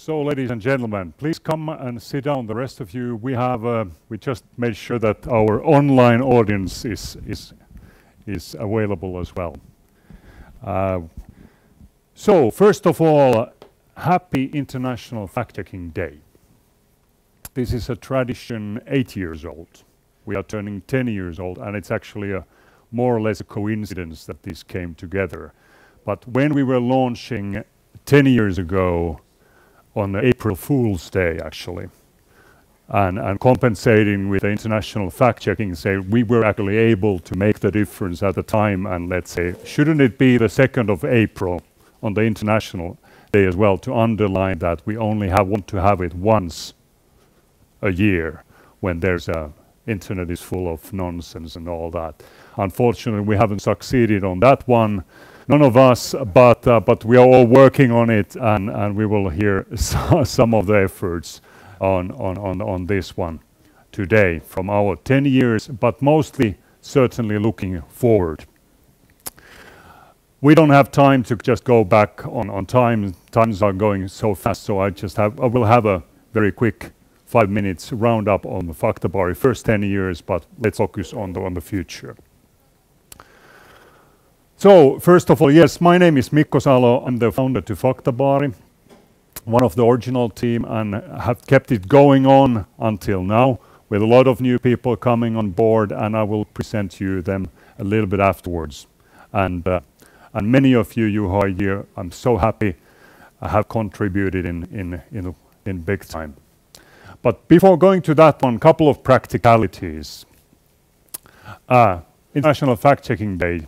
So, ladies and gentlemen, please come and sit down. The rest of you, we just made sure that our online audience is available as well. So, first of all, happy International Fact-Checking Day. This is a tradition 8 years old. We are turning 10 years old, and it's actually more or less a coincidence that this came together. But when we were launching 10 years ago, on April Fool's Day, actually, and compensating with the international fact-checking, say we were actually able to make the difference at the time, and let's say, shouldn't it be the 2nd of April on the International Day as well, to underline that we only want to have it once a year when there's internet is full of nonsense and all that. Unfortunately, we haven't succeeded on that one. None of us, but we are all working on it, and we will hear some of the efforts on this one today from our 10 years, but mostly certainly looking forward. We don't have time to just go back on time. Times are going so fast, so I will have a very quick 5 minutes roundup on the Faktabaari first 10 years, but let's focus on the future. So, first of all, yes, my name is Mikko Salo. I'm the founder to Faktabaari, one of the original team, and have kept it going on until now with a lot of new people coming on board, and I will present you them a little bit afterwards. And many of you who are here, I'm so happy have contributed in big time. But before going to that one, couple of practicalities. International Fact-Checking Day.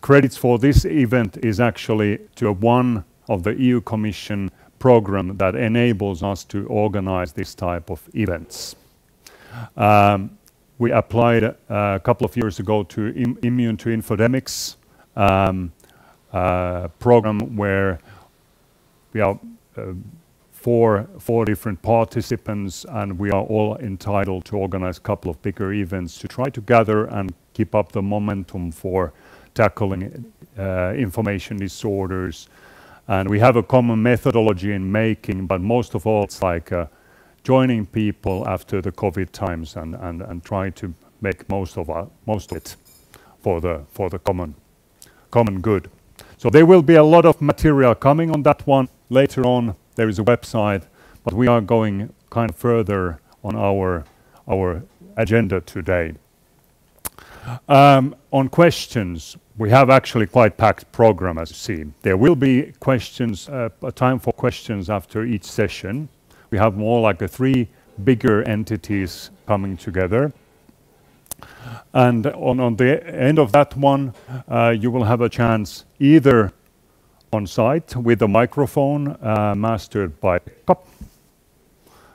Credits for this event is actually to one of the EU Commission program that enables us to organize this type of events. We applied a couple of years ago to Immune to Infodemics program, where we are four different participants, and we are all entitled to organize a couple of bigger events to try to gather and keep up the momentum for tackling information disorders. And we have a common methodology in making, but most of all it's like joining people after the COVID times and trying to make most of it for the common good. So there will be a lot of material coming on that one later on. There is a website, but we are going kind of further on our agenda today. On questions, we have actually quite packed program, as you see. There will be questions, a time for questions after each session. We have more like 3 bigger entities coming together. And on the end of that one, you will have a chance either on site with a microphone mastered by Pekka.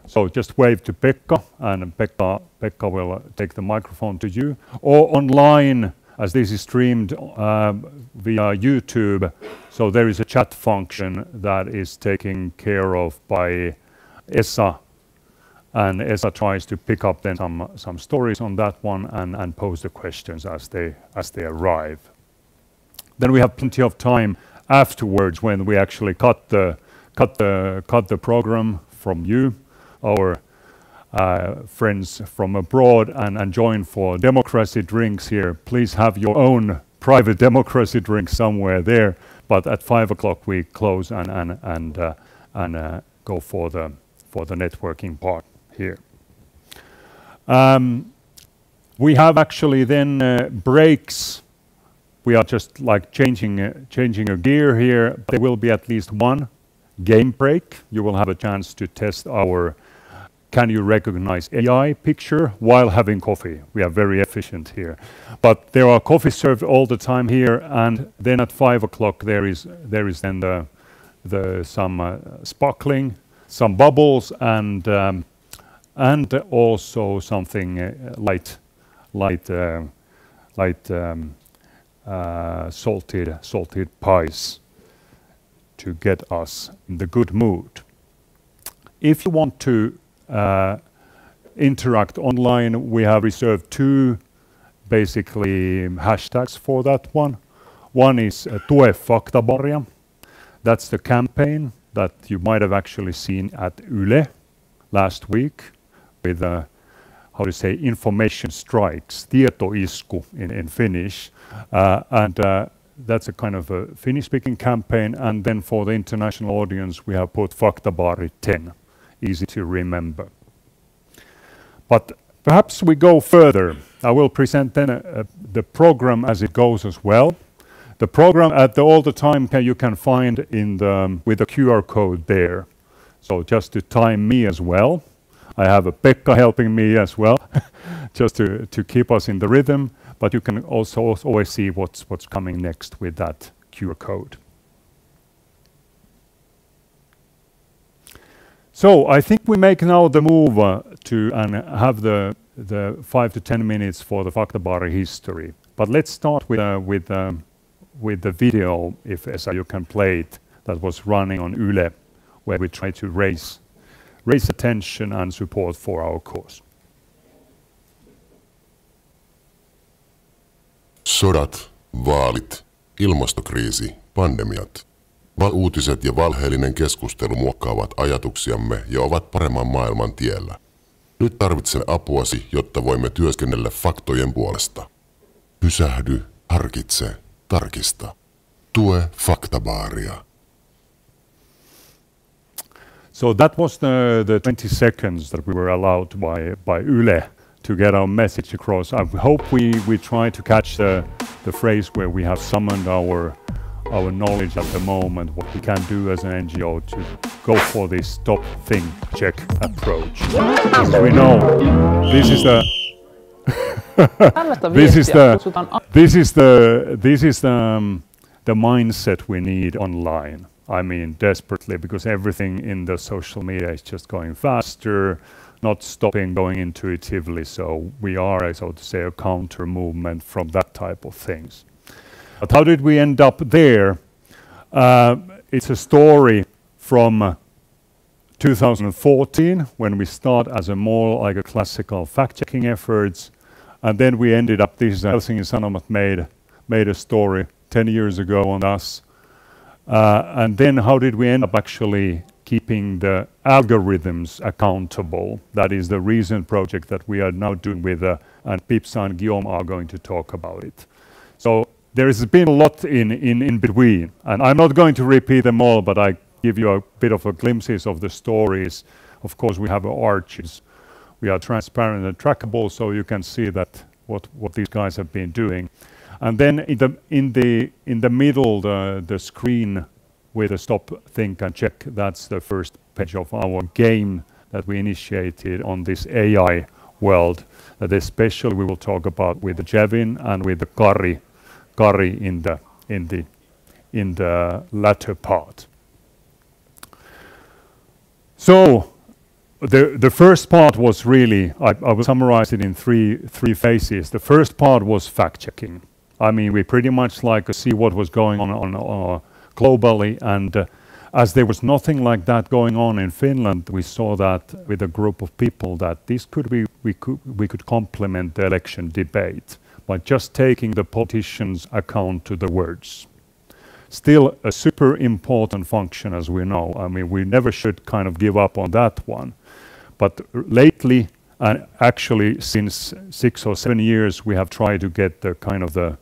So just wave to Pekka, and Pekka will take the microphone to you. Or online, as this is streamed via YouTube, so there is a chat function that is taken care of by Esa, and Esa tries to pick up then some stories on that one and pose the questions as they arrive. Then we have plenty of time afterwards when we actually cut the program from you, our friends from abroad, and join for democracy drinks here. Please have your own private democracy drink somewhere there, but at 5 o'clock we close and go for the networking part here. We have actually then breaks. We are just like changing a gear here. There will be at least one game break. You will have a chance to test our "Can you recognize AI" picture while having coffee. We are very efficient here. But there are coffee served all the time here, and then at 5 o'clock there is then some sparkling, some bubbles, and also something light salted pies to get us in the good mood. If you want to interact online, we have reserved 2 basically hashtags for that one. One is Tue Faktabaaria. That's the campaign. that you might have actually seen at Yle last week with how to say information strikes, tietoisku in Finnish, and that's a kind of a Finnish-speaking campaign. And then for the international audience, we have put Faktabaari 10, easy to remember. But perhaps we go further. I will present then the program as it goes as well. The program all the time you can find with the QR code there. So just to time me as well. I have a Pekka helping me as well, just to keep us in the rhythm. But you can also always see what's coming next with that QR code. So I think we make now the move and have the 5 to 10 minutes for the Faktabaari history. But let's start with the video, if Esa you can play it, that was running on Yle, where we try to raise attention and support for our cause. Sodat, vaalit, ilmastokriisi, pandemiat. Uutiset ja valheellinen keskustelu muokkaavat ajatuksiamme ja ovat paremman maailman tiellä. Nyt tarvitsen apuasi, jotta voimme työskennellä faktojen puolesta. Pysähdy, harkitse, tarkista. Tue Faktabaaria. So that was the 20 seconds that we were allowed by Yle to get our message across. I hope we try to catch the phrase where we have summoned our knowledge at the moment, what we can do as an NGO to go for this stop, think, check approach. As we know, this is the mindset we need online. I mean, desperately, because everything in the social media is just going faster, not stopping, going intuitively. So we are, so to say, a counter movement from that type of things. But how did we end up there? It's a story from 2014, when we start as a more like a classical fact-checking efforts, and then we ended up, this Helsingin Sanomat made a story 10 years ago on us. And then how did we end up actually keeping the algorithms accountable? That is the recent project that we are now doing with, and Pipsa and Guillaume are going to talk about it. So there has been a lot in between, and I'm not going to repeat them all, but I give you a bit of a glimpses of the stories. Of course, we have arches. We are transparent and trackable, so you can see that what these guys have been doing. And then in the middle, the screen with a stop, think, and check. That's the first page of our game that we initiated on this AI world. That especially we will talk about with the Jevin and with the Kari in the latter part. So the first part was really, I will summarize it in three phases. The first part was fact checking. I mean, we pretty much see what was going on globally, and as there was nothing like that going on in Finland, we saw that with a group of people that this could be, we could complement the election debate by just taking the politicians' account to the words. Still a super important function, as we know. I mean, we never should kind of give up on that one. But lately, and actually since 6 or 7 years, we have tried to get the kind of the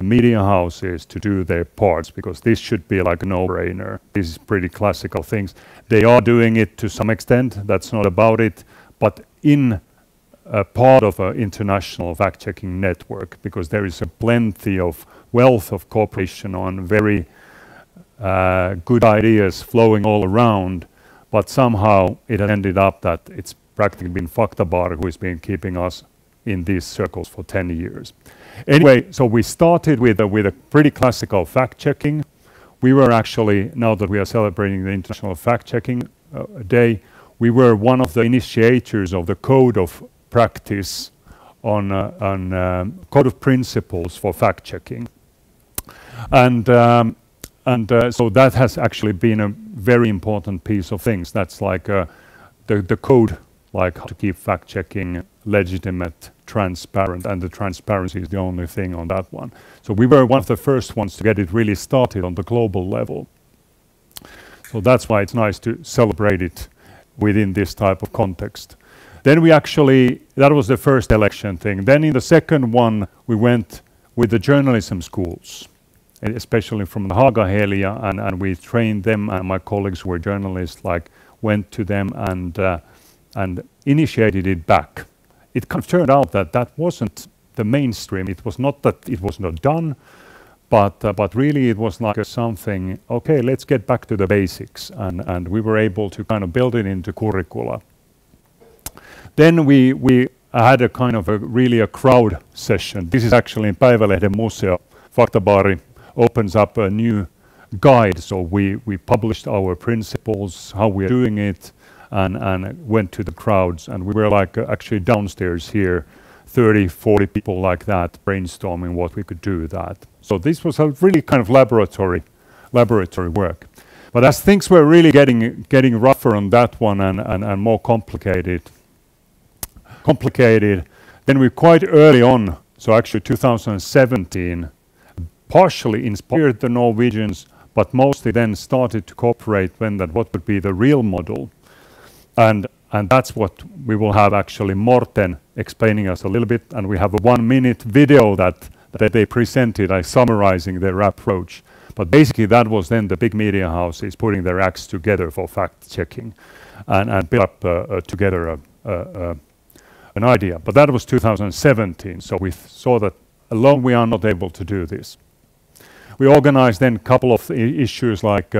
media houses to do their parts, because this should be like a no-brainer. This is pretty classical things. They are doing it to some extent, that's not about it, but in a part of an international fact-checking network, because there is a plenty of wealth of cooperation on very good ideas flowing all around, but somehow it has ended up that it's practically been Faktabaari who has been keeping us in these circles for 10 years. Anyway, so we started with a pretty classical fact-checking. We were actually, now that we are celebrating the International Fact-Checking Day, we were one of the initiators of the Code of Practice on Code of Principles for Fact-Checking. And so that has actually been a very important piece of things. That's like the code, like how to keep fact-checking legitimate, transparent, and the transparency is the only thing on that one. So we were one of the first ones to get it really started on the global level. So that's why it's nice to celebrate it within this type of context. Then we actually, that was the first election thing. Then in the second one, we went with the journalism schools, especially from the Haga area, and we trained them, and my colleagues who were journalists, like, went to them and initiated it back. It kind of turned out that that wasn't the mainstream. It was not that it was not done, but really it was like something, okay, let's get back to the basics, and we were able to kind of build it into curricula. Then we had a kind of really a crowd session. This is actually in Päivälehden Museo. Faktabaari opens up a new guide, so we published our principles, how we are doing it, and went to the crowds, and we were like actually downstairs here, 30, 40 people like that, brainstorming what we could do with that. So this was a really kind of laboratory work. But as things were really getting rougher on that one and more complicated, then we quite early on, so actually 2017, partially inspired the Norwegians, but mostly then started to cooperate when that what would be the real model. And that's what we will have actually Morten explaining us a little bit, and we have a 1-minute video that they presented, summarizing their approach. But basically that was then the big media houses putting their acts together for fact checking and build up together an idea. But that was 2017, so we saw that alone we are not able to do this. We organized then a couple of issues like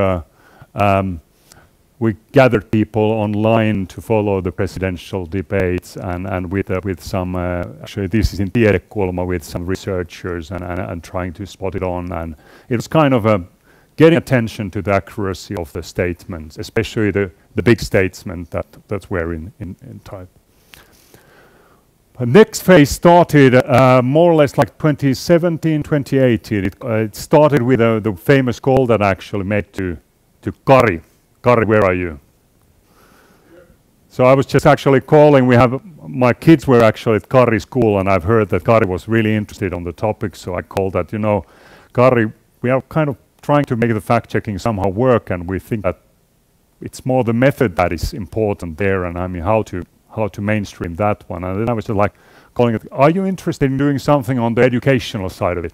we gathered people online to follow the presidential debates, and with some, actually this is in Tiedekulma, with some researchers and trying to spot it on. And it was kind of getting attention to the accuracy of the statements, especially the big statement that's where in type. The next phase started more or less like 2017, 2018. It started with the famous call that I actually made to Kari. Kari, where are you? So I was just actually calling. My kids were actually at Kari school, and I've heard that Kari was really interested on the topic. So I called that, Kari, we are kind of trying to make the fact-checking somehow work, and we think that it's more the method that is important there, and I mean how to mainstream that one. And then I was just like calling it, are you interested in doing something on the educational side of it?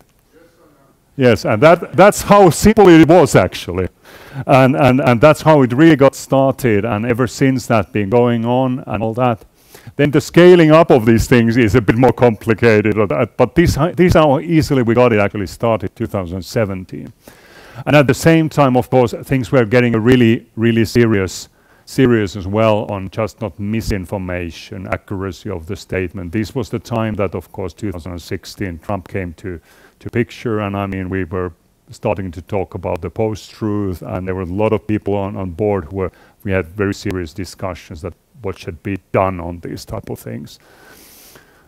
Yes, and that's how simple it was actually, and that's how it really got started, and ever since that been going on and all that. Then the scaling up of these things is a bit more complicated, but this how easily we got it actually started 2017, and at the same time, of course, things were getting really serious as well on just not misinformation, accuracy of the statement. This was the time that, of course, 2016 Trump came to picture, and I mean we were starting to talk about the post-truth, and there were a lot of people on board who we had very serious discussions that what should be done on these type of things.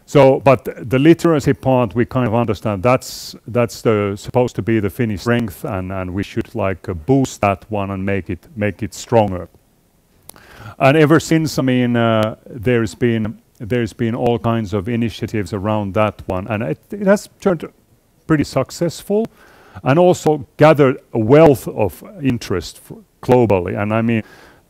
So, but the literacy part, we kind of understand that's supposed to be the Finnish strength, and we should like boost that one and make it stronger. And ever since, I mean, there's been all kinds of initiatives around that one, and it has turned pretty successful, and also gathered a wealth of interest globally. And I mean,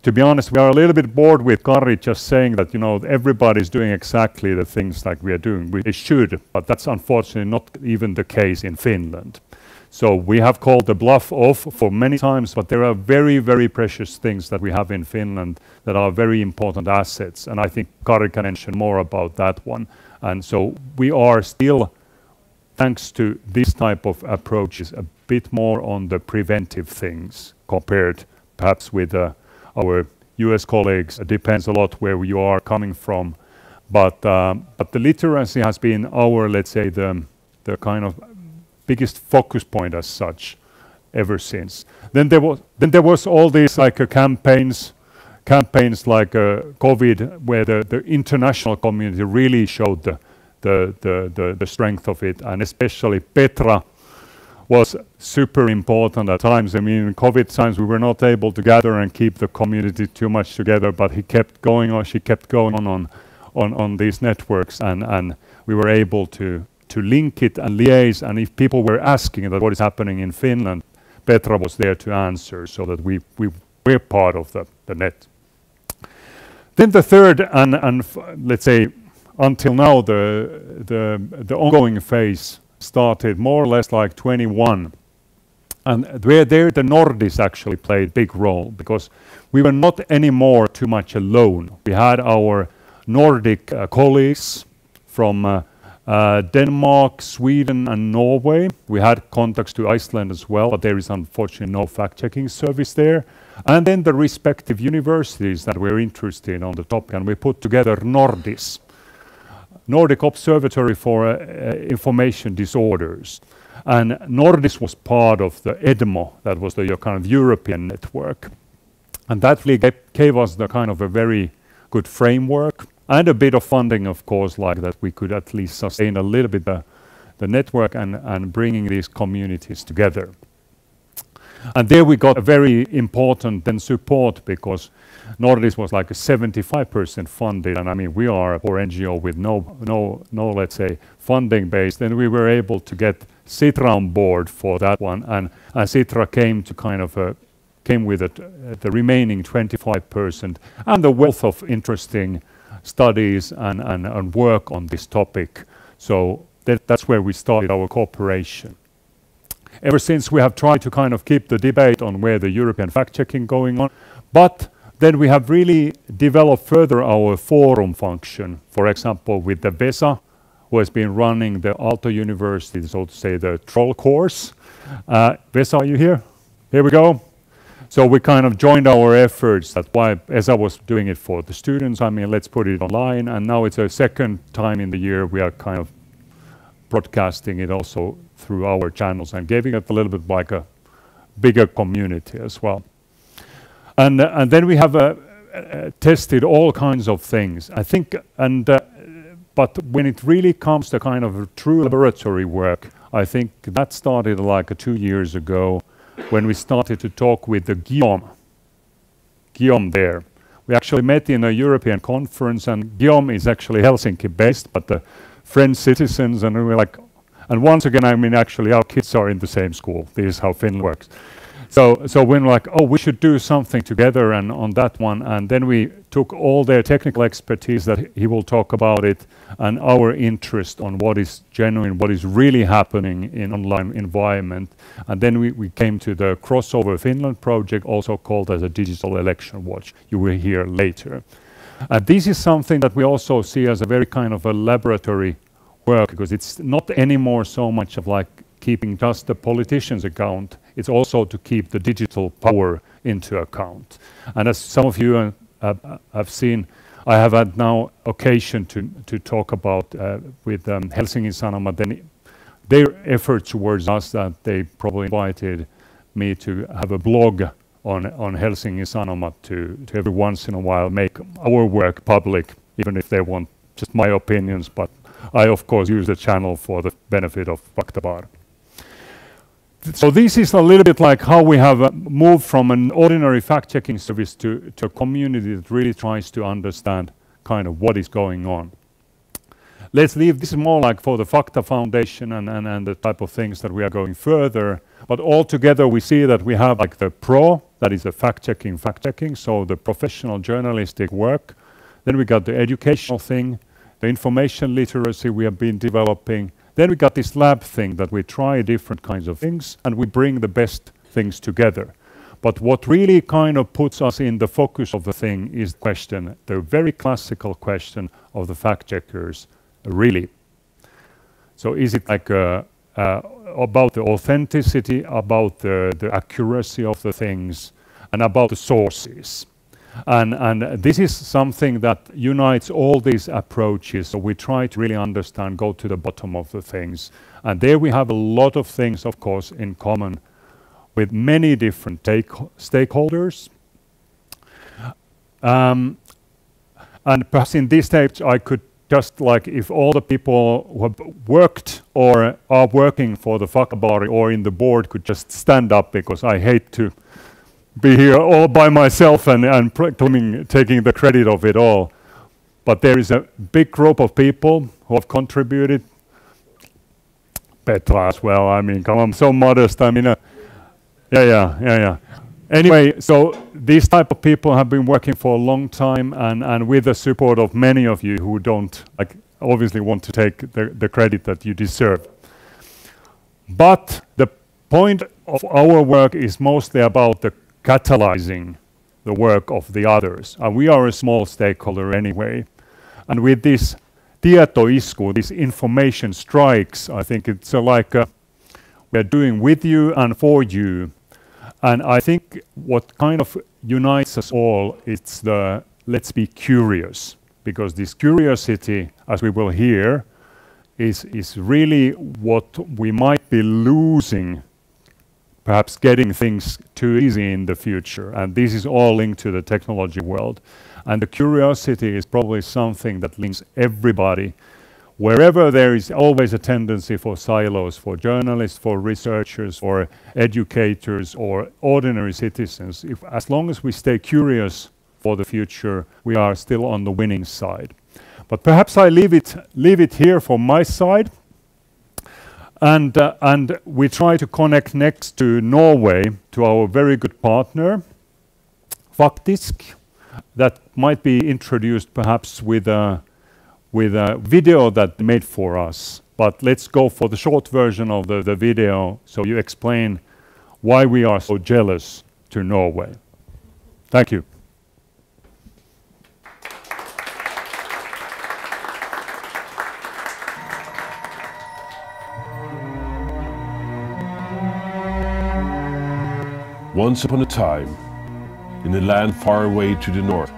to be honest, we are a little bit bored with Kari just saying that everybody's doing exactly the things like we are doing. They should, but that's unfortunately not even the case in Finland. So we have called the bluff off for many times, but there are very precious things that we have in Finland that are very important assets, and I think Kari can mention more about that one. And so we are still, thanks to this type of approaches, a bit more on the preventive things compared perhaps with our US colleagues. It depends a lot where you are coming from, but the literacy has been our, let's say, the kind of biggest focus point as such ever since. Then there was all these like campaigns like COVID, where the international community really showed the strength of it, and especially Petra was super important at times. I mean, in COVID times we were not able to gather and keep the community too much together, but she kept going on these networks, and we were able to link it and liaise. And if people were asking that what is happening in Finland, Petra was there to answer, so that we we're part of the net. Then the third and let's say until now the ongoing phase started more or less like 21. And where there the Nordis actually played a big role, because we were not anymore too much alone. We had our Nordic colleagues from Denmark, Sweden and Norway. We had contacts to Iceland as well, but there is unfortunately no fact-checking service there. And then the respective universities that were interested on the topic, and we put together Nordis, Nordic Observatory for Information Disorders. And Nordis was part of the EDMO, that was the kind of European network. And that really gave us the kind of a very good framework and a bit of funding, of course, like that we could at least sustain a little bit the network and bringing these communities together. And there we got a very important then support, because Nordis was like a 75% funded, and I mean we are a poor NGO with no let's say funding base. Then we were able to get Sitra on board for that one, and Sitra came to kind of came with the remaining 25% and the wealth of interesting studies and work on this topic. So that's where we started our cooperation. Ever since we have tried to kind of keep the debate on where the European fact-checking going on, but then we have really developed further our forum function, for example with the VESA, who has been running the Aalto University, so to say the troll course. VESA, are you here? Here we go. So we kind of joined our efforts. That's why ESA was doing it for the students. I mean, let's put it online. And now it's a second time in the year we are kind of broadcasting it also through our channels and giving it a little bit like a bigger community as well. And then we have tested all kinds of things, I think. But when it really comes to kind of true laboratory work, I think that started like 2 years ago, when we started to talk with the Guillaume there. We actually met in a European conference, and Guillaume is actually Helsinki based, but the French citizens, and we were like, and once again, I mean, actually our kids are in the same school. This is how Finland works. So we're like, oh, we should do something together and on that one. And then we took all their technical expertise that he will talk about it, and our interest on what is genuine, what is really happening in online environment. And then we came to the Crossover Finland project, also called as a Digital Election Watch. You will hear later. And this is something that we also see as a very kind of a laboratory work, because it's not anymore so much of like keeping just the politicians' account. It's also to keep the digital power into account. And as some of you have seen, I have had now occasion to talk about with Helsingin Sanomat, then their effort towards us, that they probably invited me to have a blog on Helsingin Sanomat to every once in a while make our work public, even if they want just my opinions, but I of course use the channel for the benefit of Faktabaari. So this is a little bit like how we have moved from an ordinary fact-checking service to a community that really tries to understand kind of what is going on. Let's leave this more like for the Fakta Foundation and the type of things that we are going further. But altogether we see that we have like the PRO, that is the fact-checking, so the professional journalistic work. Then we got the educational thing, the information literacy we have been developing. Then we got this lab thing that we try different kinds of things and we bring the best things together. But what really kind of puts us in the focus of the thing is the question, the very classical question of the fact-checkers, really. So is it like about the authenticity, about the accuracy of the things, and about the sources? And this is something that unites all these approaches. So we try to really understand, go to the bottom of the things. And there we have a lot of things, of course, in common with many different stakeholders. And perhaps in this stage, I could just like, if all the people who have worked or are working for the Faktabaari or in the board could just stand up, because I hate to be here all by myself and taking the credit of it all. But there is a big group of people who have contributed. Petra as well. I mean, come on, I'm so modest. I mean, yeah. Anyway, so these type of people have been working for a long time, and with the support of many of you who don't obviously want to take the credit that you deserve. But the point of our work is mostly about the catalyzing the work of the others. And we are a small stakeholder anyway. And with this tietoisku, these information strikes, I think it's we're doing with you and for you. And I think what kind of unites us all, it's the let's be curious. Because this curiosity, as we will hear, is really what we might be losing, perhaps getting things too easy in the future. And this is all linked to the technology world. And the curiosity is probably something that links everybody. Wherever there is always a tendency for silos, for journalists, for researchers, for educators, or ordinary citizens, as long as we stay curious for the future, we are still on the winning side. But perhaps I leave it here from my side. And we try to connect next to Norway, to our very good partner, Faktisk, that might be introduced perhaps with a video that they made for us. But let's go for the short version of the video, so you explain why we are so jealous to Norway. Thank you. Once upon a time, in a land far away to the north,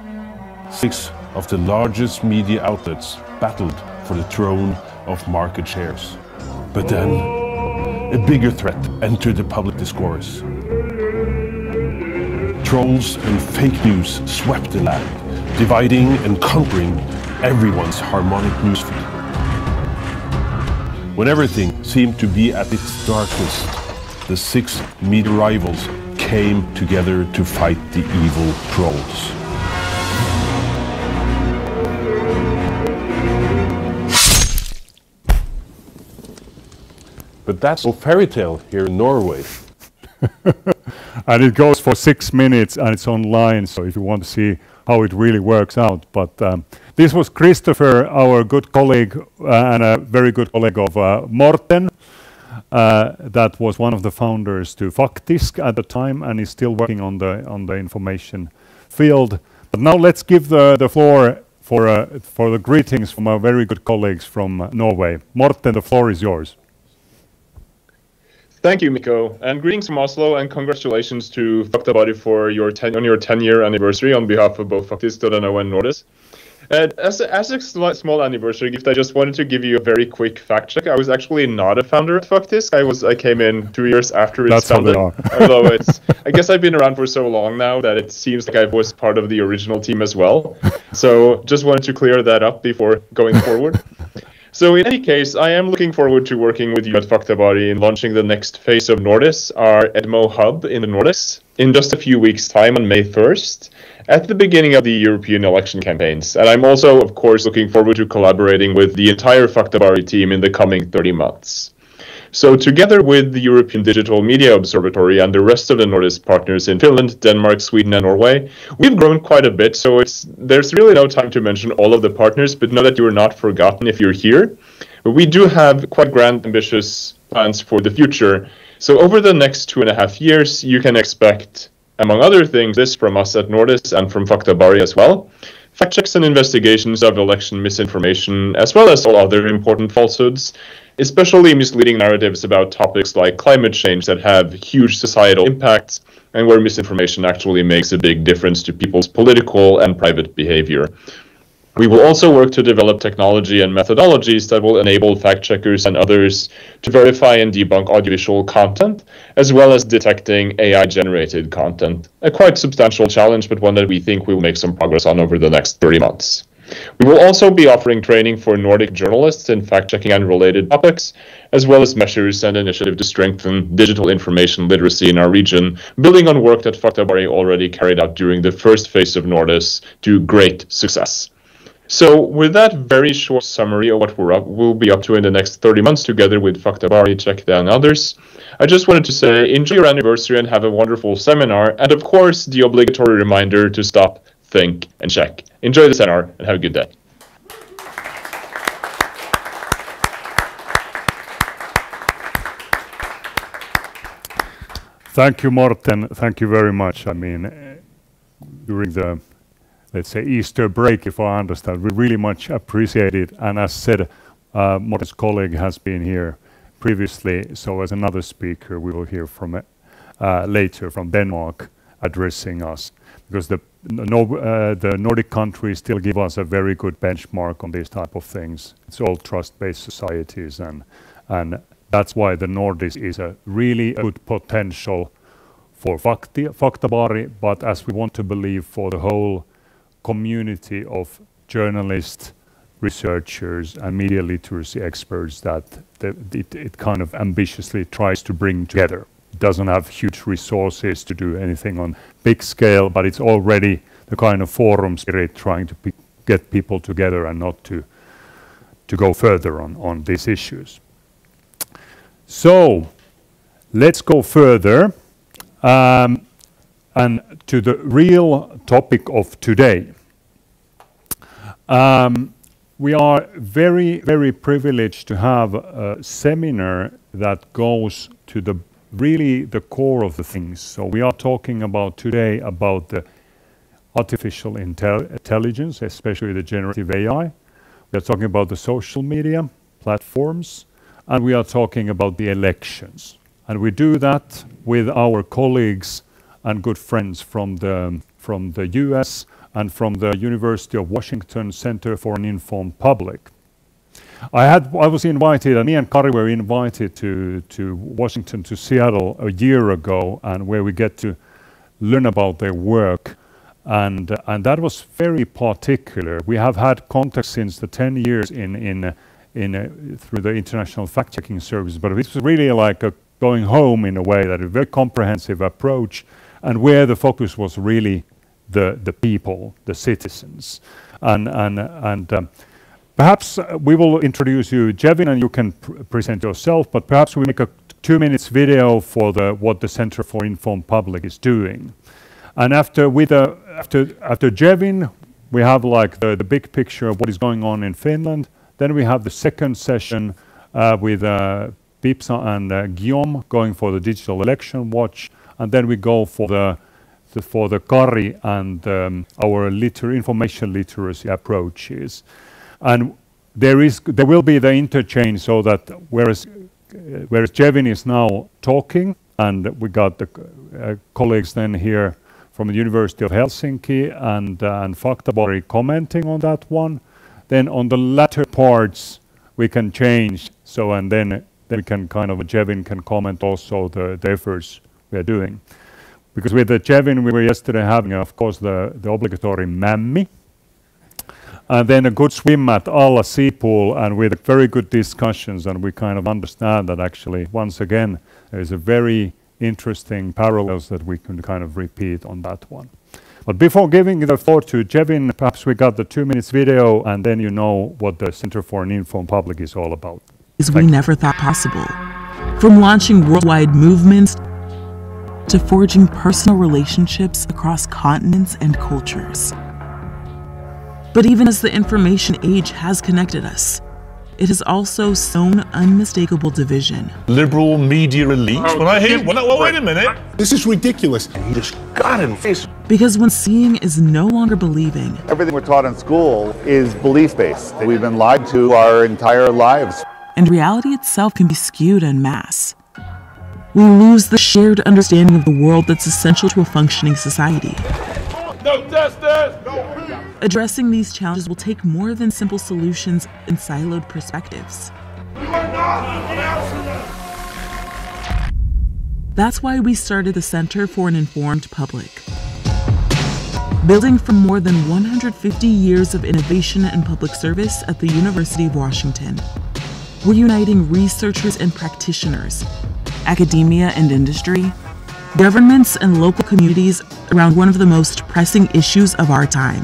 6 of the largest media outlets battled for the throne of market shares. But then, a bigger threat entered the public discourse. Trolls and fake news swept the land, dividing and conquering everyone's harmonic newsfeed. When everything seemed to be at its darkest, the 6 media rivals came together to fight the evil trolls. But that's no fairy tale here in Norway. And it goes for 6 minutes and it's online, so if you want to see how it really works out. But this was Christopher, our good colleague and a very good colleague of Morten. That was one of the founders to Faktisk at the time, and is still working on the information field. But now let's give the floor for the greetings from our very good colleagues from Norway. Morten, the floor is yours. Thank you, Mikko, and greetings from Oslo, and congratulations to Faktabaari for your 10-year anniversary on behalf of both Faktisk.no and Nordis. As a small anniversary gift, I just wanted to give you a very quick fact check. I was actually not a founder at Faktisk. I came in 2 years after it's founded. Although I guess I've been around for so long now that it seems like I was part of the original team as well. So just wanted to clear that up before going forward. So in any case, I am looking forward to working with you at Faktabaari in launching the next phase of Nordis, our EDMO hub in the Nordics, in just a few weeks' time on May 1st, at the beginning of the European election campaigns. And I'm also, of course, looking forward to collaborating with the entire Faktabaari team in the coming 30 months. So together with the European Digital Media Observatory and the rest of the Nordis partners in Finland, Denmark, Sweden, and Norway, we've grown quite a bit, so there's really no time to mention all of the partners, but know that you are not forgotten if you're here. But we do have quite grand, ambitious plans for the future. So over the next 2.5 years, you can expect, among other things, this from us at Nordis and from Faktabaari as well. Fact checks and investigations of election misinformation, as well as all other important falsehoods, especially misleading narratives about topics like climate change that have huge societal impacts and where misinformation actually makes a big difference to people's political and private behavior. We will also work to develop technology and methodologies that will enable fact-checkers and others to verify and debunk audiovisual content, as well as detecting AI-generated content. A quite substantial challenge, but one that we think we will make some progress on over the next 30 months. We will also be offering training for Nordic journalists in fact-checking and related topics, as well as measures and initiative to strengthen digital information literacy in our region, building on work that Faktabaari already carried out during the first phase of Nordis to great success. So with that very short summary of what we'll be up to in the next 30 months together with Faktabaari, Czechia and others, I just wanted to say enjoy your anniversary and have a wonderful seminar, and of course the obligatory reminder to stop, think and check. Enjoy the seminar and have a good day. Thank you, Morten. Thank you very much. I mean, during the, let's say, Easter break, if I understand, we really much appreciate it. And as said, Morten's colleague has been here previously, so as another speaker, we will hear from later from Denmark addressing us, because the Nordic countries still give us a very good benchmark on these type of things. It's all trust-based societies, and that's why the Nordis is a really good potential for Faktabaari, but as we want to believe for the whole community of journalists, researchers and media literacy experts that it kind of ambitiously tries to bring together. It doesn't have huge resources to do anything on big scale, but it's already the kind of forum spirit trying to get people together and not to go further on these issues. So let's go further and to the real topic of today. We are very, very privileged to have a seminar that goes to the core of the things. So we are talking about today about the artificial intelligence, especially the generative AI. We are talking about the social media platforms, and we are talking about the elections. And we do that with our colleagues and good friends from the US and from the University of Washington Center for an Informed Public. I was invited, and me and Kari were invited to Washington, to Seattle a year ago, and where we get to learn about their work. And that was very particular. We have had contact since the 10 years through the International Fact-Checking Service, but this was really like going home in a way, that a very comprehensive approach, and where the focus was really the people, the citizens. And perhaps we will introduce you, Jevin, and you can present yourself, but perhaps we make a 2 minutes video for what the Center for Informed Public is doing. And after Jevin, we have like the big picture of what is going on in Finland. Then we have the second session with Pipsa and Guillaume going for the Digital Election Watch, and then we go for the Kari and our information literacy approaches. And there will be the interchange, so that whereas Jevin is now talking, and we got the colleagues then here from the University of Helsinki and Faktabaari commenting on that one. Then on the latter parts we can change, so and then we can Jevin can comment also the efforts we are doing. Because with the Jevin we were yesterday having, of course, the obligatory mammi, and then a good swim at Alla Sea Pool, and with very good discussions, and we kind of understand that actually once again there is a very interesting parallels that we can kind of repeat on that one. But before giving the floor to Jevin, perhaps we got the 2 minutes video, and then you know what the Center for an Informed Public is all about. We never thought possible. From launching worldwide movements to forging personal relationships across continents and cultures. But even as the information age has connected us, it has also sown unmistakable division. Liberal media elite? When I hear, wait a minute. This is ridiculous. And he just got in the face. Because when seeing is no longer believing, everything we're taught in school is belief-based. We've been lied to our entire lives. And reality itself can be skewed en masse. We lose the shared understanding of the world that's essential to a functioning society. No justice! Addressing these challenges will take more than simple solutions and siloed perspectives. That's why we started the Center for an Informed Public. Building from more than 150 years of innovation and public service at the University of Washington, we're uniting researchers and practitioners, academia and industry, governments and local communities around one of the most pressing issues of our time: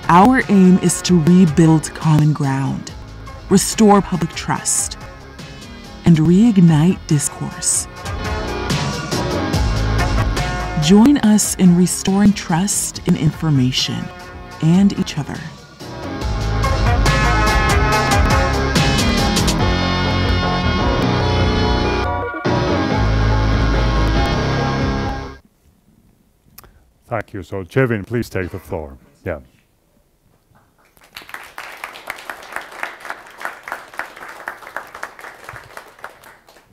Our aim is to rebuild common ground, restore public trust, and reignite discourse. Join us in restoring trust in information and each other. Thank you. So, Jevin, please take the floor. Yeah.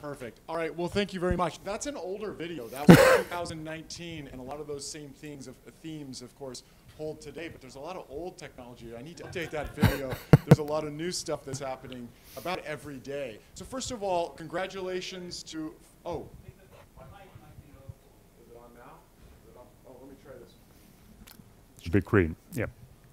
Perfect. All right. Well, thank you very much. That's an older video. That was 2019, and a lot of those same themes, of course, hold today. But there's a lot of old technology. I need to update that video. There's a lot of new stuff that's happening about every day. So first of all, congratulations to. Oh. Big green, yeah.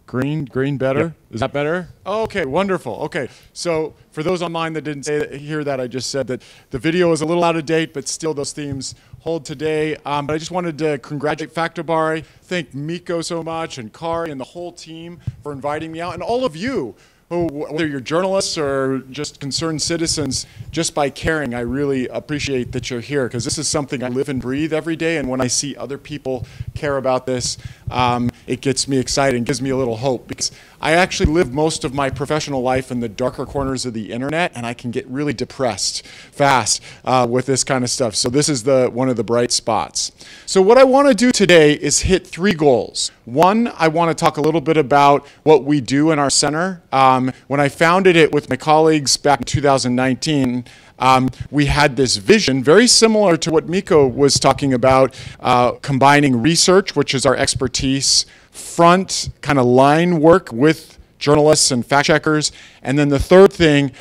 Green better? Yep. Is that better? Oh, okay, wonderful. Okay, so for those online that didn't hear that, I just said that the video is a little out of date, but still those themes hold today. But I just wanted to congratulate Faktabaari, thank Miko so much, and Kari and the whole team for inviting me out, and all of you who, whether you're journalists or just concerned citizens, just by caring, I really appreciate that you're here, because this is something I live and breathe every day, and when I see other people care about this, it gets me excited and gives me a little hope, because I actually live most of my professional life in the darker corners of the internet, and I can get really depressed fast with this kind of stuff. So this is one of the bright spots. So what I want to do today is hit 3 goals. One, I want to talk a little bit about what we do in our center. When I founded it with my colleagues back in 2019, we had this vision very similar to what Miko was talking about, combining research, which is our expertise, front kind of line work with journalists and fact checkers, and then the third thing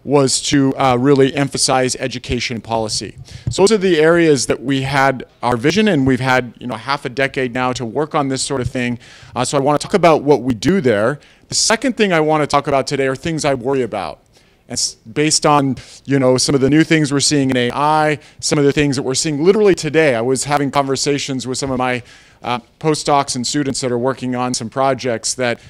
was to really emphasize education policy. So those are the areas that we had our vision, and we've had half a decade now to work on this sort of thing. So I want to talk about what we do there. The second thing I want to talk about today are things I worry about. And based on some of the new things we're seeing in AI, some of the things that we're seeing literally today. I was having conversations with some of my postdocs and students that are working on some projects that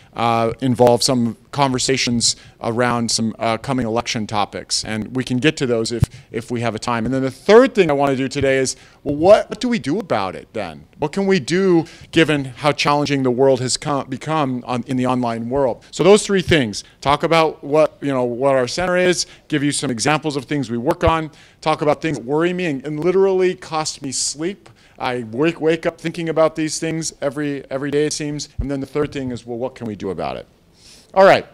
involve some conversations around some coming election topics. And we can get to those if we have a time. And then the third thing I want to do today is, well, what do we do about it then? What can we do given how challenging the world has become in the online world? So those 3 things: talk about what our center is, give you some examples of things we work on, talk about things that worry me and literally cost me sleep. I wake up thinking about these things every day, it seems. And then the third thing is, well, what can we do about it? All right.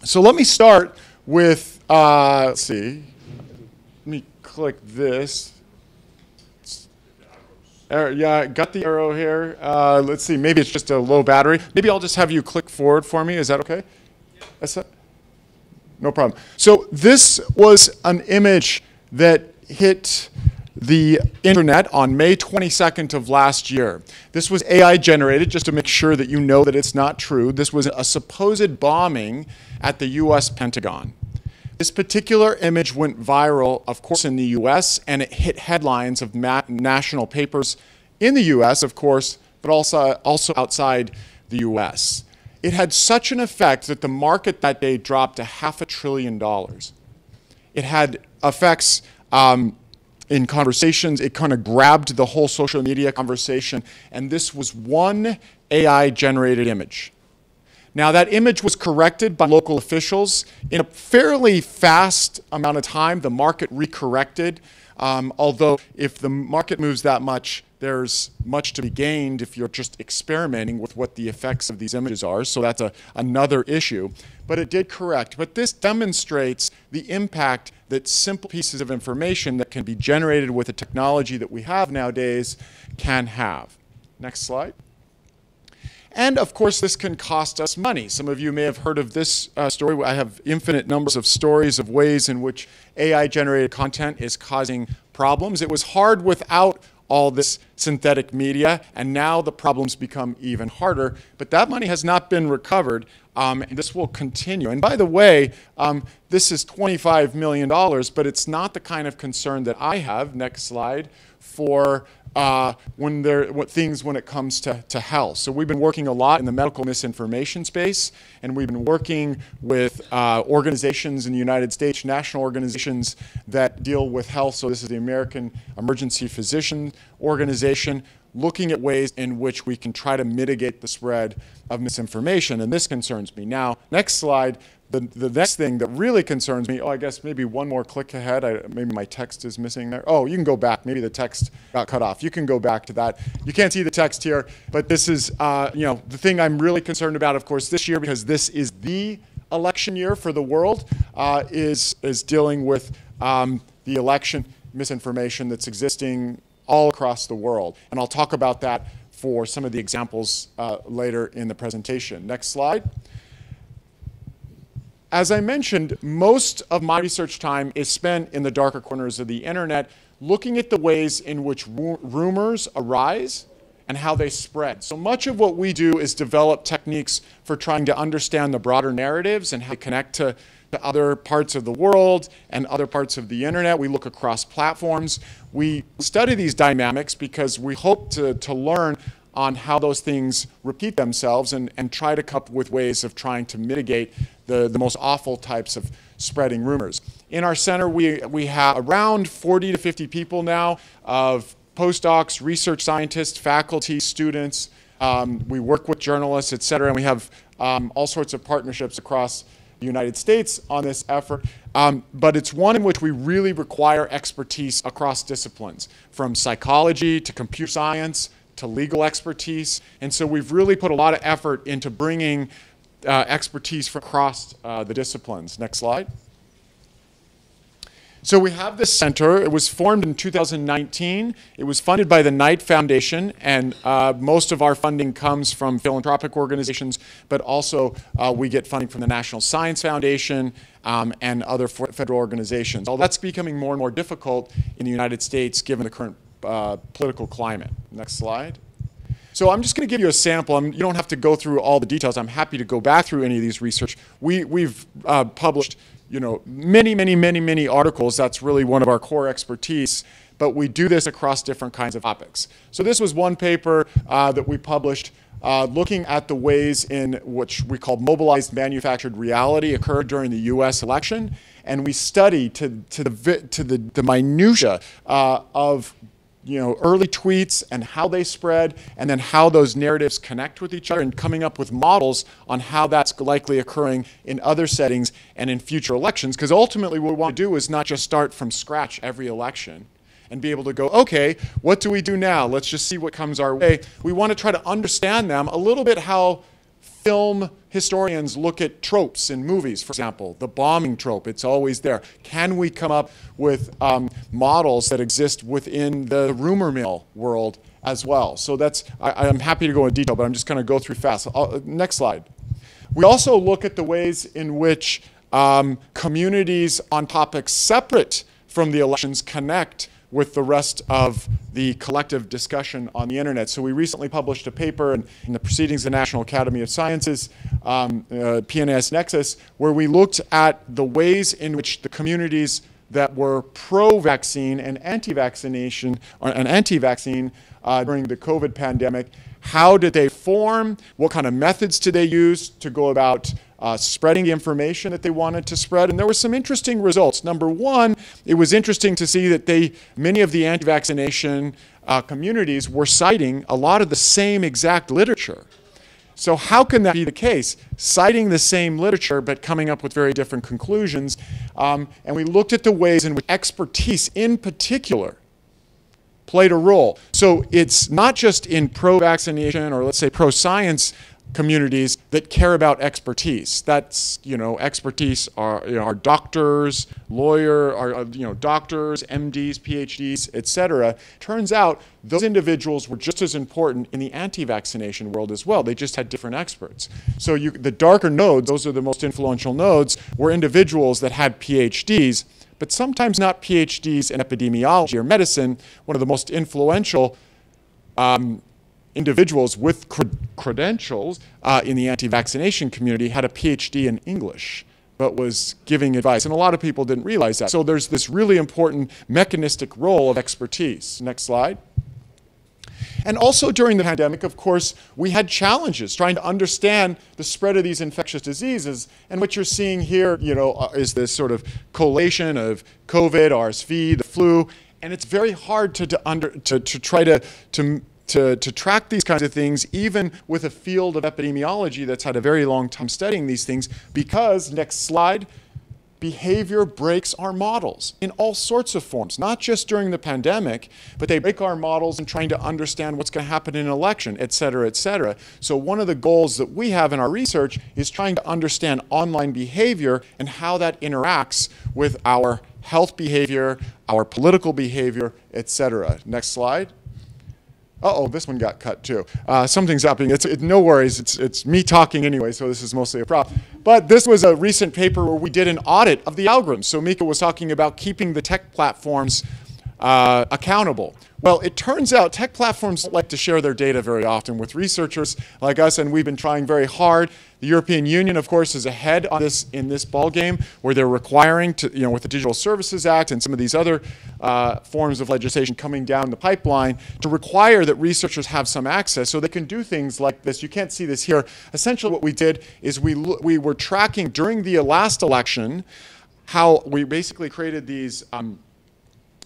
So let me start with, let's see. Let me click this. Yeah, I got the arrow here. Let's see. Maybe it's just a low battery. Maybe I'll just have you click forward for me. Is that okay? That's it? No problem. So this was an image that hit the internet on May 22nd of last year. This was AI generated, just to make sure that you know that it's not true. This was a supposed bombing at the US Pentagon. This particular image went viral, of course, in the US, and it hit headlines of national papers in the US, of course, but also outside the US. It had such an effect that the market that day dropped to $500 billion. It had effects in conversations. It kind of grabbed the whole social media conversation, and this was one AI-generated image. Now, that image was corrected by local officials in a fairly fast amount of time. The market recorrected, although if the market moves that much, there's much to be gained if you're just experimenting with what the effects of these images are. So that's another issue. But it did correct. But this demonstrates the impact that simple pieces of information that can be generated with the technology that we have nowadays can have. Next slide. And of course, this can cost us money. Some of you may have heard of this story. I have infinite numbers of stories of ways in which AI-generated content is causing problems. It was hard without all this synthetic media, and now the problems become even harder. But that money has not been recovered, and this will continue. And by the way, this is $25 million, but it's not the kind of concern that I have, next slide, for when it comes to health. So we've been working a lot in the medical misinformation space, and we've been working with organizations in the United States, national organizations that deal with health. So this is the American Emergency Physician Organization, looking at ways in which we can try to mitigate the spread of misinformation, and this concerns me. Now, next slide. The next thing that really concerns me, I guess maybe one more click ahead. Maybe my text is missing there. Oh, you can go back. Maybe the text got cut off. You can go back to that. You can't see the text here, but this is, the thing I'm really concerned about, of course, this year, because this is the election year for the world, is dealing with the election misinformation that's existing all across the world. And I'll talk about that for some of the examples later in the presentation. Next slide. As I mentioned, most of my research time is spent in the darker corners of the internet, looking at the ways in which rumors arise and how they spread. So much of what we do is develop techniques for trying to understand the broader narratives and how they connect to other parts of the world and other parts of the internet. We look across platforms. We study these dynamics because we hope to learn on how those things repeat themselves and try to come up with ways of trying to mitigate the most awful types of spreading rumors. In our center, we have around 40 to 50 people now of postdocs, research scientists, faculty, students. We work with journalists, et cetera, and we have all sorts of partnerships across the United States on this effort. But it's one in which we really require expertise across disciplines, from psychology to computer science to legal expertise. And so we've really put a lot of effort into bringing expertise from across the disciplines. Next slide. So we have this center. It was formed in 2019. It was funded by the Knight Foundation, and most of our funding comes from philanthropic organizations, but also we get funding from the National Science Foundation and other federal organizations. Although that's becoming more and more difficult in the United States given the current political climate. Next slide. So I'm just going to give you a sample. You don't have to go through all the details. I'm happy to go back through any of these research. We've published many articles. That's really one of our core expertise, but we do this across different kinds of topics. So this was one paper that we published looking at the ways in which we call mobilized manufactured reality occurred during the US election, and we studied to the minutia of early tweets and how they spread, and then how those narratives connect with each other, and coming up with models on how that's likely occurring in other settings and in future elections. Because ultimately what we want to do is not just start from scratch every election and be able to go, okay, what do we do now? Let's just see what comes our way. We want to try to understand them a little bit, how film historians look at tropes in movies. For example, the bombing trope, it's always there. Can we come up with models that exist within the rumor mill world as well? So that's, I'm happy to go into detail, but I'm just going to go through fast. Next slide. We also look at the ways in which communities on topics separate from the elections connect with the rest of the collective discussion on the internet. So we recently published a paper in the Proceedings of the National Academy of Sciences, PNAS Nexus, where we looked at the ways in which the communities that were pro-vaccine and anti-vaccination, or anti-vaccine during the COVID pandemic, how did they form? What kind of methods did they use to go about spreading the information that they wanted to spread? And there were some interesting results. Number one, it was interesting to see that many of the anti-vaccination communities were citing a lot of the same exact literature. So how can that be the case? Citing the same literature, but coming up with very different conclusions. And we looked at the ways in which expertise in particular played a role. So it's not just in pro-vaccination, or let's say pro-science communities that care about expertise. That's, expertise are doctors, doctors, MDs, PhDs, etc. Turns out those individuals were just as important in the anti-vaccination world as well. They just had different experts. So the darker nodes, those are the most influential nodes, were individuals that had PhDs, but sometimes not PhDs in epidemiology or medicine. One of the most influential individuals with credentials in the anti-vaccination community had a PhD in English, but was giving advice. And a lot of people didn't realize that. So there's this really important mechanistic role of expertise. Next slide. And also during the pandemic, of course, we had challenges trying to understand the spread of these infectious diseases. And what you're seeing here, is this sort of collation of COVID, RSV, the flu, and it's very hard to try to track these kinds of things, even with a field of epidemiology that's had a very long time studying these things, because, next slide, behavior breaks our models in all sorts of forms, not just during the pandemic, but they break our models in trying to understand what's going to happen in an election, et cetera, et cetera. So one of the goals that we have in our research is trying to understand online behavior and how that interacts with our health behavior, our political behavior, et cetera. Next slide. Uh-oh, this one got cut too. Something's happening. No worries, it's me talking anyway, so this is mostly a prop. But this was a recent paper where we did an audit of the algorithms. So Mika was talking about keeping the tech platforms accountable. Well, it turns out tech platforms don't like to share their data very often with researchers like us, and we've been trying very hard. The European Union, of course, is ahead on this in this ballgame, where they're requiring to, with the Digital Services Act and some of these other forms of legislation coming down the pipeline, to require that researchers have some access so they can do things like this. You can't see this here. Essentially, what we did is we were tracking during the last election how we basically created these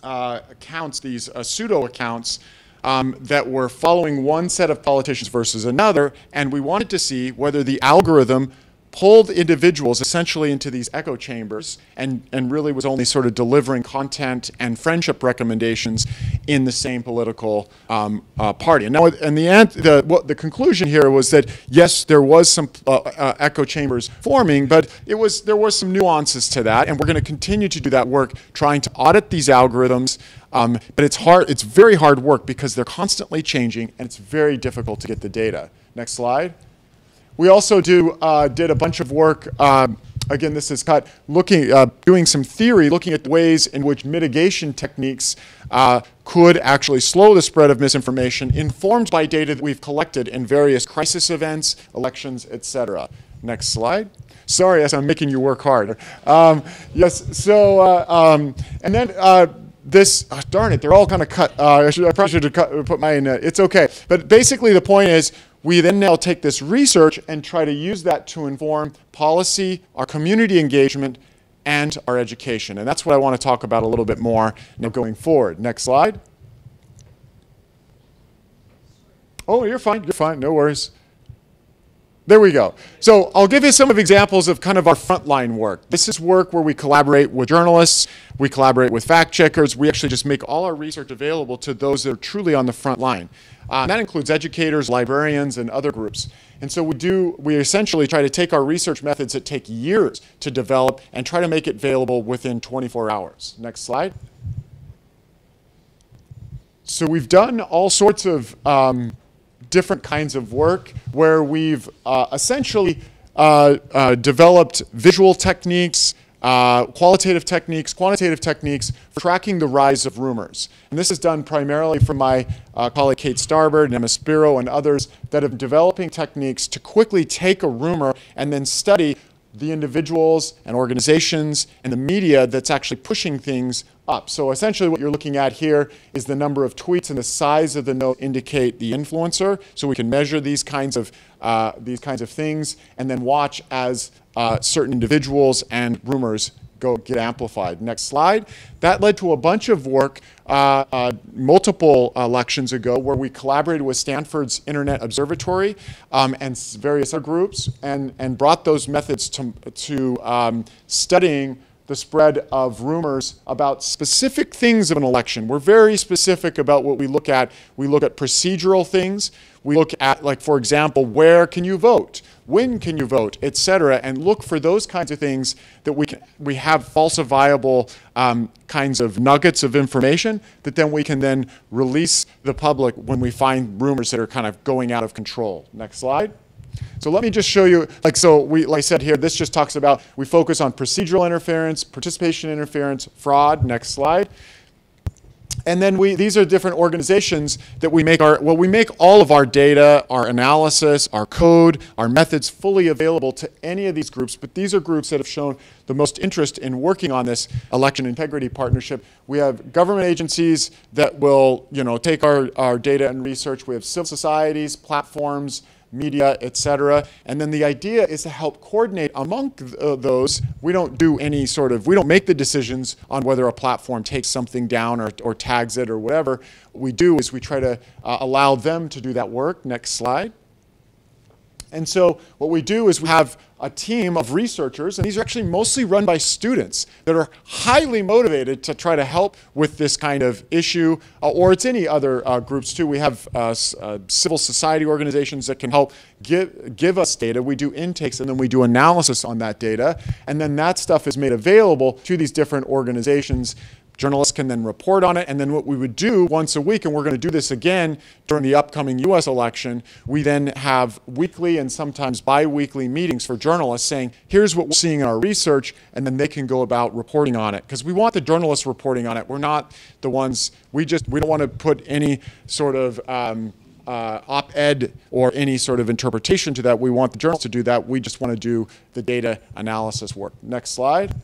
accounts, these pseudo accounts that were following one set of politicians versus another, and we wanted to see whether the algorithm pulled individuals essentially into these echo chambers and really was only sort of delivering content and friendship recommendations in the same political party. And now, in the end, the conclusion here was that yes, there was some echo chambers forming, but there was some nuances to that, and we're going to continue to do that work, trying to audit these algorithms. But it's hard. It's very hard work because they're constantly changing, and it's very difficult to get the data. Next slide. We also did a bunch of work. Again, this is cut. Doing some theory, looking at ways in which mitigation techniques could actually slow the spread of misinformation, informed by data that we've collected in various crisis events, elections, etc. Next slide. Sorry, yes, I'm making you work hard. Yes. So, and then. Darn it, they're all kind of cut. I probably should have put mine. It's okay. But basically the point is, we then now take this research and try to use that to inform policy, our community engagement, and our education. And that's what I want to talk about a little bit more now going forward. Next slide. Oh, you're fine, no worries. There we go. So I'll give you some of examples of kind of our frontline work. This is work where we collaborate with journalists, we collaborate with fact checkers, we actually just make all our research available to those that are truly on the front line. That includes educators, librarians, and other groups. And so we essentially try to take our research methods that take years to develop and try to make it available within 24 hours. Next slide. So we've done all sorts of different kinds of work where we've essentially developed visual techniques, qualitative techniques, quantitative techniques for tracking the rise of rumors. And this is done primarily from my colleague Kate Starbird, Emma Spiro, and others that have developing techniques to quickly take a rumor and then study the individuals and organizations and the media that's actually pushing things up. So essentially what you're looking at here is the number of tweets, and the size of the note indicate the influencer. So we can measure these kinds of things and then watch as certain individuals and rumors get amplified. Next slide. That led to a bunch of work multiple elections ago where we collaborated with Stanford's Internet Observatory and various other groups and brought those methods to studying the spread of rumors about specific things of an election. We're very specific about what we look at. We look at procedural things. We look at, like, for example, where can you vote? When can you vote, et cetera, and look for those kinds of things that we have falsifiable kinds of nuggets of information that then we can then release the public when we find rumors that are kind of going out of control. Next slide. So let me just show you, like I said here, this just talks about, we focus on procedural interference, participation interference, fraud. Next slide. And then these are different organizations that we make we make all of our data, our analysis, our code, our methods fully available to any of these groups. But these are groups that have shown the most interest in working on this election integrity partnership. We have government agencies that will, take our data and research. We have civil societies, platforms, media, etc. And then the idea is to help coordinate among those. We don't make the decisions on whether a platform takes something down or tags it or whatever. What we do is we try to allow them to do that work. Next slide. And so what we do is we have a team of researchers, and these are actually mostly run by students that are highly motivated to try to help with this kind of issue, or it's any other groups too. We have civil society organizations that can help give us data. We do intakes, and then we do analysis on that data, and then that stuff is made available to these different organizations. Journalists can then report on it, and then what we would do once a week, and we're going to do this again during the upcoming US election, we then have weekly and sometimes bi-weekly meetings for journalists saying, here's what we're seeing in our research, and then they can go about reporting on it. Because we want the journalists reporting on it. We're not the ones, we don't want to put any sort of op-ed or any sort of interpretation to that. We want the journalists to do that. We just want to do the data analysis work. Next slide.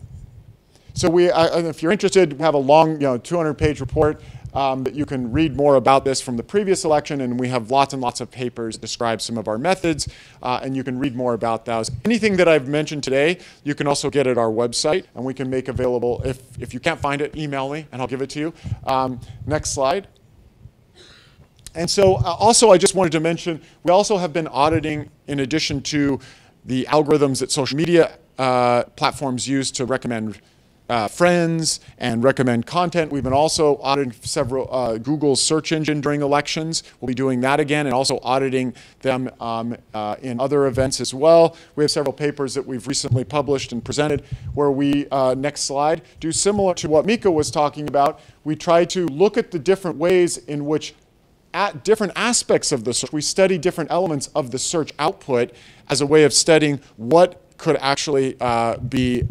So if you're interested, we have a long, 200-page report that you can read more about this from the previous election, and we have lots and lots of papers that describe some of our methods, and you can read more about those. Anything that I've mentioned today, you can also get at our website, and we can make available. If you can't find it, email me, and I'll give it to you. Next slide. And so also I just wanted to mention, we also have been auditing, in addition to the algorithms that social media platforms use to recommend friends and recommend content. We've been also auditing several Google's search engine during elections. We'll be doing that again, and also auditing them in other events as well. We have several papers that we've recently published and presented where we, next slide, do similar to what Mika was talking about. We try to look at the different ways in which at different aspects of the search, we study different elements of the search output as a way of studying what could actually be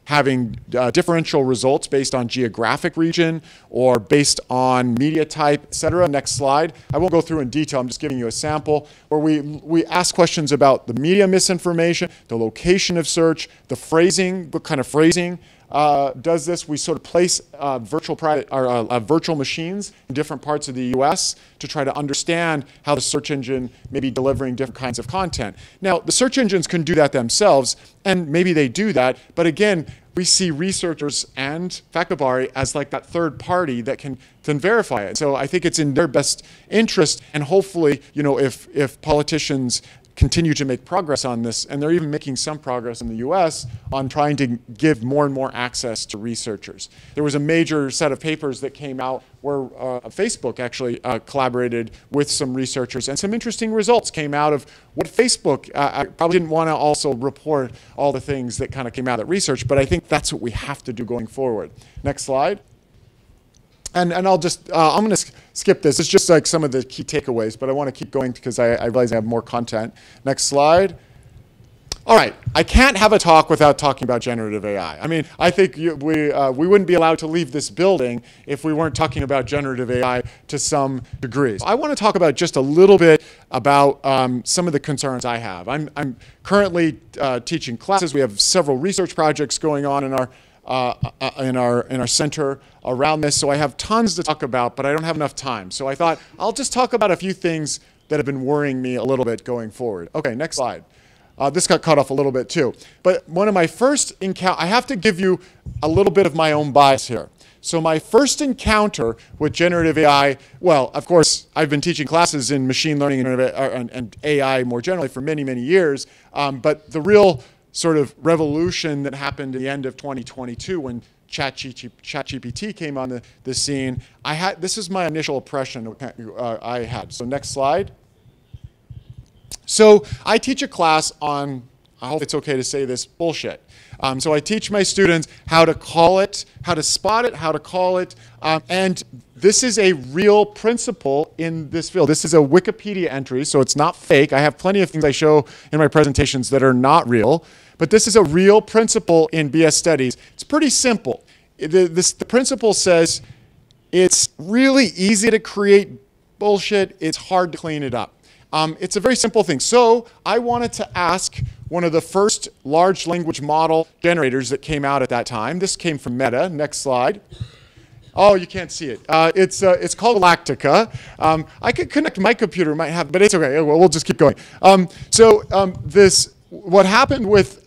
having differential results based on geographic region or based on media type, etc. Next slide. I won't go through in detail. I'm just giving you a sample where we ask questions about the media misinformation, the location of search, the phrasing, what kind of phrasing does this. We sort of place virtual machines in different parts of the US to try to understand how the search engine may be delivering different kinds of content. Now, the search engines can do that themselves, and maybe they do that, but again, we see researchers and Faktabaari as like that third party that can verify it. So I think it's in their best interest, and hopefully, if politicians continue to make progress on this, and they're even making some progress in the US on trying to give more and more access to researchers. There was a major set of papers that came out where Facebook actually collaborated with some researchers, and some interesting results came out of what Facebook, I probably didn't want to also report all the things that kind of came out of that research, but I think that's what we have to do going forward. Next slide. And I'll just, I'm going to skip this. It's just like some of the key takeaways, but I want to keep going because I realize I have more content. Next slide. All right, I can't have a talk without talking about generative AI. I mean, I think we wouldn't be allowed to leave this building if we weren't talking about generative AI to some degree. I want to talk about just a little bit about some of the concerns I have. I'm currently teaching classes. We have several research projects going on in our center around this, so I have tons to talk about, but I don't have enough time. So I thought I'll just talk about a few things that have been worrying me a little bit going forward. Okay, next slide. This got cut off a little bit too. But one of my first I have to give you a little bit of my own bias here. So my first encounter with generative AI, well, of course, I've been teaching classes in machine learning and AI more generally for many, many years, but the real sort of revolution that happened at the end of 2022 when ChatGPT came on the scene, this is my initial impression I had. So next slide. So I teach a class on, I hope it's okay to say this, bullshit. So I teach my students how to call it, how to spot it, how to call it, and this is a real principle in this field. This is a Wikipedia entry, so it's not fake. I have plenty of things I show in my presentations that are not real, but this is a real principle in BS studies. It's pretty simple. The principle says It's really easy to create bullshit. It's hard to clean it up. It's a very simple thing. So I wanted to ask one of the first large language model generators that came out at that time. This came from Meta. Next slide. Oh, you can't see it. It's called Galactica. I could connect my computer, might have, but it's okay. Well, we'll just keep going. What happened with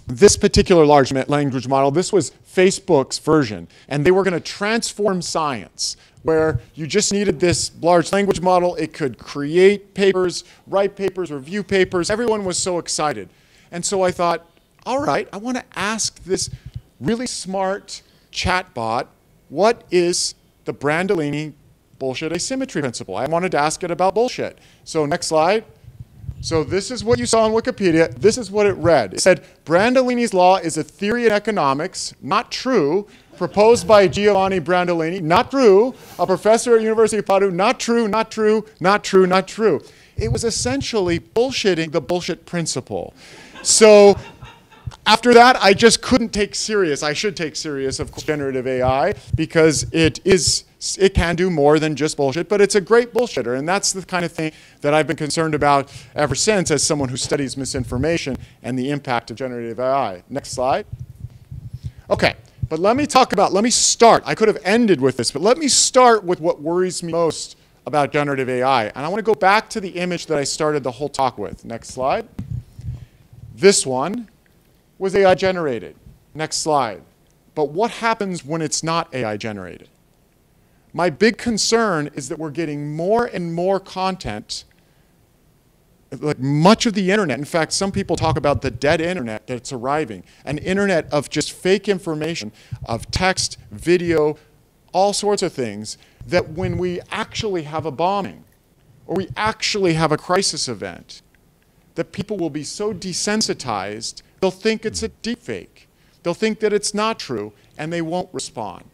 this particular large language model, this was Facebook's version, and they were going to transform science, where you just needed this large language model. It could create papers, write papers, review papers. Everyone was so excited. And so I thought, all right, I want to ask this really smart chatbot, what is the Brandolini bullshit asymmetry principle? I wanted to ask it about bullshit. So next slide. So this is what you saw on Wikipedia. This is what it read. It said, Brandolini's law is a theory in economics, not true, proposed by Giovanni Brandolini, not true, a professor at University of Padua, not true, not true, not true, not true. It was essentially bullshitting the bullshit principle. So after that, I just couldn't take serious. I should take serious, of course, generative AI, because it can do more than just bullshit, but it's a great bullshitter. And that's the kind of thing that I've been concerned about ever since as someone who studies misinformation and the impact of generative AI. Next slide. Okay, but let me start. I could have ended with this, but let me start with what worries me most about generative AI. And I want to go back to the image that I started the whole talk with. Next slide. This one was AI generated. Next slide. But what happens when it's not AI generated? My big concern is that we're getting more and more content, like much of the internet. In fact, some people talk about the dead internet that's arriving, an internet of just fake information, of text, video, all sorts of things, that when we actually have a bombing or we actually have a crisis event, that people will be so desensitized, they'll think it's a deepfake. They'll think that it's not true, and they won't respond.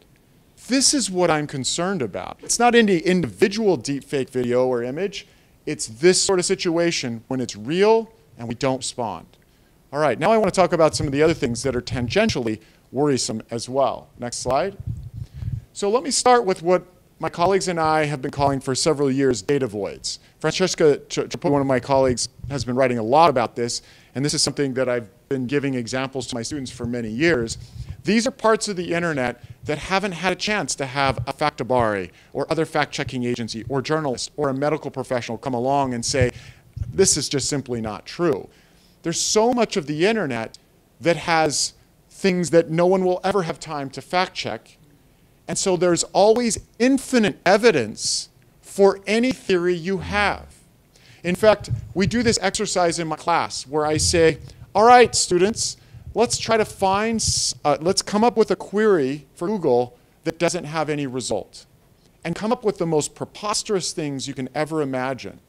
This is what I'm concerned about. It's not any individual deepfake video or image. It's this sort of situation when it's real and we don't respond. All right, now I want to talk about some of the other things that are tangentially worrisome as well. Next slide. So let me start with what my colleagues and I have been calling for several years data voids. Francesca, one of my colleagues, has been writing a lot about this, and this is something that I've been giving examples to my students for many years. These are parts of the internet that haven't had a chance to have a Faktabaari or other fact-checking agency or journalist or a medical professional come along and say, this is just simply not true. There's so much of the internet that has things that no one will ever have time to fact-check. And so there's always infinite evidence for any theory you have. In fact, we do this exercise in my class where I say, all right, students, let's try to find, let's come up with a query for Google that doesn't have any result. And come up with the most preposterous things you can ever imagine.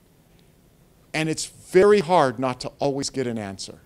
And it's very hard not to always get an answer.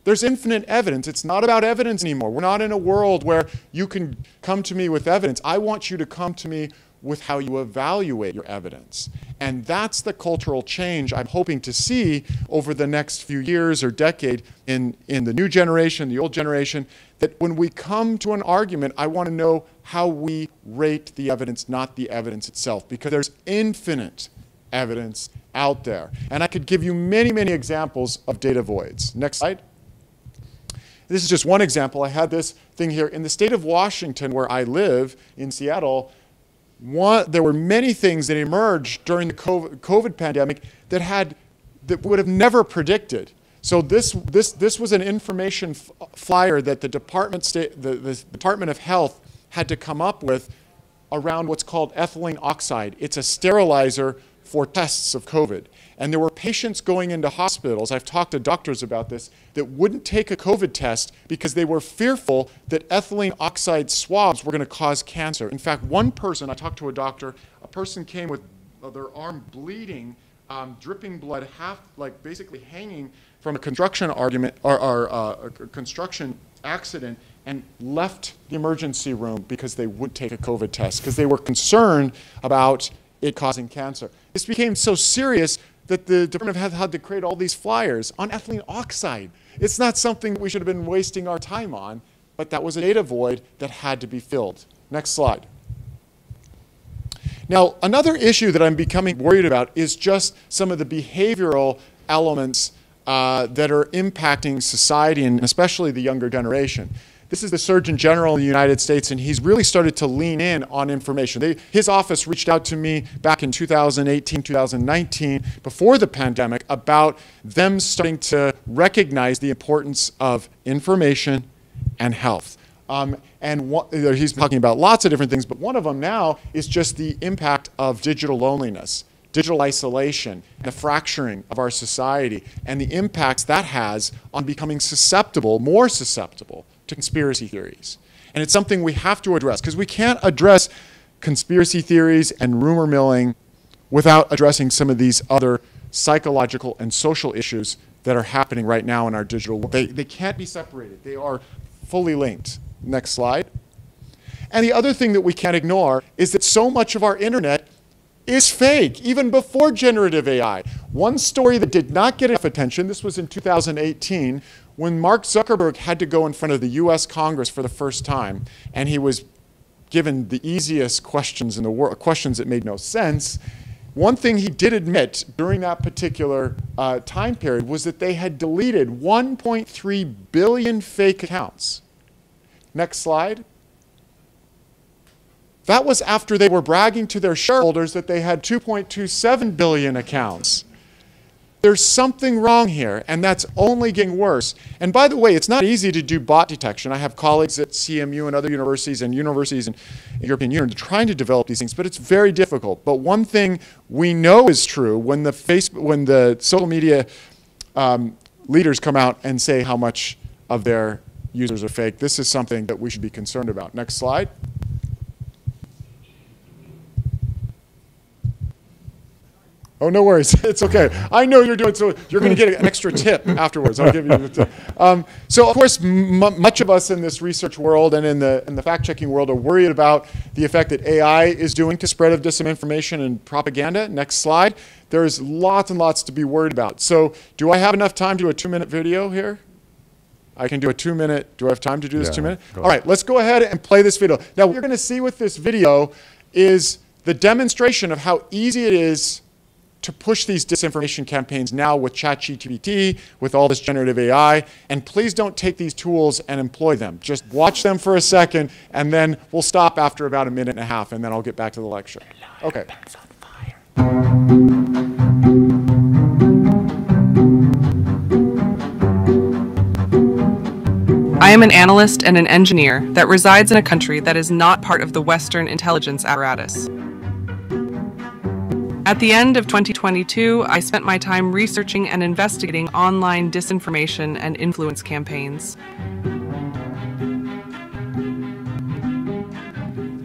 There's infinite evidence. It's not about evidence anymore. We're not in a world where you can come to me with evidence. I want you to come to me with how you evaluate your evidence. And that's the cultural change I'm hoping to see over the next few years or decade in the new generation, the old generation, that when we come to an argument, I want to know how we rate the evidence, not the evidence itself, because there's infinite evidence out there. And I could give you many, many examples of data voids. Next slide. This is just one example. I had this thing here. In the state of Washington, where I live, in Seattle, there were many things that emerged during the COVID pandemic that would have never predicted. So this was an information flyer that the Department of Health had to come up with around what's called ethylene oxide. It's a sterilizer for tests of COVID. And there were patients going into hospitals, I've talked to doctors about this, that wouldn't take a COVID test because they were fearful that ethylene oxide swabs were going to cause cancer. In fact, one person, I talked to a doctor, a person came with their arm bleeding, dripping blood, basically hanging from a construction argument or a construction accident, and left the emergency room because they wouldn't take a COVID test because they were concerned about it causing cancer. This became so serious that the Department of Health had to create all these flyers on ethylene oxide. It's not something we should have been wasting our time on, but that was a data void that had to be filled. Next slide. Now, another issue that I'm becoming worried about is just some of the behavioral elements that are impacting society and especially the younger generation. This is the Surgeon General in the United States, and he's really started to lean in on information. His office reached out to me back in 2018, 2019, before the pandemic, about them starting to recognize the importance of information and health. He's talking about lots of different things, but one of them now is just the impact of digital loneliness, digital isolation, the fracturing of our society, and the impacts that has on becoming susceptible, more susceptible, to conspiracy theories. And it's something we have to address, because we can't address conspiracy theories and rumor milling without addressing some of these other psychological and social issues that are happening right now in our digital world. They can't be separated. They are fully linked. Next slide. And the other thing that we can't ignore is that so much of our internet is fake, even before generative AI. One story that did not get enough attention, this was in 2018, when Mark Zuckerberg had to go in front of the US Congress for the first time, and he was given the easiest questions in the world, questions that made no sense. One thing he did admit during that particular time period was that they had deleted 1.3 billion fake accounts. Next slide. That was after they were bragging to their shareholders that they had 2.27 billion accounts. There's something wrong here, and that's only getting worse. And by the way, it's not easy to do bot detection. I have colleagues at CMU and other universities in the European Union trying to develop these things, but it's very difficult. But one thing we know is true: when the social media leaders come out and say how much of their users are fake, this is something that we should be concerned about. Next slide. Oh, no worries. It's okay. I know you're doing so. You're going to get an extra tip afterwards. I'll give you the tip. So, of course, much of us in this research world and in the fact-checking world are worried about the effect that AI is doing to spread of disinformation and propaganda. Next slide. There's lots and lots to be worried about. So, do I have enough time to do a 2-minute video here? I can do a 2-minute. Do I have time to do this 2-minute? All right, let's go ahead and play this video. Now, what you're going to see with this video is the demonstration of how easy it is to push these disinformation campaigns now with ChatGPT, with all this generative AI. And please don't take these tools and employ them. Just watch them for a second, and then we'll stop after about a minute and a half, and then I'll get back to the lecture. Okay. I am an analyst and an engineer that resides in a country that is not part of the Western intelligence apparatus. At the end of 2022, I spent my time researching and investigating online disinformation and influence campaigns.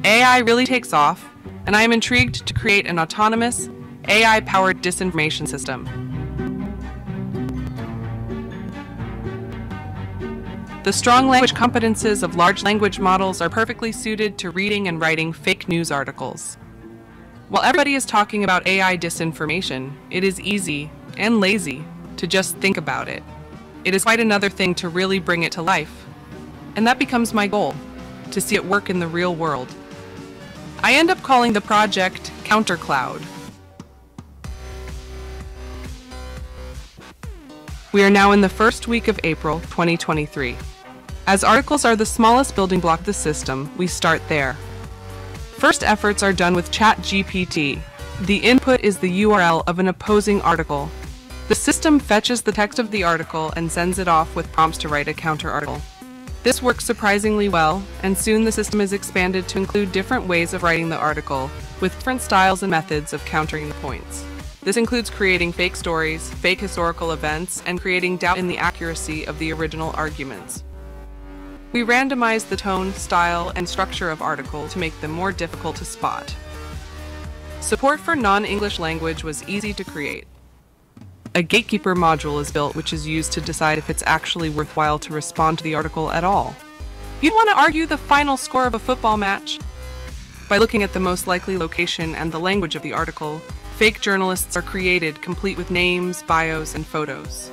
AI really takes off, and I am intrigued to create an autonomous, AI-powered disinformation system. The strong language competences of large language models are perfectly suited to reading and writing fake news articles. While everybody is talking about AI disinformation, it is easy and lazy to just think about it. It is quite another thing to really bring it to life. And that becomes my goal, to see it work in the real world. I end up calling the project CounterCloud. We are now in the first week of April 2023. As articles are the smallest building block of the system, we start there. First efforts are done with ChatGPT. The input is the URL of an opposing article. The system fetches the text of the article and sends it off with prompts to write a counter article. This works surprisingly well, and soon the system is expanded to include different ways of writing the article, with different styles and methods of countering the points. This includes creating fake stories, fake historical events, and creating doubt in the accuracy of the original arguments. We randomize the tone, style, and structure of articles to make them more difficult to spot. Support for non-English language was easy to create. A gatekeeper module is built which is used to decide if it's actually worthwhile to respond to the article at all. You'd want to argue the final score of a football match? By looking at the most likely location and the language of the article, fake journalists are created complete with names, bios, and photos.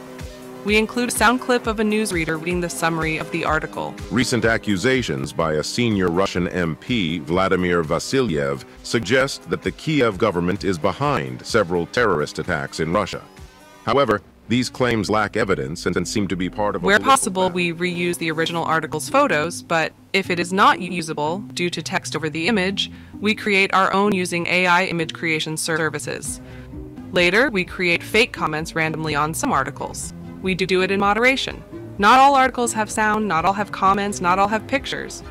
We include a sound clip of a newsreader reading the summary of the article. Recent accusations by a senior Russian MP, Vladimir Vasilyev, suggest that the Kiev government is behind several terrorist attacks in Russia. However, these claims lack evidence and seem to be part of a Where political possible, battle. we reuse the original article's photos, but if it is not usable due to text over the image, we create our own using AI image creation services. Later, we create fake comments randomly on some articles. We do it in moderation. Not all articles have sound, not all have comments, not all have pictures.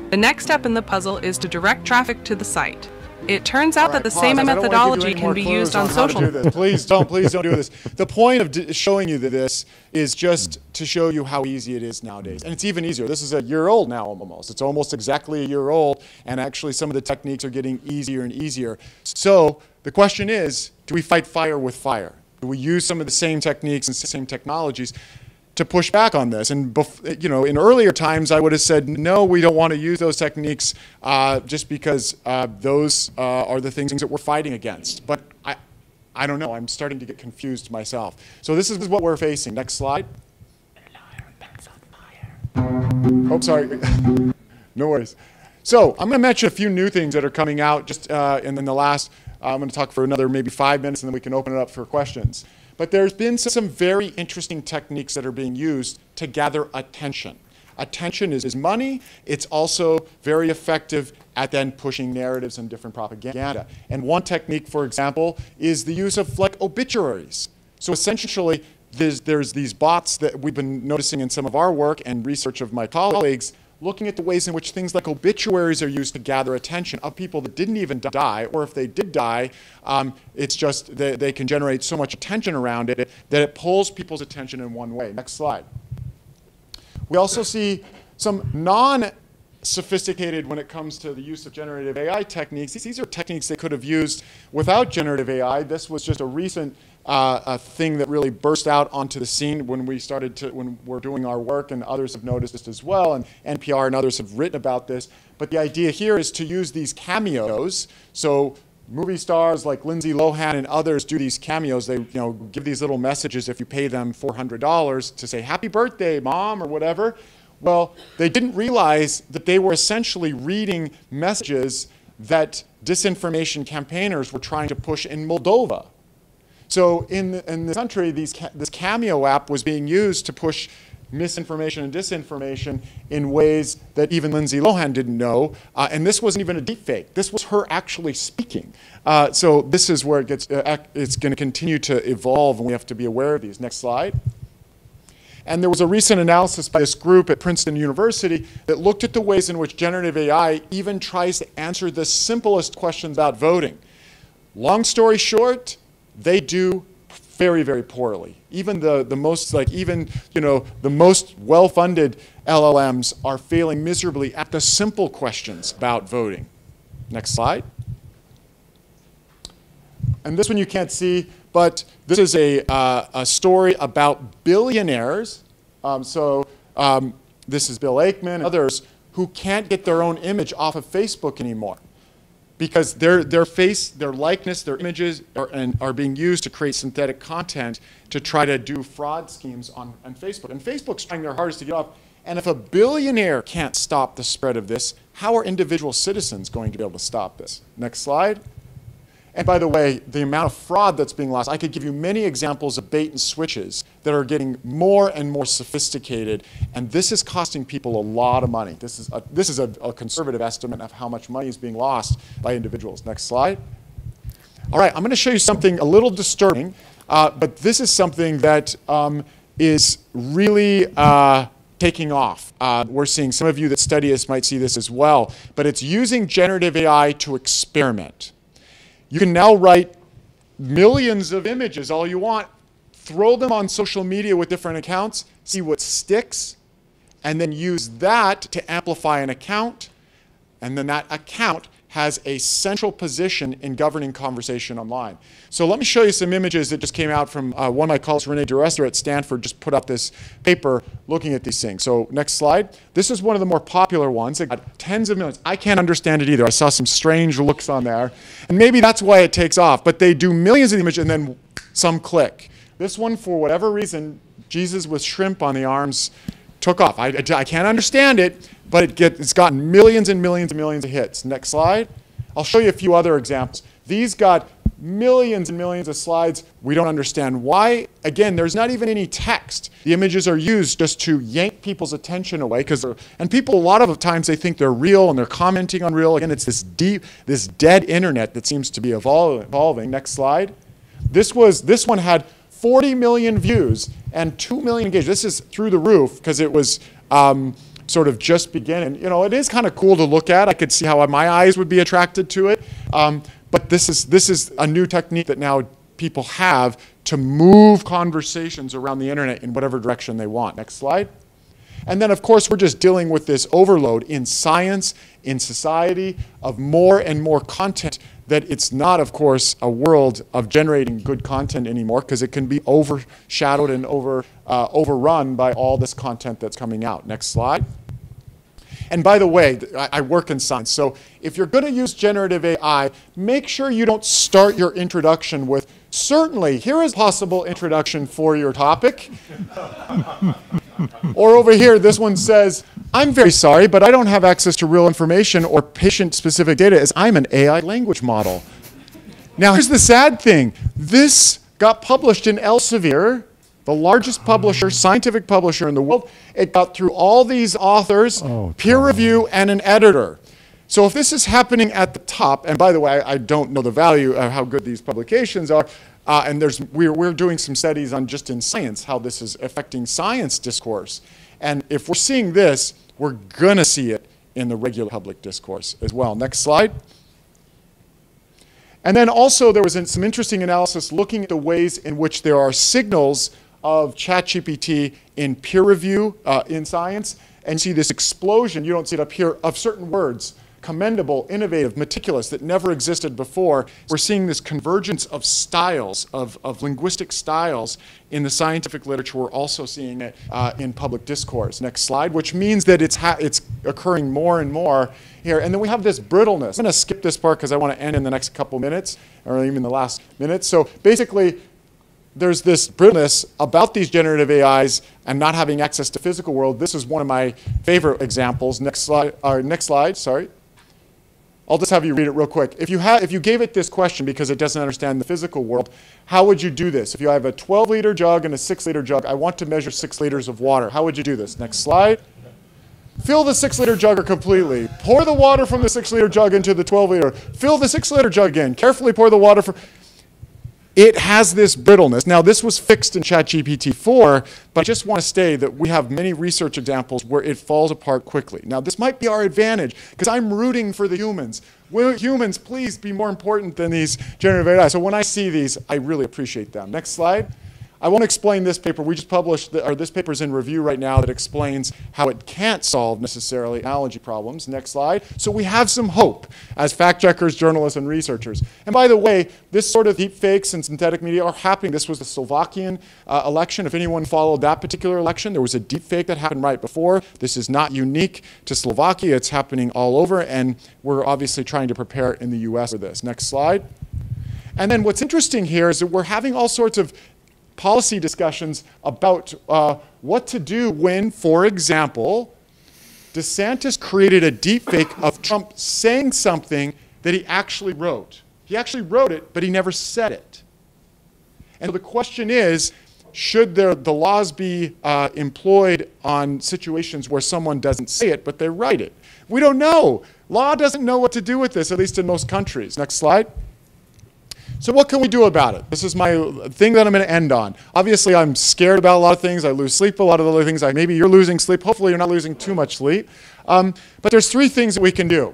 The next step in the puzzle is to direct traffic to the site. It turns out that the same methodology can be used on social media. Please don't do this. The point of showing you this is just to show you how easy it is nowadays. And it's even easier. This is a year old now almost. It's almost exactly a year old, and actually some of the techniques are getting easier and easier. So the question is, do we fight fire with fire? Do we use some of the same techniques and same technologies to push back on this? And in earlier times, I would have said, no, we don't want to use those techniques just because those are the things that we're fighting against. But I don't know. I'm starting to get confused myself. So this is what we're facing. Next slide. Oh, sorry. No worries. So I'm going to mention a few new things that are coming out just in the last. I'm going to talk for another maybe 5 minutes, and then we can open it up for questions. But there's been some very interesting techniques that are being used to gather attention. Attention is money. It's also very effective at then pushing narratives and different propaganda. And one technique, for example, is the use of like obituaries. So essentially, there's these bots that we've been noticing in some of our work and research of my colleagues, looking at the ways in which things like obituaries are used to gather attention of people that didn't even die, or if they did die, it's just that they can generate so much attention around it that it pulls people's attention in one way. Next slide. We also see some non-sophisticated when it comes to the use of generative AI techniques. These are techniques they could have used without generative AI. This was just a recent a thing that really burst out onto the scene when we're doing our work, and others have noticed this as well, and NPR and others have written about this. But the idea here is to use these cameos. So movie stars like Lindsay Lohan and others do these cameos. They give these little messages if you pay them $400 to say, "Happy birthday, Mom," or whatever. Well, they didn't realize that they were essentially reading messages that disinformation campaigners were trying to push in Moldova. So in this country, this Cameo app was being used to push misinformation and disinformation in ways that even Lindsay Lohan didn't know. And this wasn't even a deep fake. This was her actually speaking. So this is where it's going to continue to evolve, and we have to be aware of these. Next slide. And there was a recent analysis by this group at Princeton University that looked at the ways in which generative AI even tries to answer the simplest questions about voting. Long story short, they do very, very poorly. Even the most the most well-funded LLMs are failing miserably at the simple questions about voting. Next slide. And this one you can't see, but this is a story about billionaires. This is Bill Ackman and others who can't get their own image off of Facebook anymore, because their face, their likeness, their images are being used to create synthetic content to try to do fraud schemes on Facebook. And Facebook's trying their hardest to get off. And if a billionaire can't stop the spread of this, how are individual citizens going to be able to stop this? Next slide. And by the way, the amount of fraud that's being lost, I could give you many examples of bait and switches that are getting more and more sophisticated, and this is costing people a lot of money. This is a conservative estimate of how much money is being lost by individuals. Next slide. All right, I'm going to show you something a little disturbing, but this is something that is really taking off. We're seeing some of you that study this might see this as well, but it's using generative AI to experiment. You can now write millions of images all you want, throw them on social media with different accounts, see what sticks, and then use that to amplify an account, and then that account has a central position in governing conversation online. So let me show you some images that just came out from one of my colleagues, Renee DeRester at Stanford, just put up this paper looking at these things. So next slide. This is one of the more popular ones. It got tens of millions. I can't understand it either. I saw some strange looks on there. And maybe that's why it takes off. But they do millions of images and then some click. This one, for whatever reason, Jesus with shrimp on the arms took off. I can't understand it, but it's gotten millions and millions and millions of hits. Next slide. I'll show you a few other examples. These got millions and millions of slides. We don't understand why. Again, there's not even any text. The images are used just to yank people's attention away, and people, a lot of times, they think they're real and they're commenting on real. Again, it's this dead internet that seems to be evolving. Next slide. This one had 40 million views and 2 million engagements. This is through the roof because it was sort of just beginning. You know, it is kind of cool to look at. I could see how my eyes would be attracted to it. But this is a new technique that now people have to move conversations around the internet in whatever direction they want. Next slide. And then, of course, we're just dealing with this overload in science, in society, of more and more content, that it's not, of course, a world of generating good content anymore, because it can be overshadowed and overrun by all this content that's coming out. Next slide. And by the way, I work in science, so if you're going to use generative AI, make sure you don't start your introduction with, certainly, here is a possible introduction for your topic. Or over here, this one says, I'm very sorry, but I don't have access to real information or patient-specific data as I'm an AI language model. Now, here's the sad thing. This got published in Elsevier, the largest publisher, scientific publisher in the world. It got through all these authors, peer review, and an editor. So if this is happening at the top, and by the way, I don't know the value of how good these publications are, and we're doing some studies on just in science, how this is affecting science discourse. And if we're seeing this, we're going to see it in the regular public discourse as well. Next slide. And then also there was some interesting analysis looking at the ways in which there are signals of ChatGPT in peer review in science, and see this explosion, you don't see it up here, of certain words, commendable, innovative, meticulous, that never existed before. We're seeing this convergence of styles, of linguistic styles in the scientific literature. We're also seeing it in public discourse. Next slide, which means that it's occurring more and more here. And then we have this brittleness. I'm going to skip this part because I want to end in the next couple minutes, or even the last minute. So basically, there's this brittleness about these generative AIs and not having access to physical world. This is one of my favorite examples. Next slide, sorry. I'll just have you read it real quick. If you gave it this question because it doesn't understand the physical world, how would you do this? If you have a 12-liter jug and a 6-liter jug, I want to measure 6 liters of water. How would you do this? Next slide. Fill the 6-liter jug completely. Pour the water from the 6-liter jug into the 12-liter. Fill the 6-liter jug again. Carefully pour the water from... It has this brittleness. Now, this was fixed in ChatGPT 4, but I just want to say that we have many research examples where it falls apart quickly. Now, this might be our advantage, because I'm rooting for the humans. Will humans please be more important than these generative AI? So when I see these, I really appreciate them. Next slide. I want to explain this paper. We just published, this paper's in review right now that explains how it can't solve necessarily analogy problems. Next slide. So we have some hope as fact checkers, journalists, and researchers. And by the way, this sort of deep fakes and synthetic media are happening. This was the Slovakian election. If anyone followed that particular election, there was a deep fake that happened right before. This is not unique to Slovakia. It's happening all over, and we're obviously trying to prepare in the US for this. Next slide. And then what's interesting here is that we're having all sorts of policy discussions about what to do when, for example, DeSantis created a deepfake of Trump saying something that he actually wrote. He actually wrote it, but he never said it. And so the question is, should the laws be employed on situations where someone doesn't say it, but they write it? We don't know. Law doesn't know what to do with this, at least in most countries. Next slide. So what can we do about it? This is my thing that I'm going to end on. Obviously, I'm scared about a lot of things. I lose sleep a lot of other things. Maybe you're losing sleep. Hopefully, you're not losing too much sleep. But there's 3 things that we can do.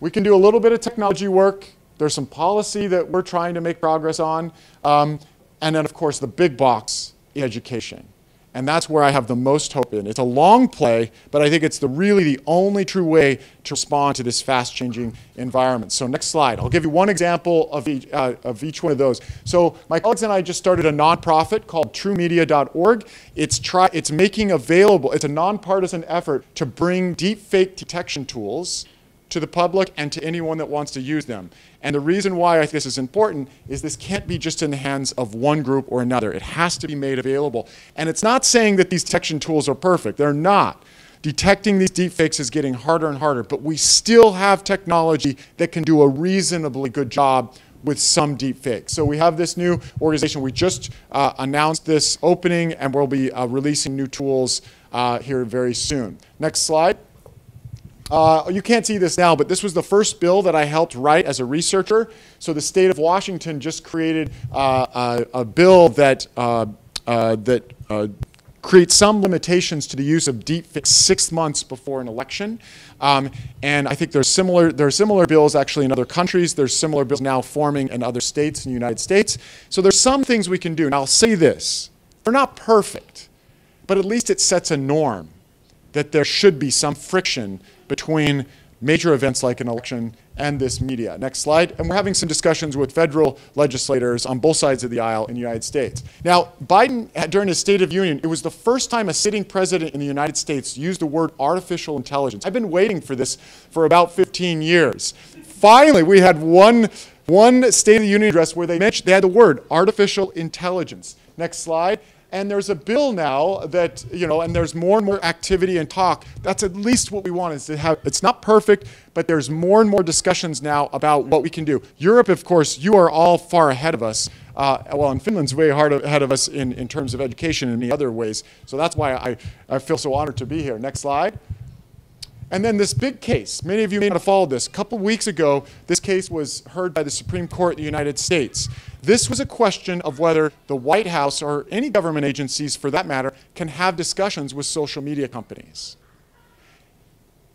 We can do a little bit of technology work. There's some policy that we're trying to make progress on. And then, of course, the big box, education. And that's where I have the most hope in. It's a long play, but I think it's really the only true way to respond to this fast-changing environment. So next slide. I'll give you one example of each one of those. So my colleagues and I just started a nonprofit called truemedia.org. It's making available, it's a nonpartisan effort to bring deepfake detection tools to the public and to anyone that wants to use them. And the reason why I think this is important is this can't be just in the hands of one group or another. It has to be made available. And it's not saying that these detection tools are perfect. They're not. Detecting these deepfakes is getting harder and harder, but we still have technology that can do a reasonably good job with some deepfakes. So we have this new organization. We just announced this opening, and we'll be releasing new tools here very soon. Next slide. You can't see this now, but this was the first bill that I helped write as a researcher. So the state of Washington just created a bill that creates some limitations to the use of deepfakes 6 months before an election. And I think there are similar bills actually in other countries. There's similar bills now forming in other states in the United States. So there's some things we can do. And I'll say this, they're not perfect, but at least it sets a norm that there should be some friction between major events like an election and this media. Next slide. And we're having some discussions with federal legislators on both sides of the aisle in the United States. Now, Biden, during his State of the Union, it was the first time a sitting president in the United States used the word artificial intelligence. I've been waiting for this for about 15 years. Finally, we had one State of the Union address where they had the word artificial intelligence. Next slide. And there's a bill now that, and there's more and more activity and talk. That's at least what we want, is to have, it's not perfect, but there's more and more discussions now about what we can do. Europe, of course, you are all far ahead of us. And Finland's way ahead of us in terms of education and many other ways. So that's why I feel so honored to be here. Next slide. And then this big case, many of you may not have followed this. A couple weeks ago, this case was heard by the Supreme Court in the United States. This was a question of whether the White House, or any government agencies for that matter, can have discussions with social media companies.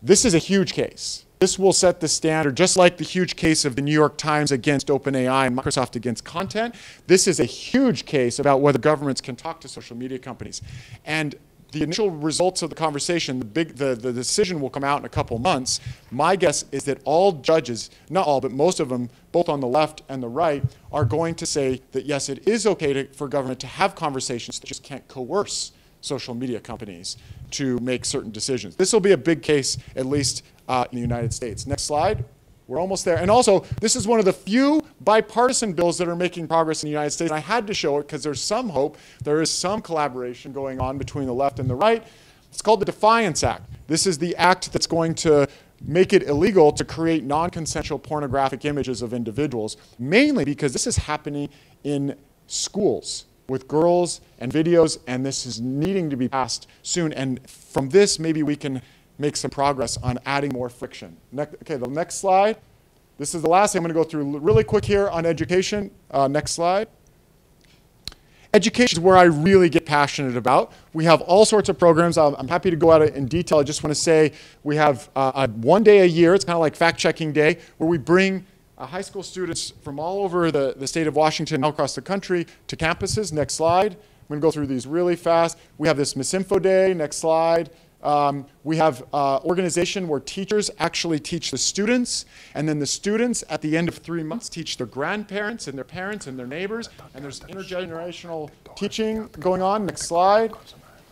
This is a huge case. This will set the standard, just like the huge case of the New York Times against OpenAI and Microsoft against content. This is a huge case about whether governments can talk to social media companies. And the initial results of the conversation, the decision will come out in a couple months. My guess is that all judges, not all, but most of them, both on the left and the right, are going to say that yes, it is okay for government to have conversations, that just can't coerce social media companies to make certain decisions. This will be a big case, at least in the United States. Next slide. We're almost there. And also, this is one of the few bipartisan bills that are making progress in the United States. And I had to show it because there's some hope. There is some collaboration going on between the left and the right. It's called the Defiance Act. This is the act that's going to make it illegal to create non-consensual pornographic images of individuals, mainly because this is happening in schools with girls and videos, and this is needing to be passed soon. And from this, maybe we can make some progress on adding more friction. Okay, the next slide. This is the last thing I'm going to go through really quick here on education. Next slide. Education is where I really get passionate about. We have all sorts of programs. I'm happy to go out in detail. I just want to say we have one day a year. It's kind of like fact-checking day, where we bring high school students from all over the state of Washington, all across the country, to campuses. Next slide. I'm going to go through these really fast. We have this Miss Info Day. Next slide. We have organization where teachers actually teach the students, and then the students at the end of 3 months teach their grandparents and their parents and their neighbors, and there's intergenerational teaching going on. Next slide.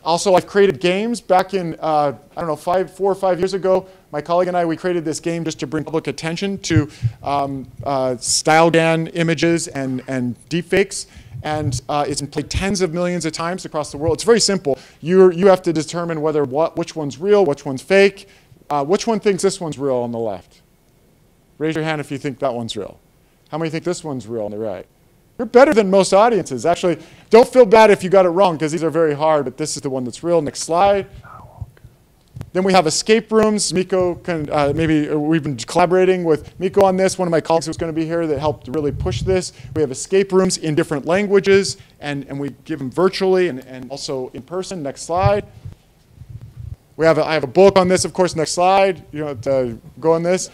Also, I've created games back in, I don't know, 4 or 5 years ago. My colleague and I, we created this game just to bring public attention to style GAN images and deepfakes. And it's been played tens of millions of times across the world. It's very simple. You have to determine which one's real, which one's fake. Which one thinks this one's real on the left? Raise your hand if you think that one's real. How many think this one's real on the right? You're better than most audiences. Actually, don't feel bad if you got it wrong, because these are very hard, but this is the one that's real. Next slide. Then we have escape rooms. Miko we've been collaborating with Miko on this. One of my colleagues who's going to be here that helped really push this. We have escape rooms in different languages, and we give them virtually and also in person. Next slide. I have a book on this, of course. Next slide. You don't have to go on this.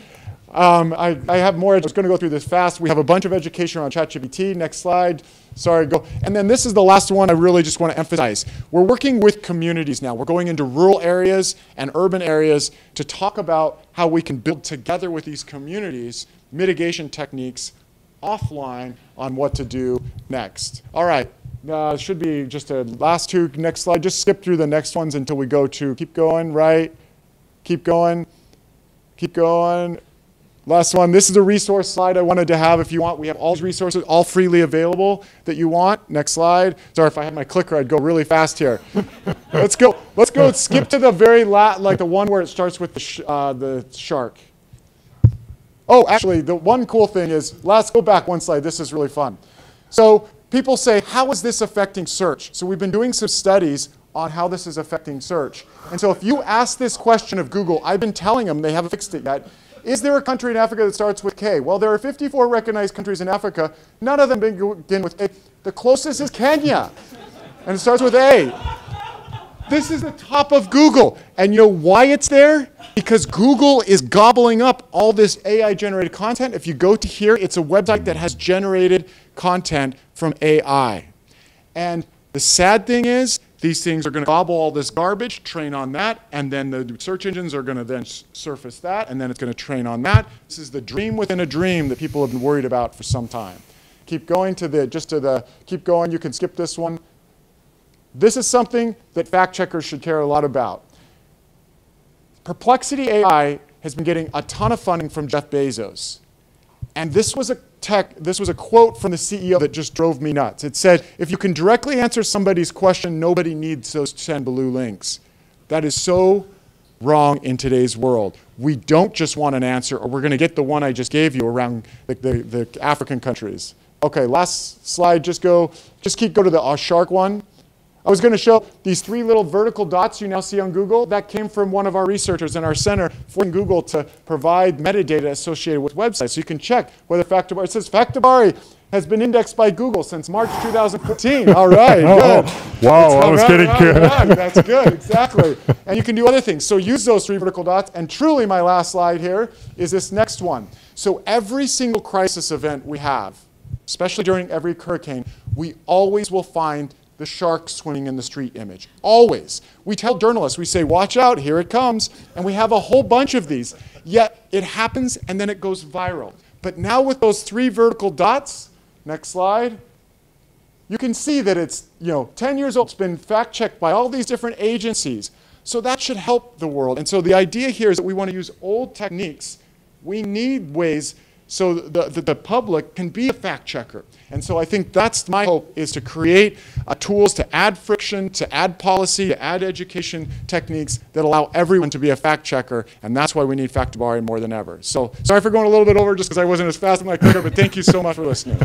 I have more. I'm just going to go through this fast. We have a bunch of education on ChatGPT. Next slide. Sorry, go. And then this is the last one I really just want to emphasize. We're working with communities now. We're going into rural areas and urban areas to talk about how we can build together with these communities mitigation techniques offline on what to do next. All right. It should be just a last two. Next slide. Just skip through the next ones until we go to keep going, right? Keep going. Keep going. Last one. This is a resource slide I wanted to have if you want. We have all these resources, all freely available that you want. Next slide. Sorry, if I had my clicker, I'd go really fast here. Let's go. Skip to the very last, like the one where it starts with the shark. Oh, actually, the one cool thing is, let's go back one slide. This is really fun. So people say, how is this affecting search? So we've been doing some studies on how this is affecting search. And so if you ask this question of Google, I've been telling them, they haven't fixed it yet, is there a country in Africa that starts with K? Well, there are 54 recognized countries in Africa. None of them begin with A. The closest is Kenya, and it starts with A. This is the top of Google. And you know why it's there? Because Google is gobbling up all this AI-generated content. If you go to here, it's a website that has generated content from AI. And the sad thing is, these things are going to gobble all this garbage, train on that, and then the search engines are going to then surface that, and then it's going to train on that. This is the dream within a dream that people have been worried about for some time. Keep going keep going, you can skip this one. This is something that fact checkers should care a lot about. Perplexity AI has been getting a ton of funding from Jeff Bezos. And this was a quote from the CEO that just drove me nuts. It said, if you can directly answer somebody's question, nobody needs those 10 blue links. That is so wrong in today's world. We don't just want an answer, or we're going to get the one I just gave you around the African countries. Okay, last slide, just keep going to the shark one. I was going to show these 3 little vertical dots you now see on Google. That came from one of our researchers in our center for Google to provide metadata associated with websites. So you can check whether Faktabaari, it says Faktabaari has been indexed by Google since March 2014. All right, good. Wow, I was getting That's good, exactly. And you can do other things. So use those 3 vertical dots. And truly, my last slide here is this next one. So every single crisis event we have, especially during every hurricane, we always will find the shark swimming in the street image. Always. We tell journalists, we say, watch out, here it comes. And we have a whole bunch of these. Yet it happens and then it goes viral. But now with those 3 vertical dots, next slide, you can see that it's 10 years old. It's been fact-checked by all these different agencies. So that should help the world. And so the idea here is that we want to use old techniques. We need ways so the public can be a fact checker. And so I think that's my hope, is to create tools to add friction, to add policy, to add education techniques that allow everyone to be a fact checker. And that's why we need Faktabaari more than ever. So sorry for going a little bit over just because I wasn't as fast as my clicker, but thank you so much for listening.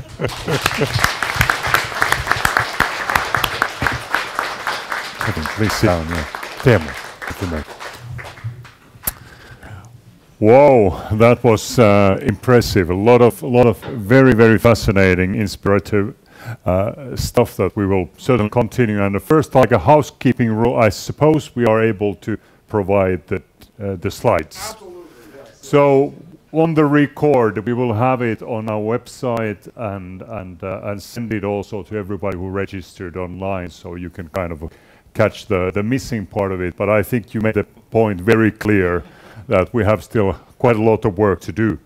Please sit down. Teemu. Whoa, that was impressive. A lot of very, very fascinating, inspirative stuff that we will certainly continue. And first, like a housekeeping rule, I suppose we are able to provide the slides. Absolutely, yes. So on the record, we will have it on our website and send it also to everybody who registered online, so you can kind of catch the missing part of it. But I think you made the point very clear that we have still quite a lot of work to do.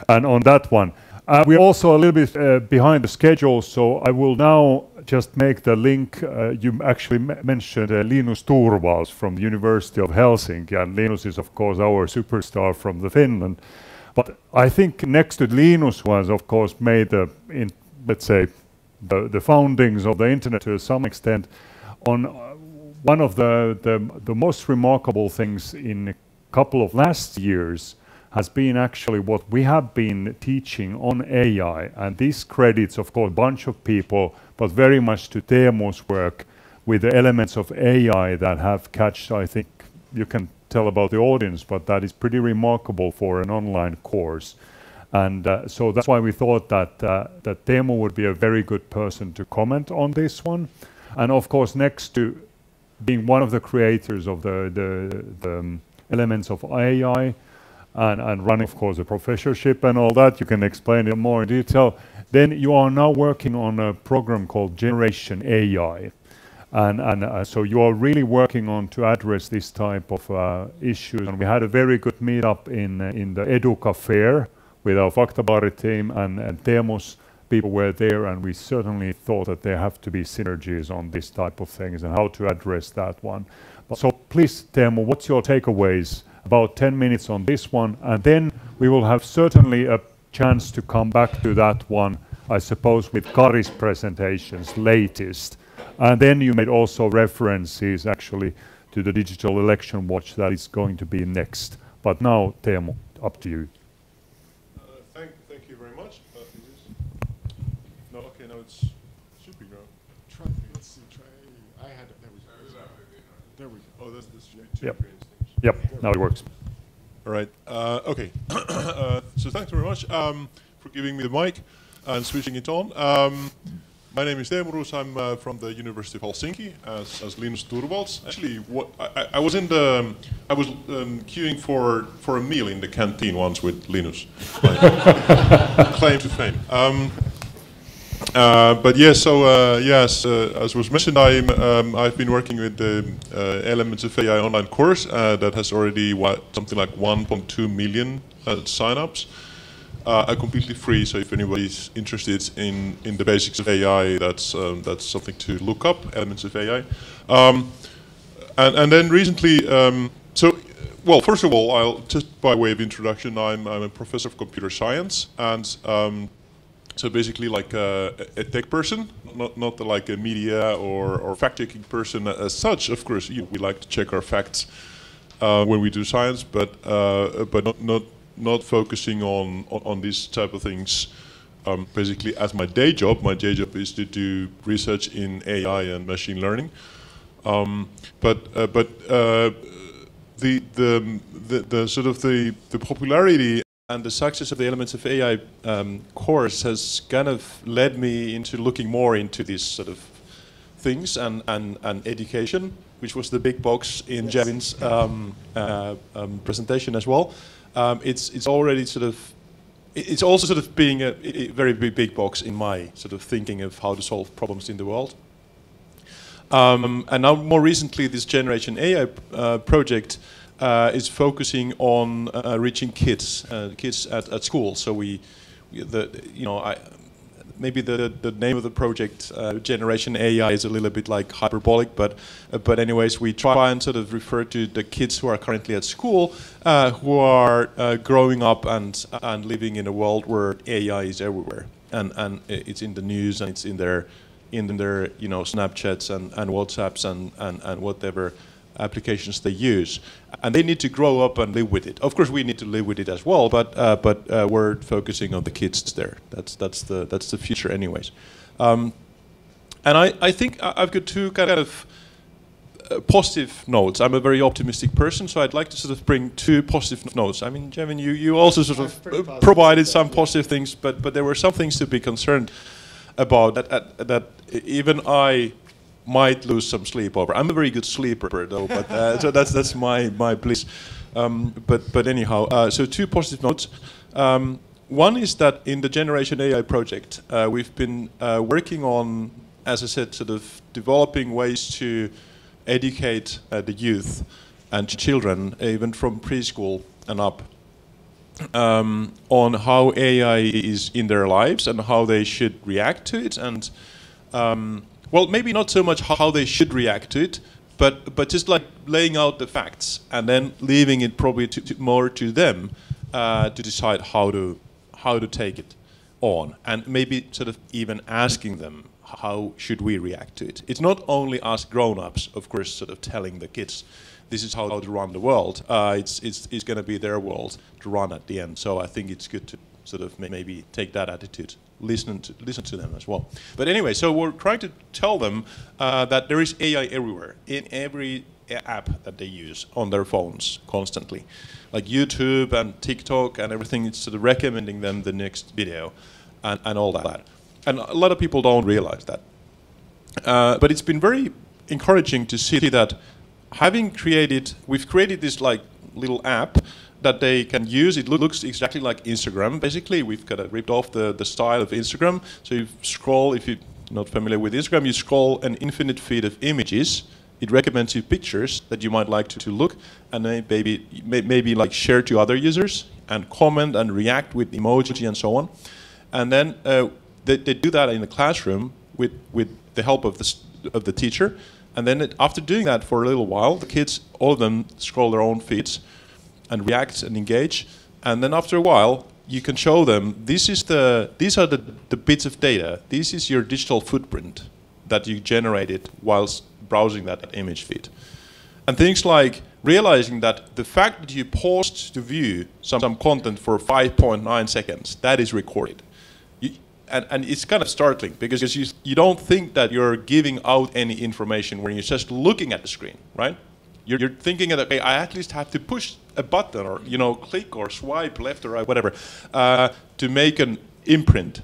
And on that one, we're also a little bit behind the schedule, so I will now just make the link. You actually mentioned Linus Torvalds from the University of Helsinki, and Linus is of course our superstar from the Finland. But I think next to Linus was of course made let's say the foundings of the internet to some extent on one of the most remarkable things in couple of last years has been actually what we have been teaching on AI, and this credits of course a bunch of people, but very much to Teemu's work with the elements of AI that have catched. I think you can tell about the audience, but that is pretty remarkable for an online course. And so that's why we thought that Teemu would be a very good person to comment on this one. And of course, next to being one of the creators of the elements of AI and running, of course, a professorship and all that, you can explain it more in detail. Then you are now working on a program called Generation AI. And so you are really working on to address this type of issues. And we had a very good meetup in the Educa Fair with our Faktabaari team, and Teemu's people were there, and we certainly thought that there have to be synergies on this type of things and how to address that one. So please, Teemu, what's your takeaways about 10 minutes on this one, and then we will have certainly a chance to come back to that one, I suppose, with Kari's presentations latest. And then you made also references actually to the digital election watch that is going to be next. But now, Teemu, up to you. Thank you very much. No, okay, now it should be going. Try. I had it. There we go. Oh, that's this. Yep. Yep. Now it works. All right. Okay. So thanks very much for giving me the mic and switching it on. My name is Teemu. I'm from the University of Helsinki as Linus Torvalds. Actually, I was queuing for a meal in the canteen once with Linus. Claim to fame. But yes, so yes, as was mentioned, I've been working with the Elements of AI online course that has already something like 1.2 million sign-ups. Completely free, so if anybody's interested in the basics of AI, that's something to look up. Elements of AI, and then recently, well, first of all, just by way of introduction, I'm a professor of computer science, and so basically like a tech person, not like a media or fact-checking person as such. Of course, we like to check our facts when we do science, but not focusing on these type of things. Basically, as my day job is to do research in AI and machine learning. The sort of the popularity and the success of the Elements of AI course has kind of led me into looking more into these sort of things and education, which was the big box in Jevin's presentation as well. It's already sort of, it's also sort of being a very big box in my sort of thinking of how to solve problems in the world. And now more recently, this Generation AI project is focusing on reaching kids at school. So maybe the name of the project, Generation AI, is a little bit like hyperbolic, but anyways, we try and sort of refer to the kids who are currently at school, who are growing up and living in a world where AI is everywhere, and it's in the news, and it's in their Snapchats and WhatsApps and whatever applications they use, and they need to grow up and live with it. Of course, we need to live with it as well, but we're focusing on the kids there. That's the future, anyways. And I think I've got two kind of positive notes. I'm a very optimistic person, so I'd like to sort of bring two positive notes. I mean, Jevin, you also sort of provided some positive things, but there were some things to be concerned about that even I might lose some sleep over. I'm a very good sleeper though, but so that's my bliss. But anyhow, so two positive notes. One is that in the Generation AI project, we've been working on, as I said, sort of developing ways to educate the youth and children, even from preschool and up, on how AI is in their lives and how they should react to it, and well, maybe not so much how they should react to it, but just like laying out the facts and then leaving it probably more to them to decide how to take it on, and maybe sort of even asking them how should we react to it. It's not only us grown-ups, of course, sort of telling the kids this is how to run the world. It's going to be their world to run at the end. So I think it's good to sort of maybe take that attitude, listen to them as well. But anyway, so we're trying to tell them that there is AI everywhere, in every app that they use on their phones constantly. Like YouTube and TikTok and everything, it's sort of recommending them the next video and all that. And a lot of people don't realize that. But it's been very encouraging to see that we've created this like little app that they can use. It looks exactly like Instagram. Basically, we've kind of ripped off the style of Instagram. So you scroll, if you're not familiar with Instagram, you scroll an infinite feed of images. It recommends you pictures that you might like to look, and then maybe like share to other users and comment and react with emoji and so on. And then they do that in the classroom with the help of the teacher. And then after doing that for a little while, the kids, all of them, scroll their own feeds. and react and engage. And then after a while, you can show them these are the bits of data. This is your digital footprint that you generated whilst browsing that image feed. And things like realizing that the fact that you paused to view some content for 5.9 seconds, that is recorded. And it's kind of startling because you don't think that you're giving out any information when you're just looking at the screen, right? You're thinking that, okay, I at least have to push a button or click or swipe left or right, whatever, to make an imprint,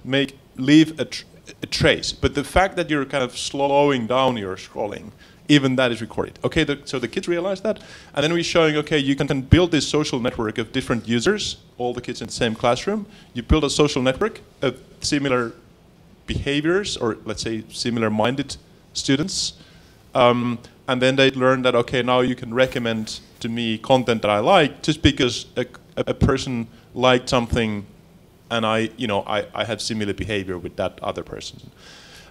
leave a trace. But the fact that you're kind of slowing down your scrolling, even that is recorded. Okay, so the kids realize that, and then we're showing, okay, you can build this social network of different users, all the kids in the same classroom. You build a social network of similar behaviors, or let's say similar-minded students, and then they learn that, okay, now you can recommend to me content that I like just because a person liked something, and I have similar behavior with that other person.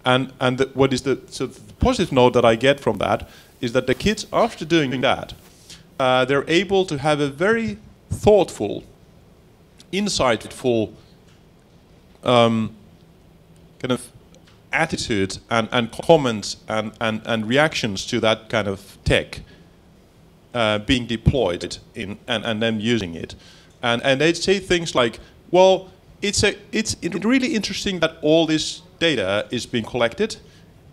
And what is the positive note that I get from that is that the kids, after doing that, they're able to have a very thoughtful, insightful kind of attitude and comments and reactions to that kind of tech being deployed and them using it. And they'd say things like, well, it's really interesting that all this data is being collected,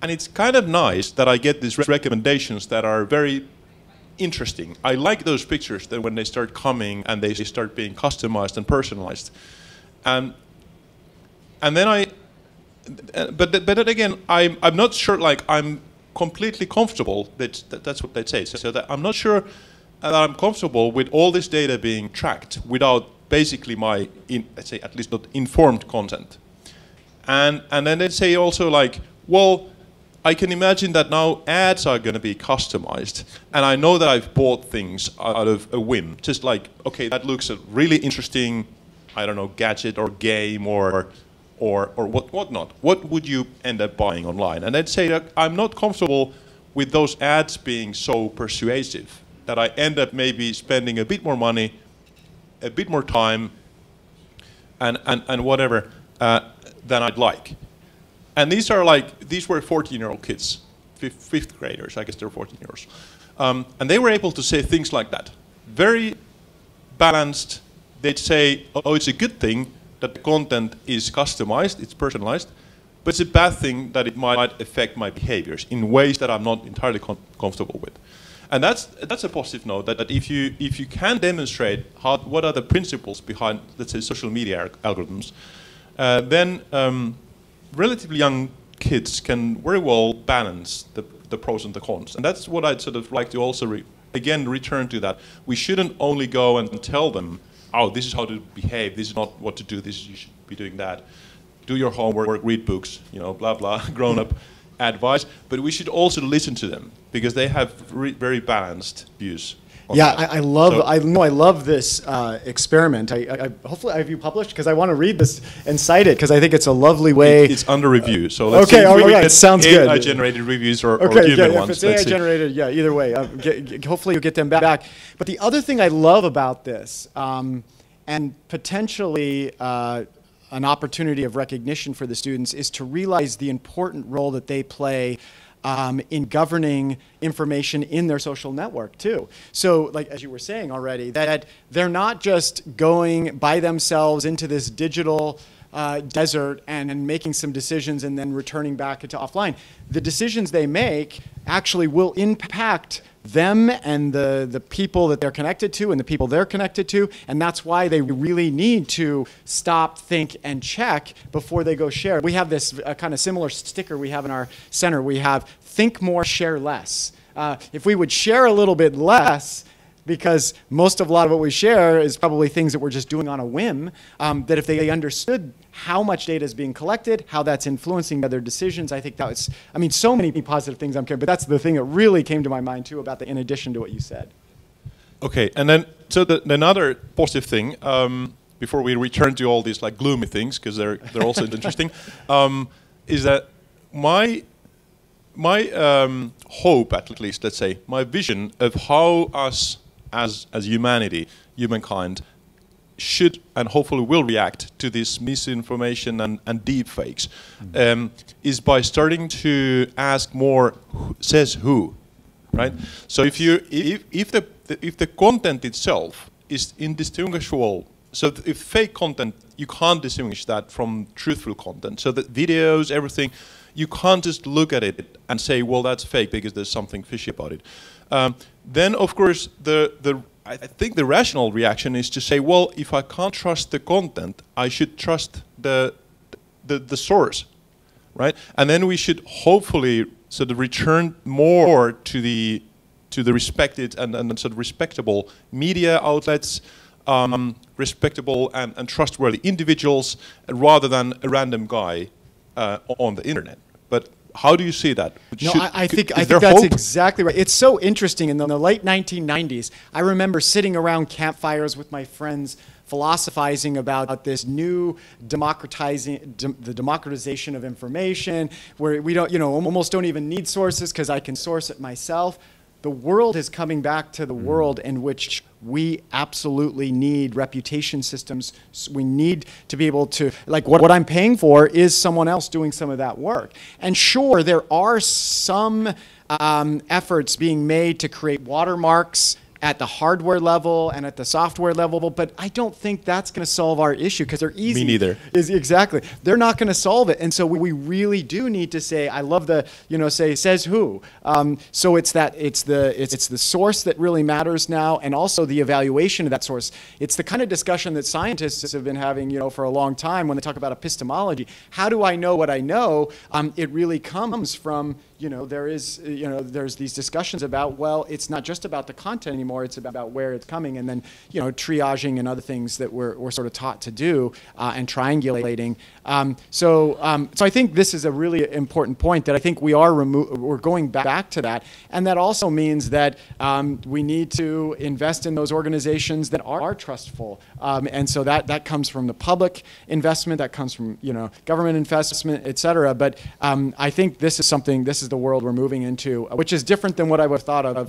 and it's kind of nice that I get these recommendations that are very interesting. I like those pictures that when they start coming and they start being customized and personalized. And then but then again, I'm not sure, like, I'm completely comfortable that's what they say. So that I'm not sure that I'm comfortable with all this data being tracked without basically my, let's say, at least not informed content. And then they say also, like, well, I can imagine that now ads are going to be customized, and I know that I've bought things out of a whim, just like, okay, that looks a really interesting, I don't know, gadget or game or whatnot. What would you end up buying online? And they'd say that I'm not comfortable with those ads being so persuasive that I end up maybe spending a bit more money, a bit more time, and whatever than I'd like. And these were 14-year-old kids, fifth graders, I guess they're 14-year-olds. And they were able to say things like that. Very balanced. They'd say, oh, it's a good thing that the content is customized, it's personalized, but it's a bad thing that it might affect my behaviors in ways that I'm not entirely comfortable with. And that's a positive note, that if you can demonstrate what are the principles behind, let's say, social media algorithms, then relatively young kids can very well balance the pros and the cons. And that's what I'd sort of like to also, again, return to that. We shouldn't only go and tell them, oh, this is how to behave, this is not what to do, you should be doing that. Do your homework, read books, blah, blah, grown-up advice. But we should also listen to them, because they have very balanced views. Yeah, I love this experiment. Hopefully have you published, because I want to read this and cite it, because I think it's a lovely way. It's under review, so let's see if we get sounds good. AI-generated reviews or okay, human yeah, ones. If it's AI-generated, yeah, either way. Hopefully you'll get them back. But the other thing I love about this, and potentially an opportunity of recognition for the students, is to realize the important role that they play in governing information in their social network too. So, like as you were saying already, that they're not just going by themselves into this digital desert and making some decisions and then returning back into offline. The decisions they make actually will impact them and the people that they're connected to and the people they're connected to, and that's why they really need to stop, think, and check before they go share. We have this kind of similar sticker we have in our center. We have think more, share less. If we would share a little bit less, because a lot of what we share is probably things that we're just doing on a whim, that if they understood how much data is being collected, how that's influencing other decisions, I think that was, so many positive things I'm caring, but that's the thing that really came to my mind too about in addition to what you said. Okay, and then, so another positive thing, before we return to all these like gloomy things, because they're also interesting, is that my hope, at least, let's say, my vision of how us as humankind, should and hopefully will react to this misinformation and deep fakes is by starting to ask more says who, right? So if the content itself is indistinguishable, so if fake content, you can't distinguish that from truthful content. So the videos, everything, you can't just look at it and say, well, that's fake because there's something fishy about it. Then of course I think the rational reaction is to say, well, if I can't trust the content, I should trust the source, right? And then we should hopefully sort of return more to the respected and sort of respectable media outlets, respectable and trustworthy individuals, rather than a random guy on the internet. But how do you see that? No, I think that's exactly right. It's so interesting. In the late 1990s, I remember sitting around campfires with my friends, philosophizing about this new the democratization of information, where we don't, almost don't even need sources because I can source it myself. The world is coming back to the world in which we absolutely need reputation systems. We need to be able to, like, what I'm paying for is someone else doing some of that work. And sure, there are some efforts being made to create watermarks at the hardware level and at the software level, but I don't think that's going to solve our issue because they're easy. Me neither. Exactly. They're not going to solve it. And so we really do need to say, I love the, say, says who. So it's the source that really matters now, and also the evaluation of that source. It's the kind of discussion that scientists have been having, for a long time when they talk about epistemology. How do I know what I know? It really comes from, there's these discussions about, well, it's not just about the content anymore, it's about where it's coming, and then, triaging and other things that we're sort of taught to do, and triangulating. So I think this is a really important point, that I think we're going back to that, and that also means that we need to invest in those organizations that are trustful, and so that comes from the public investment, that comes from government investment, et cetera. But I think this is the world we're moving into, which is different than what I would have thought of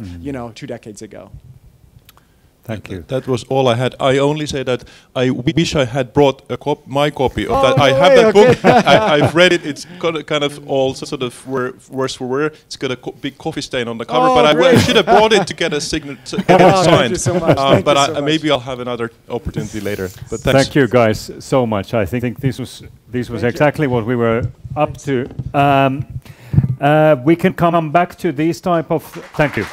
2 decades ago. Thank you. That was all I had. I only say that I wish I had brought my copy of that. I have that book. I've read it. It's got kind of all sort of worse for wear. It's got a big coffee stain on the cover. But I should have brought it to get a signature, get it signed. Thank you so much. But maybe I'll have another opportunity later. But thanks. Thank you guys so much. I think this was exactly what we were up to. We can come back to these type of. Thank you.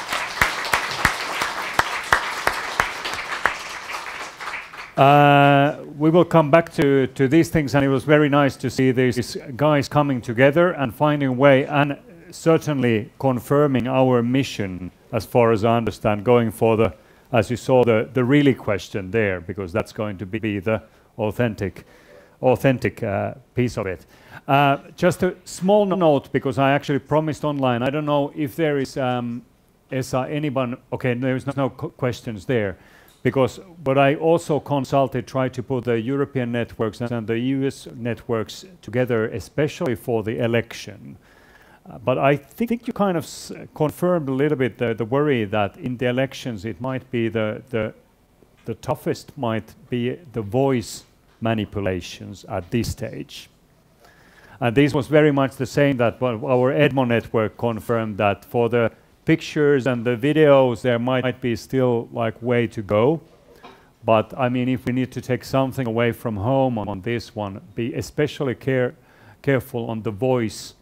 We will come back to these things, and it was very nice to see these guys coming together and finding a way, and certainly confirming our mission, as far as I understand, going for the, as you saw, the really question there, because that's going to be the authentic piece of it. Just a small note, because I actually promised online. I don't know if there is anyone. Okay, there is no questions there. But I also tried to put the European networks and the US networks together, especially for the election. But I think you kind of confirmed a little bit the worry that in the elections it might be the toughest might be the voice manipulations at this stage. And this was very much the same that our EDMO network confirmed, that for the pictures and the videos there might be still like way to go. But I mean, if we need to take something away from home on this one, be especially careful on the voice,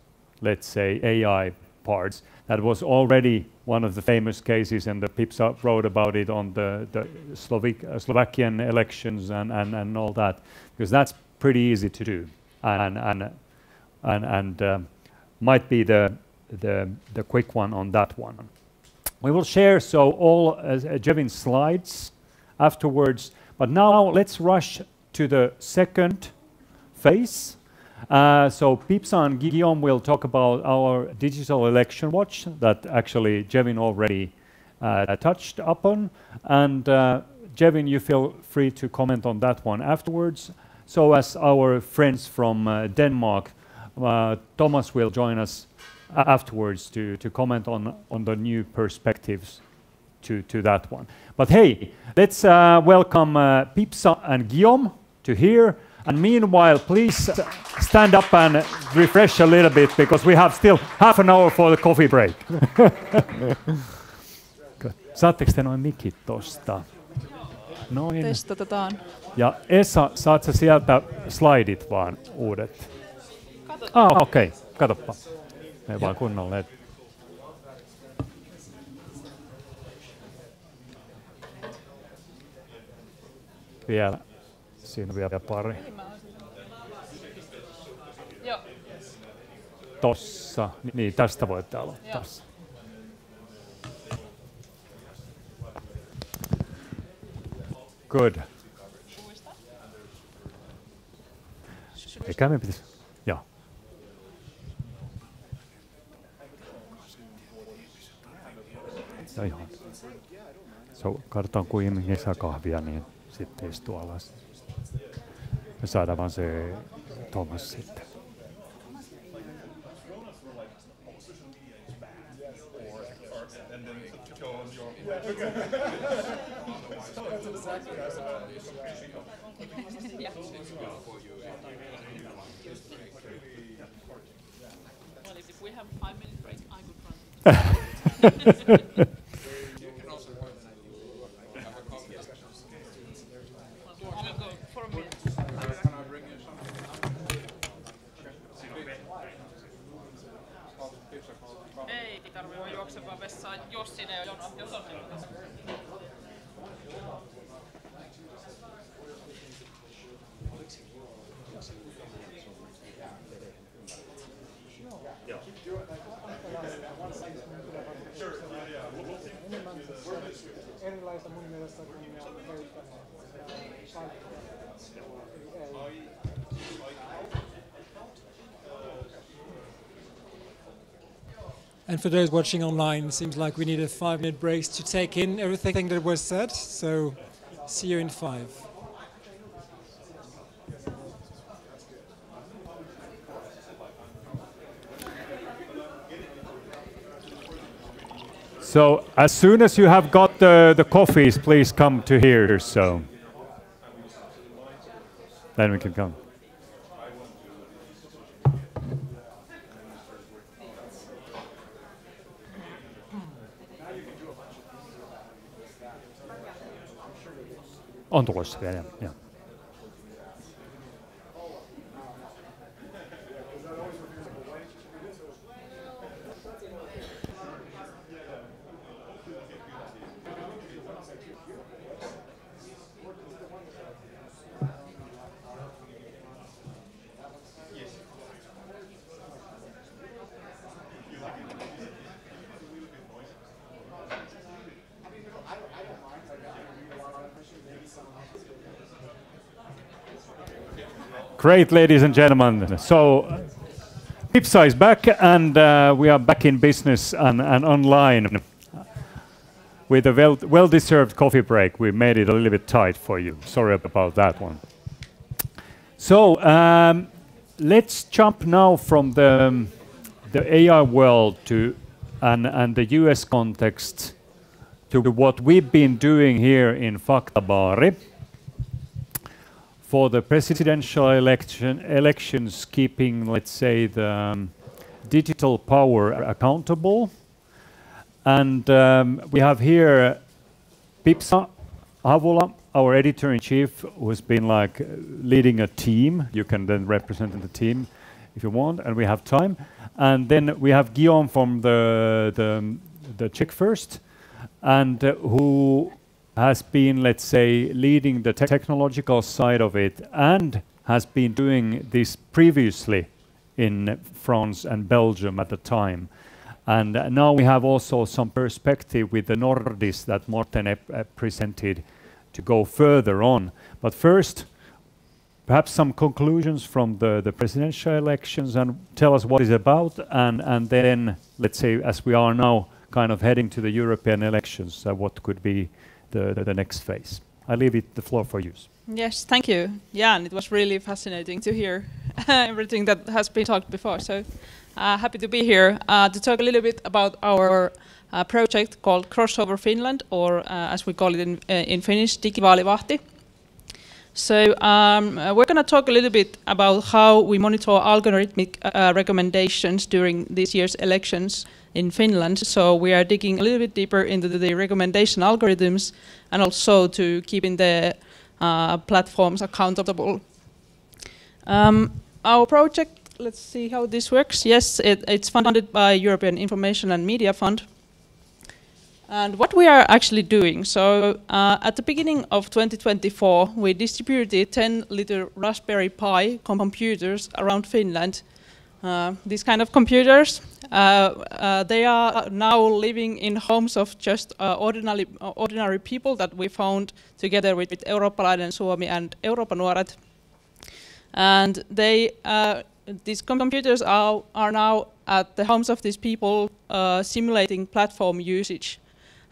let's say, AI parts. That was already one of the famous cases, and the PIPSA wrote about it on the Slovakian elections and all that, because that's pretty easy to do, and might be the quick one on that one. We will share all Jevin's slides afterwards, but now let's rush to the second phase. So Pipsa and Guillaume will talk about our digital election watch that actually Jevin already touched upon, and Jevin, you feel free to comment on that one afterwards. So as our friends from Denmark, Thomas will join us afterwards to comment on the new perspectives to that one. But hey, let's welcome Pipsa and Guillaume to here. And meanwhile, please stand up and refresh a little bit because we have still half an hour for the coffee break. Saatteko te noin mikit tosta? Noin. Testataan. Ja Esa, saat sä sieltä slaidit vaan uudet? Okei. Katoppa. Ei vaan kunnolla. Vielä. Siinä on vielä pari. Joo. Tossa. Niin, tästä voitte aloittaa. Good. Eikä me pitäisi. Joo. Joo. So, katsotaan kun ihminen saa kahvia, niin sitten istuu alas. Me saadaan vaan se Thomas sitten. Well, if we have 5-minute break, I could run. Ei tarvitse vaan juoksevaa vessaan, jos siinä ei ole jono, jos on jono. Erilaista mun mielestä kun me on And for those watching online, it seems like we need a 5-minute break to take in everything that was said. So, see you in 5. So, as soon as you have got the coffees, please come to here. So, then we can come. On tulossa vielä, ja. Great, ladies and gentlemen. So, Pipsa is back, and we are back in business and online with a well-deserved coffee break. We made it a little bit tight for you. Sorry about that one. So, let's jump now from the AI world to and the US context to what we've been doing here in Faktabaari. For the presidential elections, keeping, let's say, the digital power accountable. And we have here Pipsa Havula, our editor-in-chief, who has been like leading a team. You can then represent the team if you want, and we have time. And then we have Guillaume from the Czech First, and who has been, let's say, leading the technological side of it and has been doing this previously in France and Belgium at the time. And now we have also some perspective with the Nordis that Morten presented to go further on. But first, perhaps some conclusions from the presidential elections and tell us what it's about, and then, let's say, as we are now kind of heading to the European elections, what could be the next phase. I leave the floor for you. Yes, thank you. Yeah, and it was really fascinating to hear everything that has been talked before. So Happy to be here to talk a little bit about our project called Crossover Finland, or as we call it in Finnish, Digivaalivahti. So we're going to talk a little bit about how we monitor algorithmic recommendations during this year's elections in Finland. So we are digging a little bit deeper into the recommendation algorithms and also to keeping the platforms accountable. Our project, let's see how this works. Yes, it's funded by European Information and Media Fund. And what we are actually doing, so at the beginning of 2024, we distributed 10 little Raspberry Pi computers around Finland. These kind of computers, they are now living in homes of just ordinary people that we found together with Eurooppalainen Suomi and Euroopan Nuoret. And these computers are now at the homes of these people simulating platform usage.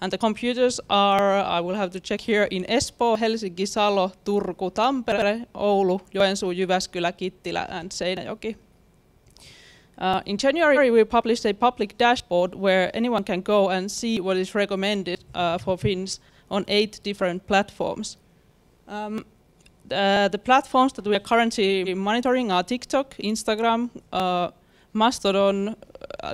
And the computers are, I will have to check here, in Espoo, Helsinki, Salo, Turku, Tampere, Oulu, Joensuu, Jyväskylä, Kittilä, and Seinäjoki. In January, we published a public dashboard where anyone can go and see what is recommended for Finns on 8 different platforms. The platforms that we are currently monitoring are TikTok, Instagram, Mastodon,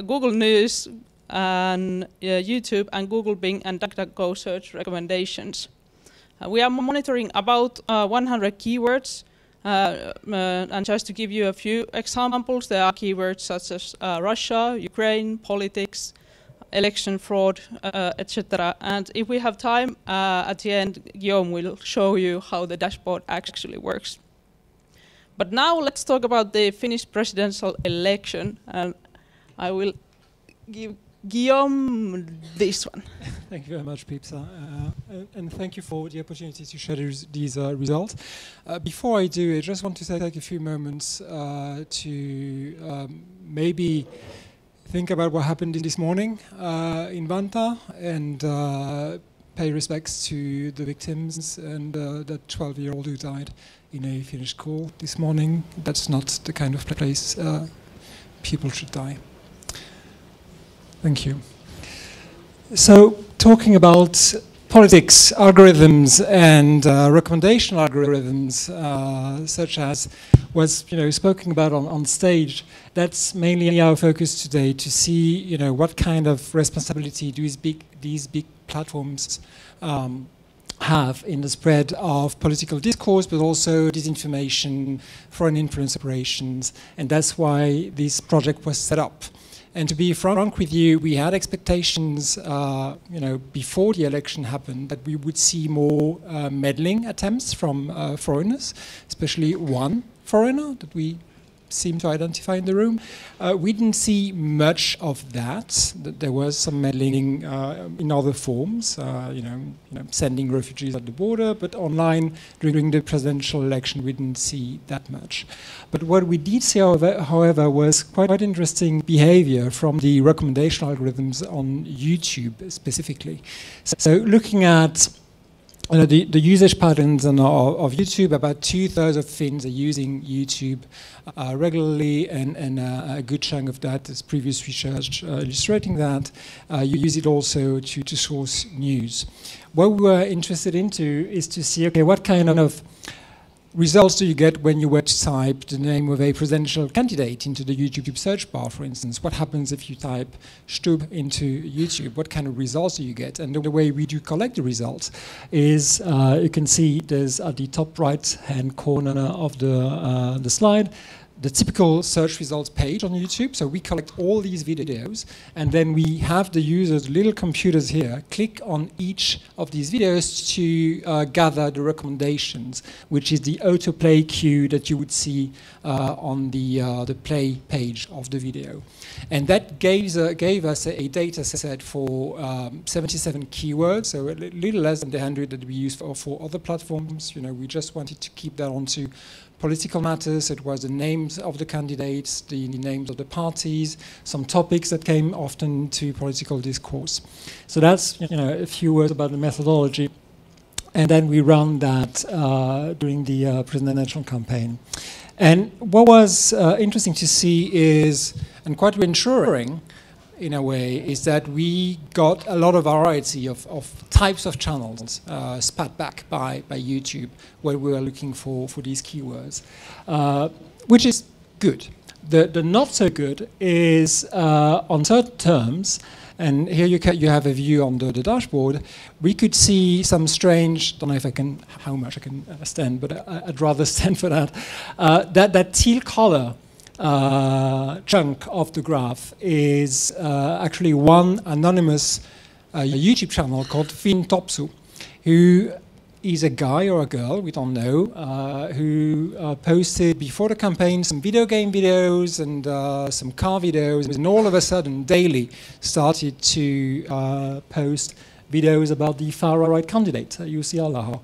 Google News, and YouTube, and Google Bing and DuckDuckGo search recommendations. We are monitoring about 100 keywords, and just to give you a few examples, there are keywords such as Russia, Ukraine, politics, election fraud, etc. And if we have time, at the end, Guillaume will show you how the dashboard actually works. But now let's talk about the Finnish presidential election, and I will give Guillaume this one. Thank you very much, Pipsa, and thank you for the opportunity to share these results. Before I do, I just want to take a few moments to maybe think about what happened this morning in Vantaa and pay respects to the victims and that 12-year-old who died in a Finnish school this morning. That's not the kind of place people should die. Thank you. So, talking about politics, algorithms, and recommendation algorithms, such as was spoken about on stage, that's mainly our focus today, to see what kind of responsibility do these big platforms have in the spread of political discourse, but also disinformation, foreign influence operations, and that's why this project was set up. And to be frank with you, we had expectations, before the election happened, that we would see more meddling attempts from foreigners, especially one foreigner that we seem to identify in the room. We didn't see much of that. There was some meddling in other forms, sending refugees at the border, but online during the presidential election we didn't see that much. But what we did see, however, was quite interesting behavior from the recommendation algorithms on YouTube specifically. So looking at the usage patterns of YouTube, about 2/3 of Finns are using YouTube regularly, and a good chunk of that is previous research illustrating that. You use it also to source news. What we were interested into is to see, okay, what kind of results do you get when you were to type the name of a presidential candidate into the YouTube search bar, for instance? What happens if you type Stubb into YouTube? What kind of results do you get? And the way we do collect the results is, you can see there's at the top right-hand corner of the slide, the typical search results page on YouTube. So we collect all these videos, and then we have the users, little computers here, click on each of these videos to gather the recommendations, which is the autoplay queue that you would see on the play page of the video. And that gave us a data set for 77 keywords, so a little less than the 100 that we use for other platforms. We just wanted to keep that onto political matters. It was the names of the candidates, the names of the parties, some topics that came often to political discourse. So that's a few words about the methodology. and then we run that during the presidential campaign. And what was interesting to see is, and quite reassuring in a way, is that we got a lot of variety of types of channels spat back by YouTube when we were looking for these keywords, which is good. The not so good is on certain terms, and here you have a view on the dashboard. We could see some strange, don't know if I can, how much I can stand, but I'd rather stand for that. That teal color chunk of the graph is actually one anonymous YouTube channel called Fintopsu, who is a guy or a girl, we don't know, who posted before the campaign some video game videos and some car videos, and all of a sudden daily started to post videos about the far-right candidate, Jussi Halla-aho,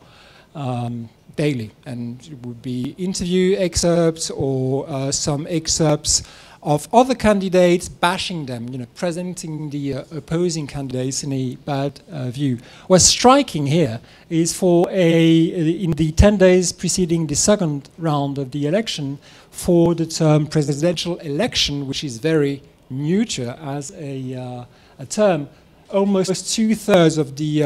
daily. And it would be interview excerpts or some excerpts of other candidates, bashing them, presenting the opposing candidates in a bad view. What's striking here is in the 10 days preceding the second round of the election, for the term presidential election, which is very neuter as a term, almost 2/3 of the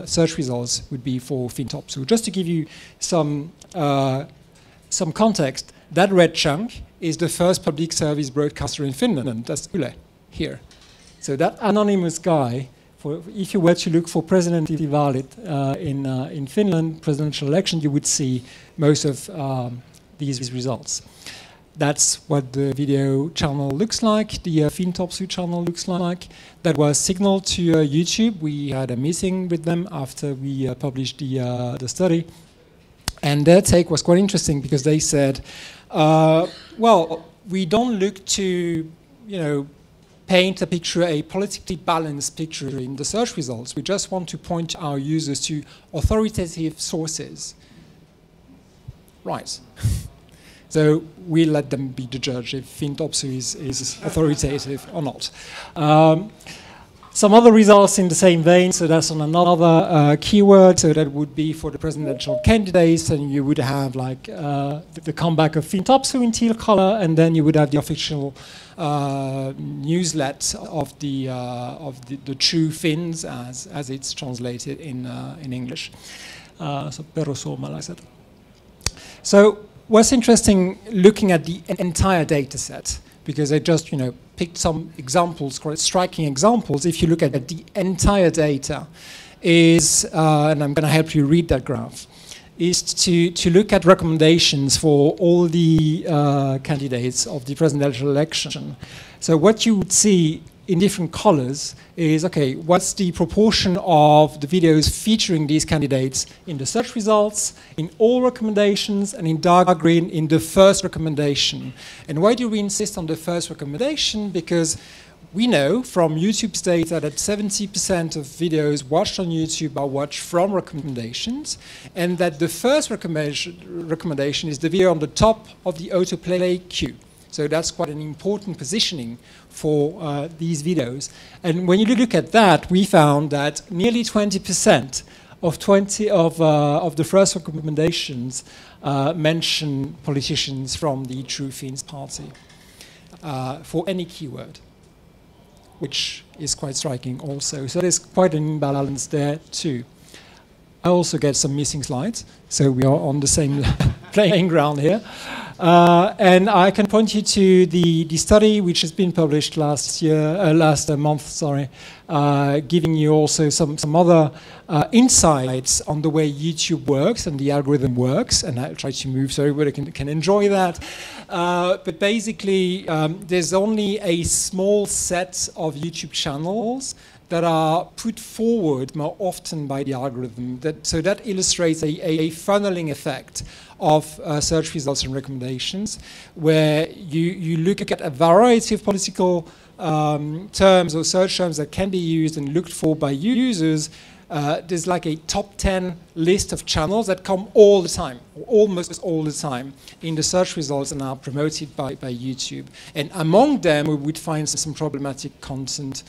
search results would be for Fintopsu. Just to give you some context, that red chunk is the first public service broadcaster in Finland. That's Yle here. So that anonymous guy, if you were to look for presidentinvaalit in Finland, presidential election, you would see most of these results. That's what the video channel looks like, the Fintopsu channel looks like. That was signaled to YouTube. We had a meeting with them after we published the study. And their take was quite interesting because they said, well, we don't look to, paint a picture, a politically balanced picture in the search results. We just want to point our users to authoritative sources. Right. So we let them be the judge if Fintopsu is authoritative or not. Some other results in the same vein, so that's on another keyword, so that would be for the presidential candidates, and you would have like the comeback of Fintopsu in teal color, and then you would have the official newslet of the true Finns, as it's translated in English. So perussuomalaiset. So what's interesting, looking at the entire data set, because I just picked some examples, quite striking examples. If you look at the entire data, is and I'm going to help you read that graph, is to look at recommendations for all the candidates of the presidential election. So what you would see in different colors is, okay, what's the proportion of the videos featuring these candidates in the search results, in all recommendations, and in dark green in the first recommendation. And why do we insist on the first recommendation? Because we know from YouTube's data that 70% of videos watched on YouTube are watched from recommendations, and that the first recommendation is the video on the top of the autoplay queue. So that's quite an important positioning for these videos. And when you look at that, we found that nearly 20% of the first recommendations mention politicians from the True Finns party for any keyword, which is quite striking also. So there's quite an imbalance there too. I also get some missing slides, so we are on the same playing ground here. And I can point you to the study which has been published last month, sorry, giving you also some other insights on the way YouTube works and the algorithm works. And I'll try to move so everybody can enjoy that. But basically, there's only a small set of YouTube channels that are put forward more often by the algorithm. So that illustrates a funneling effect of search results and recommendations, where you look at a variety of political terms or search terms that can be used and looked for by users, there's like a top 10 list of channels that come all the time, almost all the time, in the search results and are promoted by YouTube. And among them, we would find some problematic content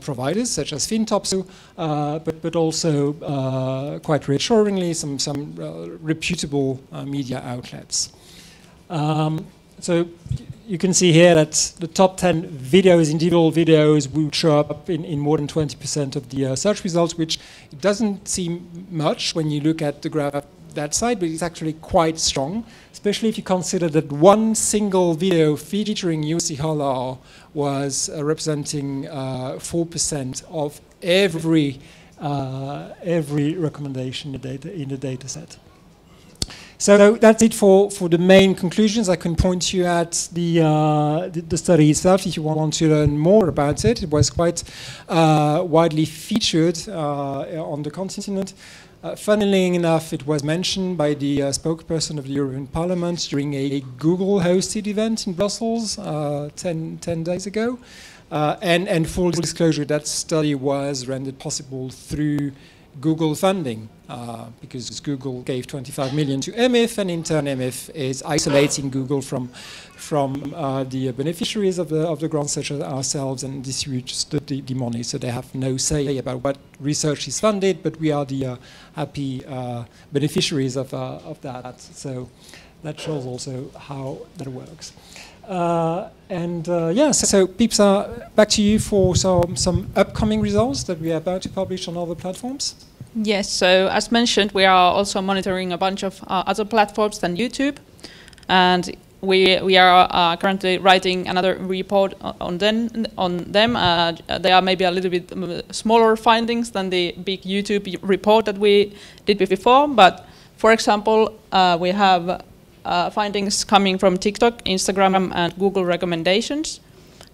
providers, such as FinTopso, but also, quite reassuringly, some reputable media outlets. So you can see here that the top 10 videos, individual videos, will show up in more than 20% of the search results, which doesn't seem much when you look at the graph that side, but it's actually quite strong, especially if you consider that one single video featuring Jussi Halla was representing 4% of every recommendation in the data set. So that's it for the main conclusions. I can point you at the study itself if you want to learn more about it. It was quite widely featured on the continent. Funnily enough, it was mentioned by the spokesperson of the European Parliament during a Google-hosted event in Brussels 10 days ago. And full disclosure, that study was rendered possible through Google funding, because Google gave 25 million to EMIF, and in turn EMIF is isolating Google from the beneficiaries of the grants, such as ourselves, and distributes the money. So they have no say about what research is funded, but we are the happy beneficiaries of that. So that shows also how that works. So Pipsa, back to you for some upcoming results that we are about to publish on other platforms. Yes, so as mentioned, we are also monitoring a bunch of other platforms than YouTube, and we are currently writing another report on them. They are maybe a little bit smaller findings than the big YouTube report that we did before, but for example, we have findings coming from TikTok, Instagram, and Google recommendations.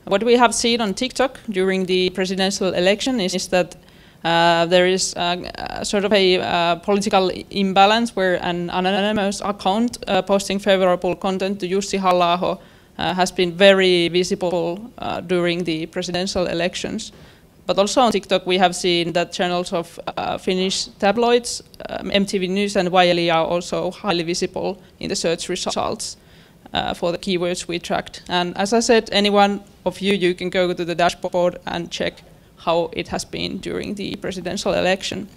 What we have seen on TikTok during the presidential election is that there is sort of a political imbalance where an anonymous account posting favorable content to Jussi Halla-aho has been very visible during the presidential elections. But also on TikTok we have seen that channels of Finnish tabloids, MTV News and YLE are also highly visible in the search results for the keywords we tracked. And as I said, any one of you can go to the dashboard and check how it has been during the presidential election.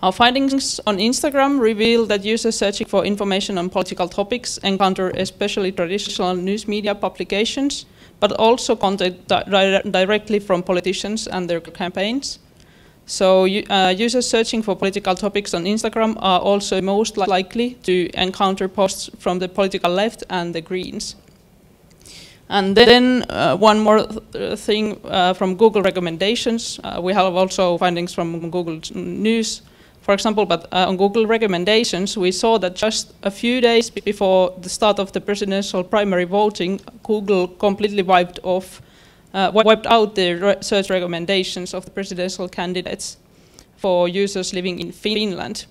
Our findings on Instagram reveal that users searching for information on political topics encounter especially traditional news media publications, but also content directly from politicians and their campaigns. So users searching for political topics on Instagram are also most likely to encounter posts from the political left and the Greens. And then one more thing from Google recommendations. We have also findings from Google News, for example, but on Google recommendations, we saw that just a few days before the start of the presidential primary voting, Google completely wiped out the search recommendations of the presidential candidates for users living in Finland.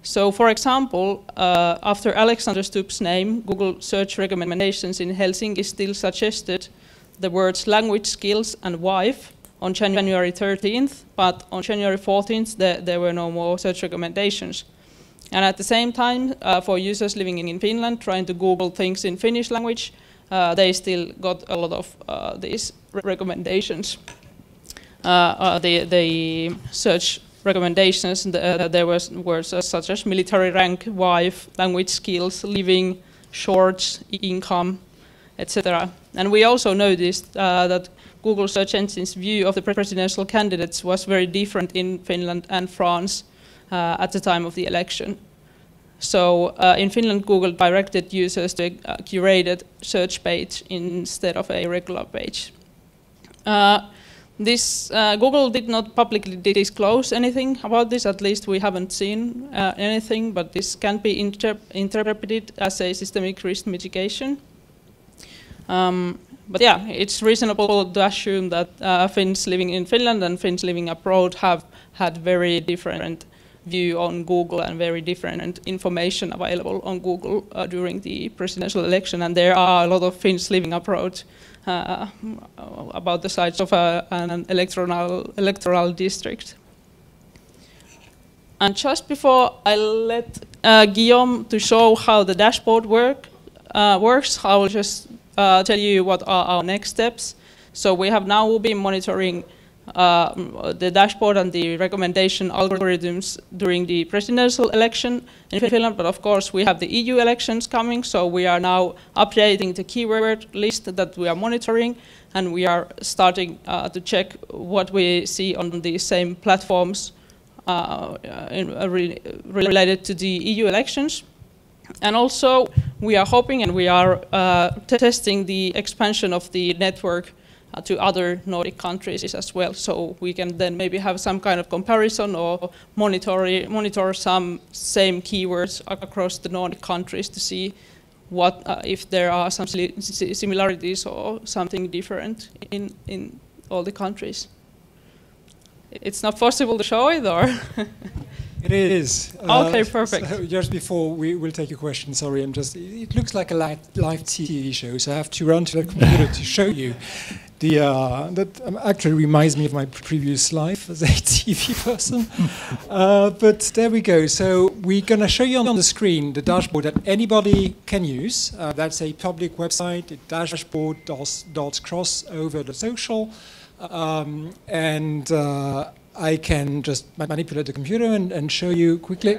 So, for example, after Alexander Stubb's name, Google search recommendations in Helsinki still suggested the words language skills and wife on January 13th, but on January 14th there were no more search recommendations. And at the same time, for users living in Finland trying to Google things in Finnish language, they still got a lot of these recommendations. The search recommendations, there was words such as military rank, wife, language skills, living, shorts, income, etc. And we also noticed that Google search engine's view of the presidential candidates was very different in Finland and France at the time of the election. So in Finland, Google directed users to a curated search page instead of a regular page. Google did not publicly disclose anything about this, at least we haven't seen anything, but this can be interpreted as a systemic risk mitigation. But yeah, it's reasonable to assume that Finns living in Finland and Finns living abroad have had very different view on Google and very different information available on Google during the presidential election, and there are a lot of Finns living abroad about the size of an electoral district. And just before I let Guillaume to show how the dashboard works, I will just tell you what are our next steps. So we have now been monitoring the dashboard and the recommendation algorithms during the presidential election in Finland, but of course we have the EU elections coming, so we are now updating the keyword list that we are monitoring, and we are starting to check what we see on the same platforms related to the EU elections. And also we are hoping, and we are testing the expansion of the network to other Nordic countries as well, so we can then maybe have some kind of comparison or monitor some same keywords across the Nordic countries to see what if there are some similarities or something different in all the countries. It's not possible to show it, or? It is. Okay, perfect. So just before we will take your question, sorry, it looks like a live TV show, so I have to run to the computer to show you. That actually reminds me of my previous life as a TV person. But there we go. So we're going to show you on the screen the dashboard that anybody can use. That's a public website, dashboard.crossover.social. And I can just manipulate the computer and show you quickly.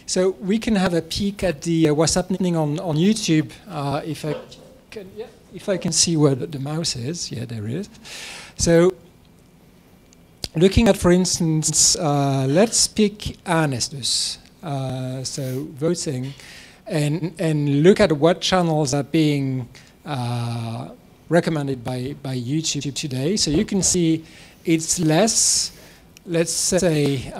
So we can have a peek at the what's happening on YouTube. If I can see where the mouse is, yeah, there it is. So looking at, for instance, let's pick Äänestys. So voting, and look at what channels are being recommended by YouTube today. So you can see it's less, let's say,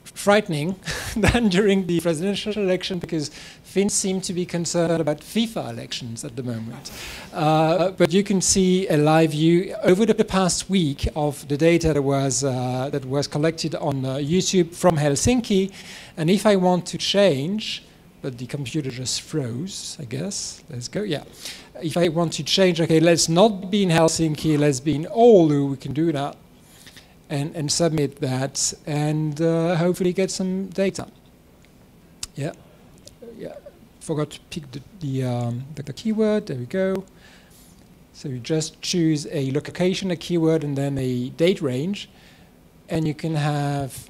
frightening than during the presidential election, because Finns seem to be concerned about FIFA elections at the moment. But you can see a live view over the past week of the data that was collected on YouTube from Helsinki. And if I want to change, but the computer just froze, I guess. Let's go, yeah. If I want to change, okay, let's not be in Helsinki, let's be in Oulu, we can do that. And submit that, and hopefully get some data. Yeah, yeah. Forgot to pick the keyword. There we go. So you just choose a location, a keyword, and then a date range, and you can have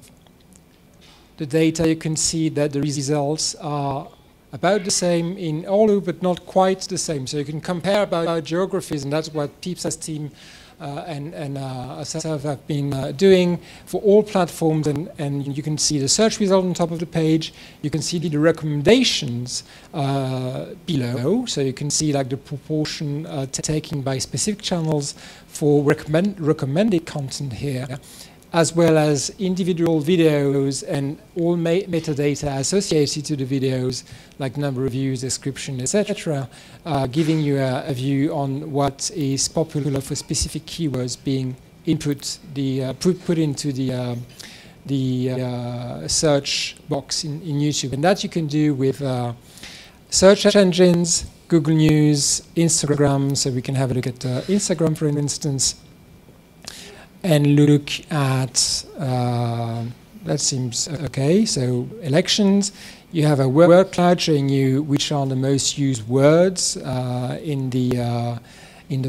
the data. You can see that the results are about the same in Oulu, but not quite the same. So you can compare about geographies, and that's what Peepsa's team and ourselves have been doing for all platforms, and you can see the search result on top of the page. You can see the recommendations below, so you can see like the proportion taken by specific channels for recommended content here, as well as individual videos and all metadata associated to the videos, like number of views, description, etc., giving you a view on what is popular for specific keywords being put into the search box in YouTube. And that you can do with search engines, Google News, Instagram. So we can have a look at Instagram, for instance, and look at, that seems okay, so elections. You have a word cloud showing you which are the most used words in the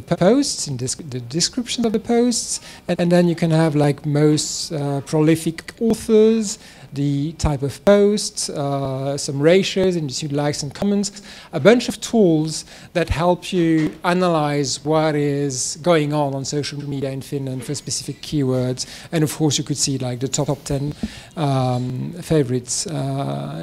posts, in the description of the posts, and then you can have like most prolific authors, the type of posts, some ratios, and you likes and comments, a bunch of tools that help you analyze what is going on social media in Finland for specific keywords. And of course you could see like the top 10 favorites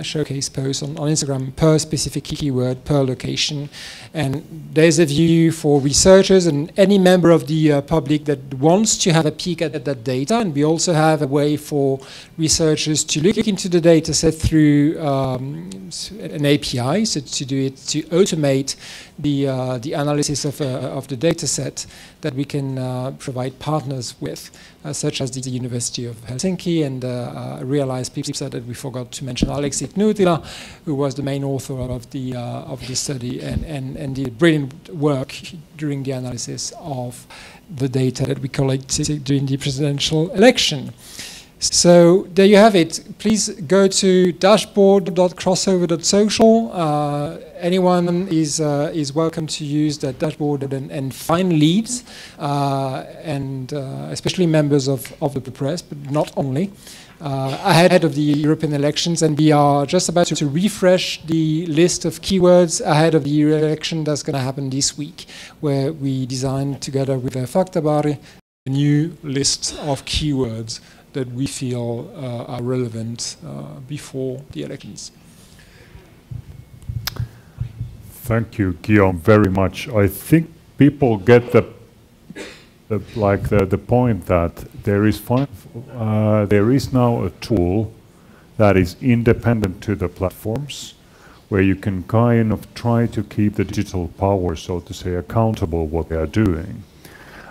showcase posts on Instagram per specific keyword, per location. And there's a view for researchers and any member of the public that wants to have a peek at that data. And we also have a way for researchers to look into the data set through an API, so to do it, to automate the analysis of the data set that we can provide partners with, such as the University of Helsinki, and Realize Peepsa that we forgot to mention, Aleksi Knutila, who was the main author of the study and did brilliant work during the analysis of the data that we collected during the presidential election. So there you have it. Please go to dashboard.crossover.social. Anyone is welcome to use that dashboard and find leads, and especially members of the press, but not only. Ahead of the European elections, and we are just about to refresh the list of keywords ahead of the election that's going to happen this week, where we designed together with Faktabaari a new list of keywords that we feel are relevant before the elections. Thank you, Guillaume, very much. I think people get the point that there is now a tool that is independent to the platforms, where you can kind of try to keep the digital power, so to say, accountable what they are doing.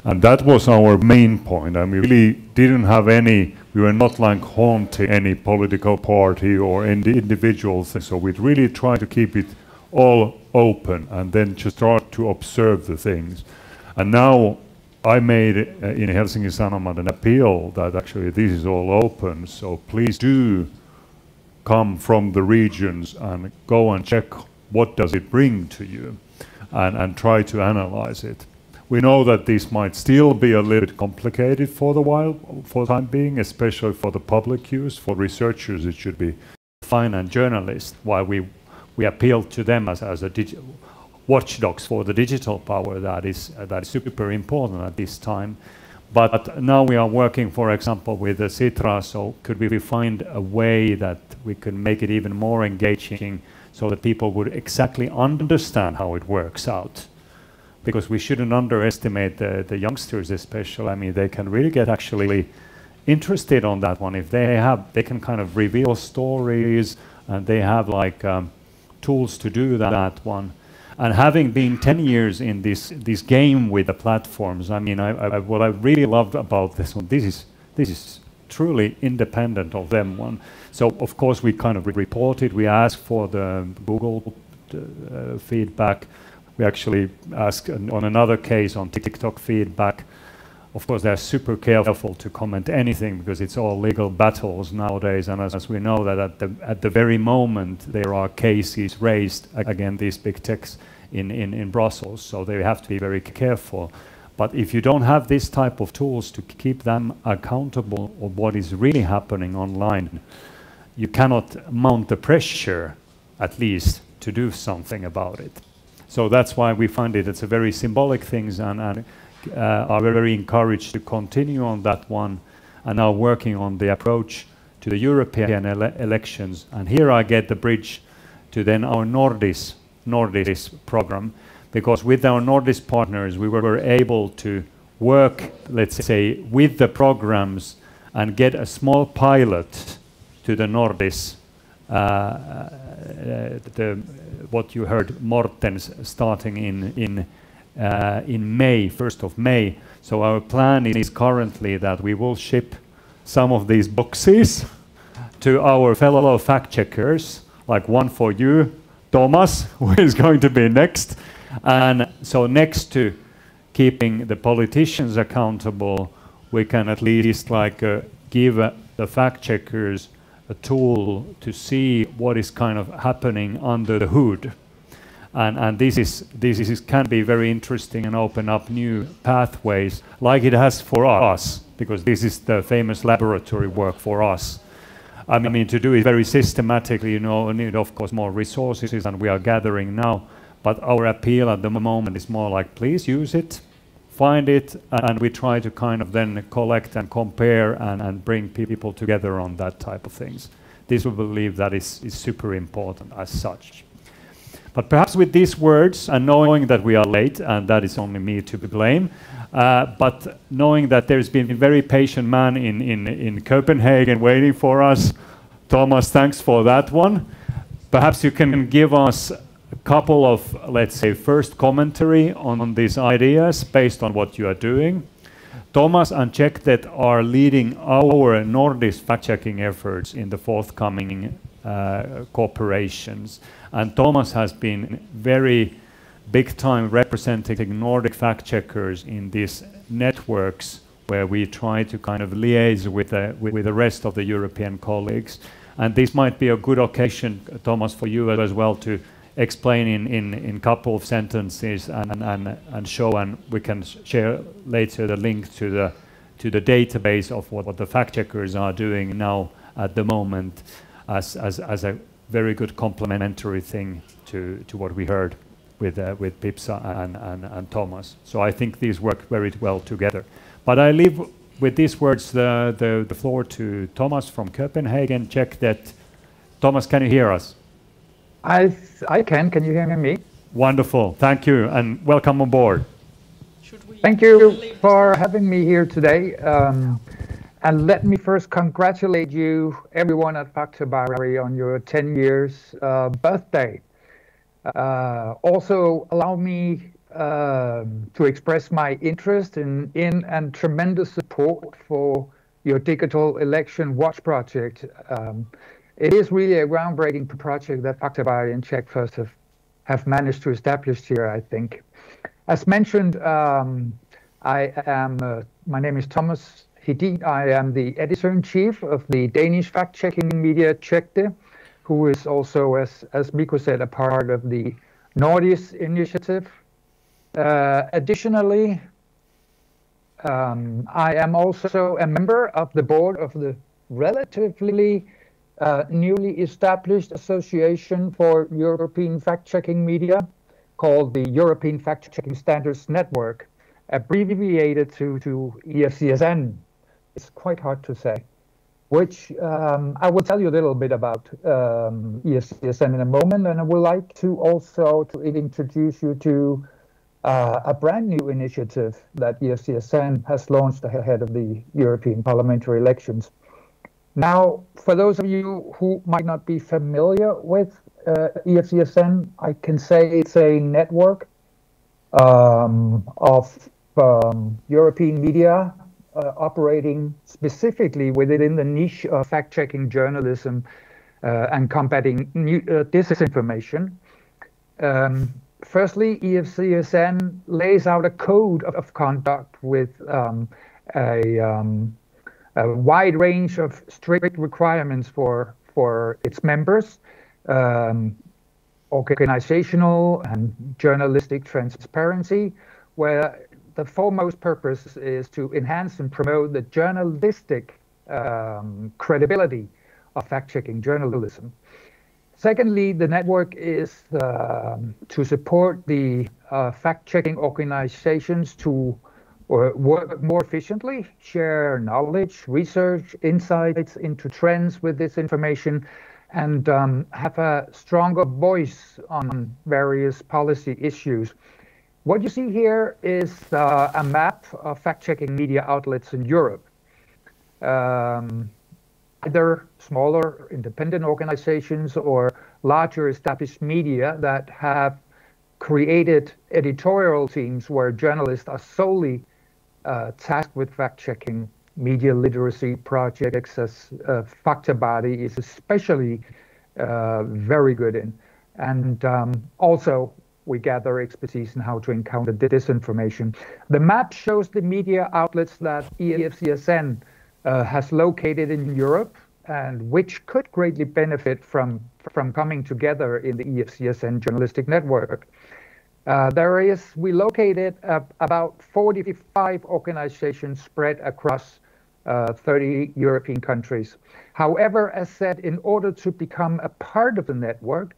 And that was our main point, and we really didn't have any, we were not like haunting any political party or any individual thing, so we'd really try to keep it all open and then just start to observe the things. And now I made in Helsingin Sanomat an appeal that actually this is all open, so please do come from the regions and go and check what does it bring to you and try to analyze it. We know that this might still be a little bit complicated for the time being, especially for the public use. For researchers, it should be fine, and journalists, while we appeal to them as a watchdogs for the digital power that is super important at this time. But now we are working, for example, with the Sitra, so could we find a way that we can make it even more engaging so that people would exactly understand how it works out? Because we shouldn't underestimate the youngsters especially. I mean, they can really get actually interested on that one if they can kind of reveal stories, and they have like tools to do that one. And having been 10 years in this game with the platforms, I mean, what I really loved about this one, this is truly independent of them one. So of course we kind of reported, we asked for the Google feedback. We actually asked on another case on TikTok feedback. Of course, they're super careful to comment anything because it's all legal battles nowadays. And as we know that at the very moment there are cases raised against these big techs in Brussels, so they have to be very careful. But if you don't have this type of tools to keep them accountable of what is really happening online, you cannot mount the pressure, at least, to do something about it. So that's why we find it's a very symbolic things, and are very encouraged to continue on that one, and now working on the approach to the European elections. And here I get the bridge to then our Nordis program, because with our Nordis partners we were able to work, let's say, with the programs and get a small pilot to the Nordis, what you heard Mortens starting in May, 1st of May. So our plan is currently that we will ship some of these boxes to our fellow fact checkers, like one for you, Thomas, who is going to be next. And so next to keeping the politicians accountable, we can at least like give the fact checkers a tool to see what is kind of happening under the hood. And this can be very interesting and open up new pathways, like it has for us, because this is the famous laboratory work for us. I mean, to do it very systematically, you know, need of course more resources than we are gathering now. But our appeal at the moment is more like, please use it, find it, and we try to kind of then collect and compare and bring people together on that type of things. This we believe that is super important as such. But perhaps with these words, and knowing that we are late, and that is only me to blame, but knowing that there's been a very patient man in Copenhagen waiting for us, Thomas, thanks for that one. Perhaps you can give us a couple of, let's say, first commentary on these ideas based on what you are doing. Thomas and Czech are leading our Nordis fact-checking efforts in the forthcoming cooperations. And Thomas has been very big time representing Nordic fact checkers in these networks where we try to kind of liaise with the rest of the European colleagues. And this might be a good occasion, Thomas, for you as well to explain in couple of sentences and show, and we can share later the link to the database of what the fact checkers are doing now at the moment as a very good complementary thing to what we heard with Pipsa and Thomas. So I think these work very well together. But I leave with these words the floor to Thomas from Copenhagen. Check that. Thomas, can you hear us? I can. Can you hear me? Wonderful. Thank you, and welcome on board. Thank you for having me here today. And let me first congratulate you, everyone at Faktabaari, on your 10 years birthday. Also, allow me to express my interest in and tremendous support for your digital election watch project. It is really a groundbreaking project that Faktabaari and Czech First have managed to establish here, I think. As mentioned, my name is Thomas Hedin. I am the editor-in-chief of the Danish fact-checking media Czechde, who is also, as Mikko said, a part of the NORDIS initiative. Additionally, I am also a member of the board of the relatively newly established Association for European Fact-Checking Media, called the European Fact-Checking Standards Network, abbreviated to EFCSN. It's quite hard to say, which I will tell you a little bit about EFCSN in a moment, and I would like to also introduce you to a brand new initiative that EFCSN has launched ahead of the European parliamentary elections. Now, for those of you who might not be familiar with EFCSN, I can say it's a network of European media operating specifically within the niche of fact-checking journalism and combating disinformation. Firstly, EFCSN lays out a code of conduct with a wide range of strict requirements for its members, organizational and journalistic transparency, where the foremost purpose is to enhance and promote the journalistic credibility of fact-checking journalism. Secondly, the network is to support the fact-checking organizations to work more efficiently, share knowledge, research, insights into trends with this information, and have a stronger voice on various policy issues. What you see here is a map of fact-checking media outlets in Europe. Either smaller independent organizations or larger established media that have created editorial teams where journalists are solely tasked with fact-checking media literacy projects, as Faktabaari is especially very good in. And also, we gather expertise in how to encounter disinformation. The map shows the media outlets that EFCSN has located in Europe and which could greatly benefit from coming together in the EFCSN journalistic network. We located about 45 organizations spread across 30 European countries. However, as said, in order to become a part of the network,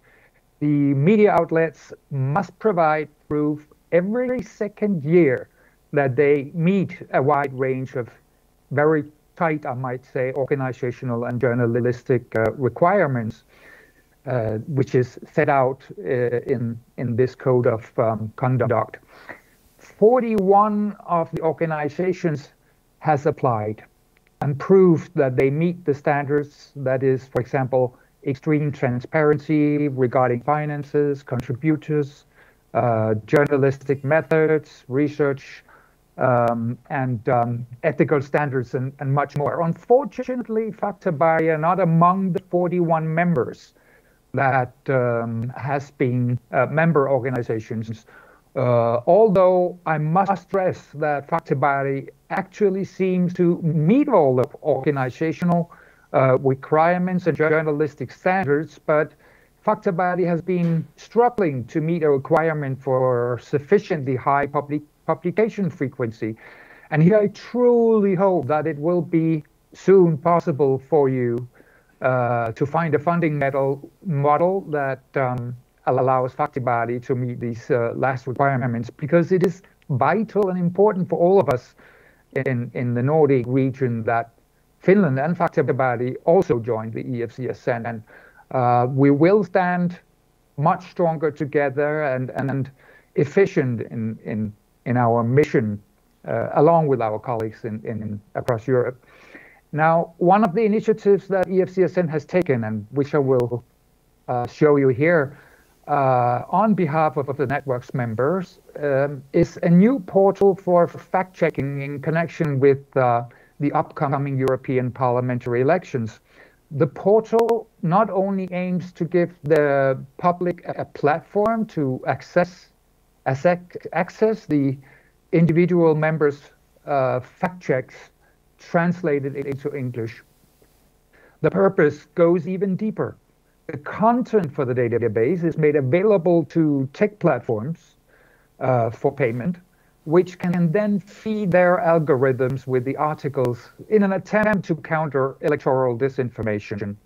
the media outlets must provide proof every second year that they meet a wide range of very tight, I might say, organizational and journalistic requirements, which is set out in this code of conduct. 41 of the organizations has applied and proved that they meet the standards. That is, for example, extreme transparency regarding finances, contributors, journalistic methods, research, and ethical standards, and much more. Unfortunately, Faktabaari are not among the 41 members that has been member organizations. Although I must stress that Faktabaari actually seems to meet all the organizational requirements and journalistic standards, but Faktabaari has been struggling to meet a requirement for sufficiently high publication frequency. And here I truly hope that it will be soon possible for you to find a funding model that allows Faktabaari to meet these last requirements, because it is vital and important for all of us in the Nordic region that Finland and Faktabaari also joined the EFCSN, and we will stand much stronger together and efficient in our mission, along with our colleagues across Europe. Now, one of the initiatives that EFCSN has taken, and which I will show you here on behalf of the network's members, is a new portal for fact-checking in connection with the upcoming European parliamentary elections. The portal not only aims to give the public a platform to access the individual members' fact checks translated into English. The purpose goes even deeper. The content for the database is made available to tech platforms for payment, which can then feed their algorithms with the articles in an attempt to counter electoral disinformation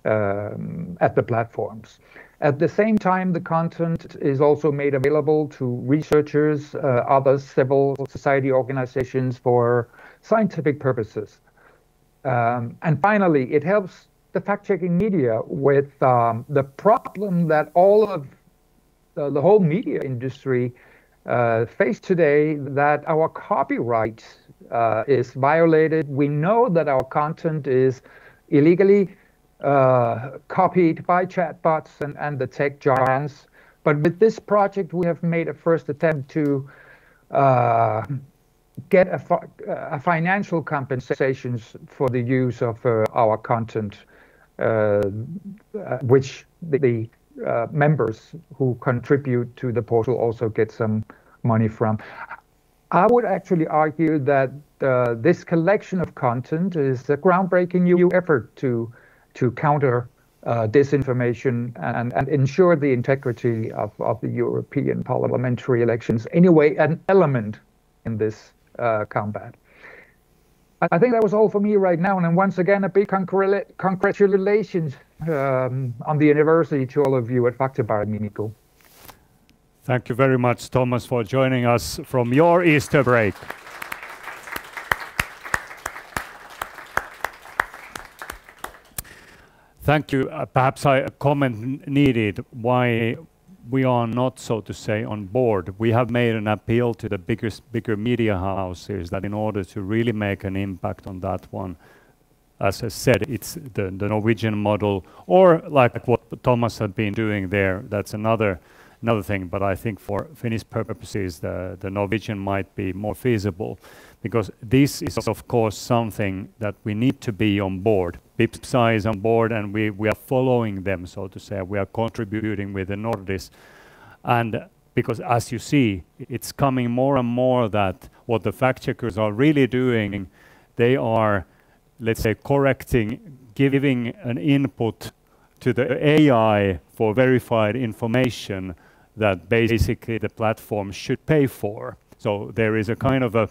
at the platforms. At the same time, the content is also made available to researchers, other civil society organizations for scientific purposes. And finally, it helps the fact-checking media with the problem that all of the whole media industry face today, that our copyright is violated. We know that our content is illegally copied by chatbots and the tech giants. But with this project, we have made a first attempt to get a financial compensations for the use of our content, which the members who contribute to the portal also get some money from. I would actually argue that this collection of content is a groundbreaking new effort to counter disinformation and ensure the integrity of the European parliamentary elections. Anyway, an element in this combat. I think that was all for me right now. And then once again, a big congratulations on the anniversary to all of you at Faktabaari, Mikko. Thank you very much, Thomas, for joining us from your Easter break. Thank you. Perhaps a comment needed why we are not, so to say, on board. We have made an appeal to the bigger media houses that in order to really make an impact on that one, as I said, it's the Norwegian model, or like what Thomas had been doing there. That's another thing. But I think for Finnish purposes, the Norwegian might be more feasible, because this is of course something that we need to be on board. PIPSA is on board, and we are following them, so to say. We are contributing with the Nordis, and because as you see, it's coming more and more that what the fact checkers are really doing, they are, let's say, correcting, giving an input to the AI for verified information that basically the platform should pay for. So there is a kind of a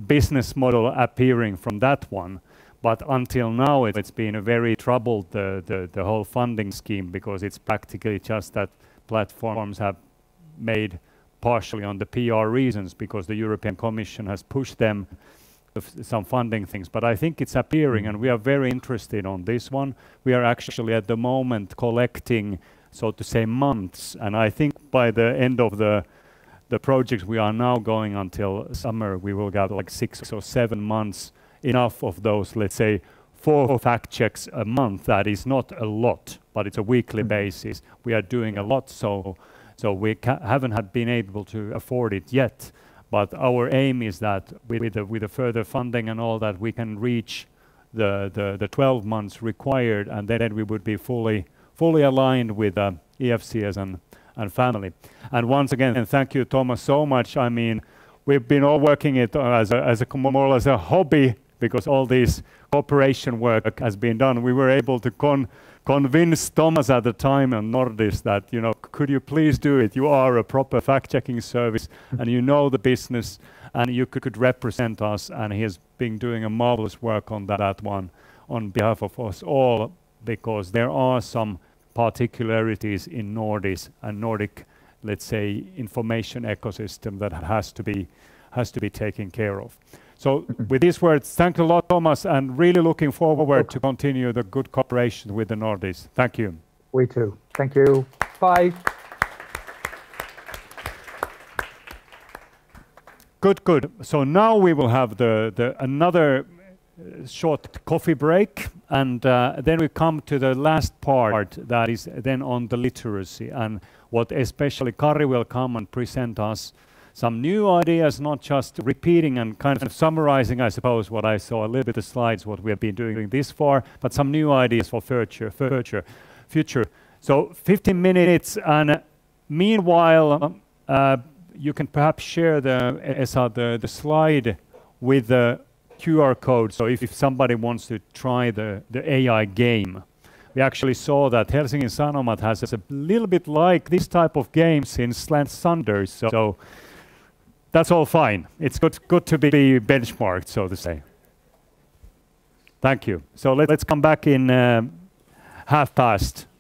business model appearing from that one. But until now, it's been a very troubled, the whole funding scheme, because it's practically just that platforms have made partially on the PR reasons, because the European Commission has pushed them some funding things. But I think it's appearing, and we are very interested on this one. We are actually at the moment collecting, so to say, months. And I think by the end of the project, we are now going until summer, we will get like 6 or 7 months, enough of those, let's say, 4 fact checks a month. That is not a lot, but it's a weekly basis. We are doing a lot, so we haven't been able to afford it yet. But our aim is that with the further funding and all that, we can reach the 12 months required, and then we would be fully aligned with EFCS and family. And once again, and thank you, Thomas, so much. I mean, we've been all working it as a more or less a hobby, because all this cooperation work has been done. We were able to convince Thomas at the time on Nordis that, you know, could you please do it? You are a proper fact-checking service and you know the business and you could represent us, and he has been doing a marvelous work on that one on behalf of us all, because there are some particularities in Nordis and Nordic, let's say, information ecosystem that has to be taken care of. So with these words, thank you a lot, Thomas, and really looking forward to continue the good cooperation with the Nordis. Thank you. We too. Thank you. Bye. Good. So now we will have another short coffee break, and then we come to the last part that is then on the literacy, and what especially Kari will come and present us some new ideas, not just repeating and kind of summarizing, I suppose, what I saw a little bit of slides, what we have been doing this far, but some new ideas for future. So 15 minutes, and meanwhile, you can perhaps share the slide with the QR code. So if somebody wants to try the AI game, we actually saw that Helsingin Sanomat has a little bit like this type of game since last Sunday. So that's all fine. It's good to be benchmarked, so to say. Thank you. So let's come back in 4:30.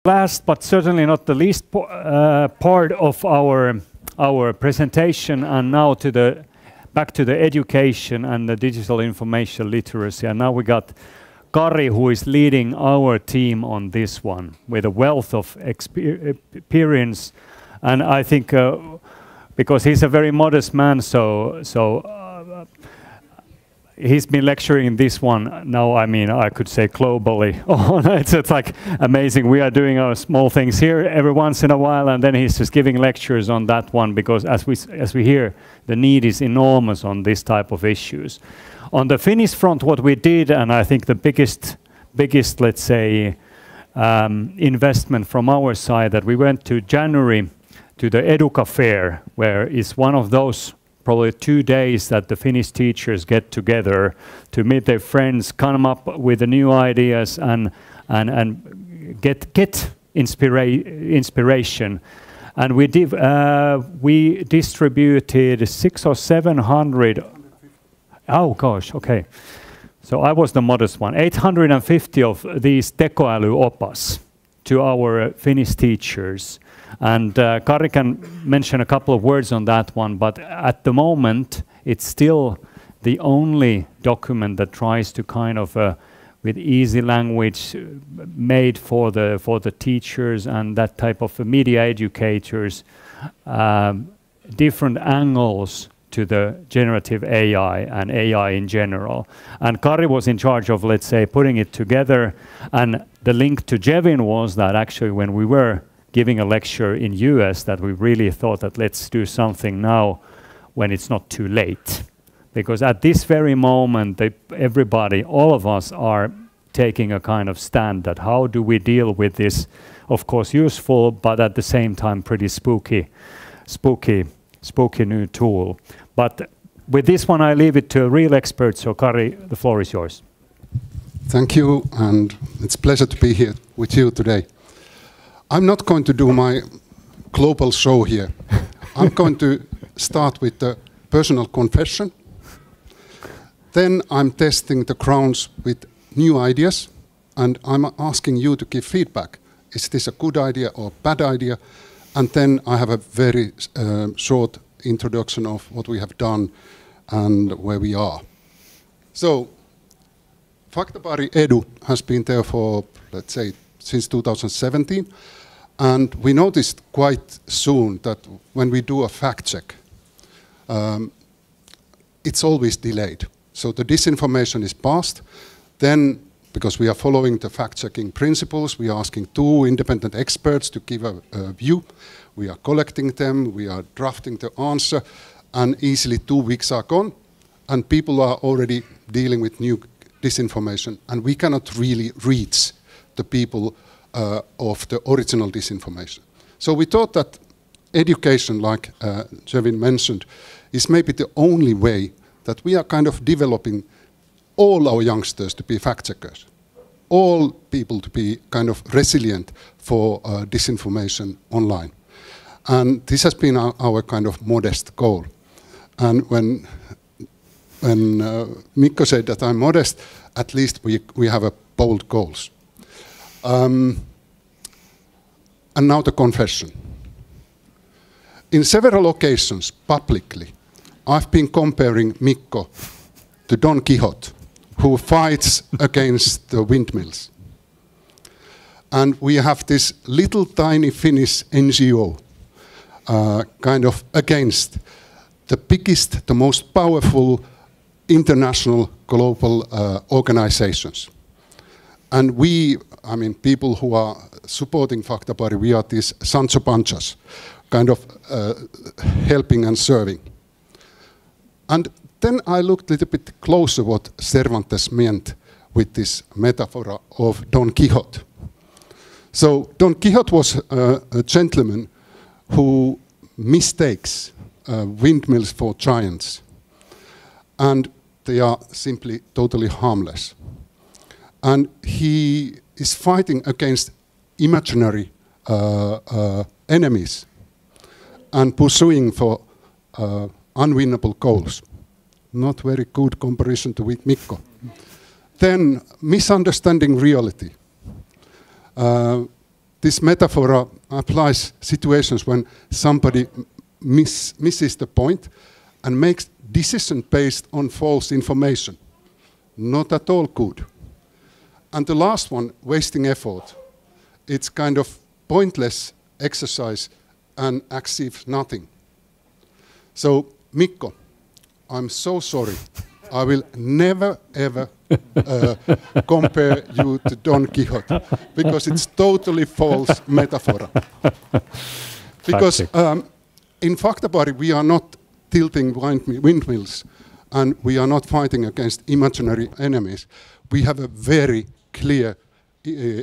last but certainly not the least part of our presentation, and now back to the education and the digital information literacy. And now we got Kari, who is leading our team on this one with a wealth of experience. And I think because he's a very modest man, so he's been lecturing this one now, I mean, I could say globally. It's like amazing. We are doing our small things here every once in a while, and then he's just giving lectures on that one, because as we hear, the need is enormous on this type of issues. On the Finnish front, what we did, and I think the biggest, let's say, investment from our side, that we went to January to the Educa Fair, where it's one of those probably 2 days that the Finnish teachers get together to meet their friends, come up with the new ideas and get inspiration. And we distributed 600 or 700. Oh gosh, okay. So I was the modest one. 850 of these tekoäly-opas to our Finnish teachers. And Kari can mention a couple of words on that one, but at the moment it's still the only document that tries to kind of, with easy language, made for the teachers and that type of media educators, different angles to the generative AI and AI in general. And Kari was in charge of, let's say, putting it together. And the link to Jevin was that actually when we were giving a lecture in US, that we really thought that let's do something now when it's not too late. Because at this very moment, everybody, all of us are taking a kind of stand that how do we deal with this, of course useful, but at the same time pretty spooky new tool. But with this one, I leave it to a real expert. So Kari, the floor is yours. Thank you, and it's a pleasure to be here with you today. I'm not going to do my global show here. I'm going to start with the personal confession. Then I'm testing the grounds with new ideas, and I'm asking you to give feedback. Is this a good idea or bad idea? And then I have a very short introduction of what we have done and where we are. So, Faktabaari Edu has been there for, let's say, since 2017. And we noticed quite soon that when we do a fact check, it's always delayed. So the disinformation is passed. Then, because we are following the fact-checking principles, we are asking 2 independent experts to give a view. We are collecting them, we are drafting the answer, and easily 2 weeks are gone, and people are already dealing with new disinformation, and we cannot really reach the people of the original disinformation. So we thought that education, like Jevin mentioned, is maybe the only way that we are kind of developing all our youngsters to be fact-checkers, all people to be kind of resilient for disinformation online. And this has been our kind of modest goal. And when Mikko said that I'm modest, at least we have a bold goals. And now the confession. In several occasions, publicly, I've been comparing Mikko to Don Quixote, who fights against the windmills. And we have this little tiny Finnish NGO kind of against the biggest, the most powerful international global organizations. And we, I mean, people who are supporting Faktabaari, we are these Sancho Panchas, kind of helping and serving. And then I looked a little bit closer what Cervantes meant with this metaphor of Don Quixote. So Don Quixote was a gentleman who mistakes windmills for giants. And they are simply totally harmless. And he is fighting against imaginary enemies and pursuing for unwinnable goals. Not very good comparison to with Mikko. Then misunderstanding reality. this metaphor applies situations when somebody misses the point and makes decision based on false information. Not at all good. And the last one, wasting effort. It's kind of pointless exercise and achieves nothing. So, Mikko, I'm so sorry. I will never, ever compare you to Don Quixote, because it's totally false metaphor. Because in Faktabaari, we are not tilting windmills, and we are not fighting against imaginary enemies. We have a very clear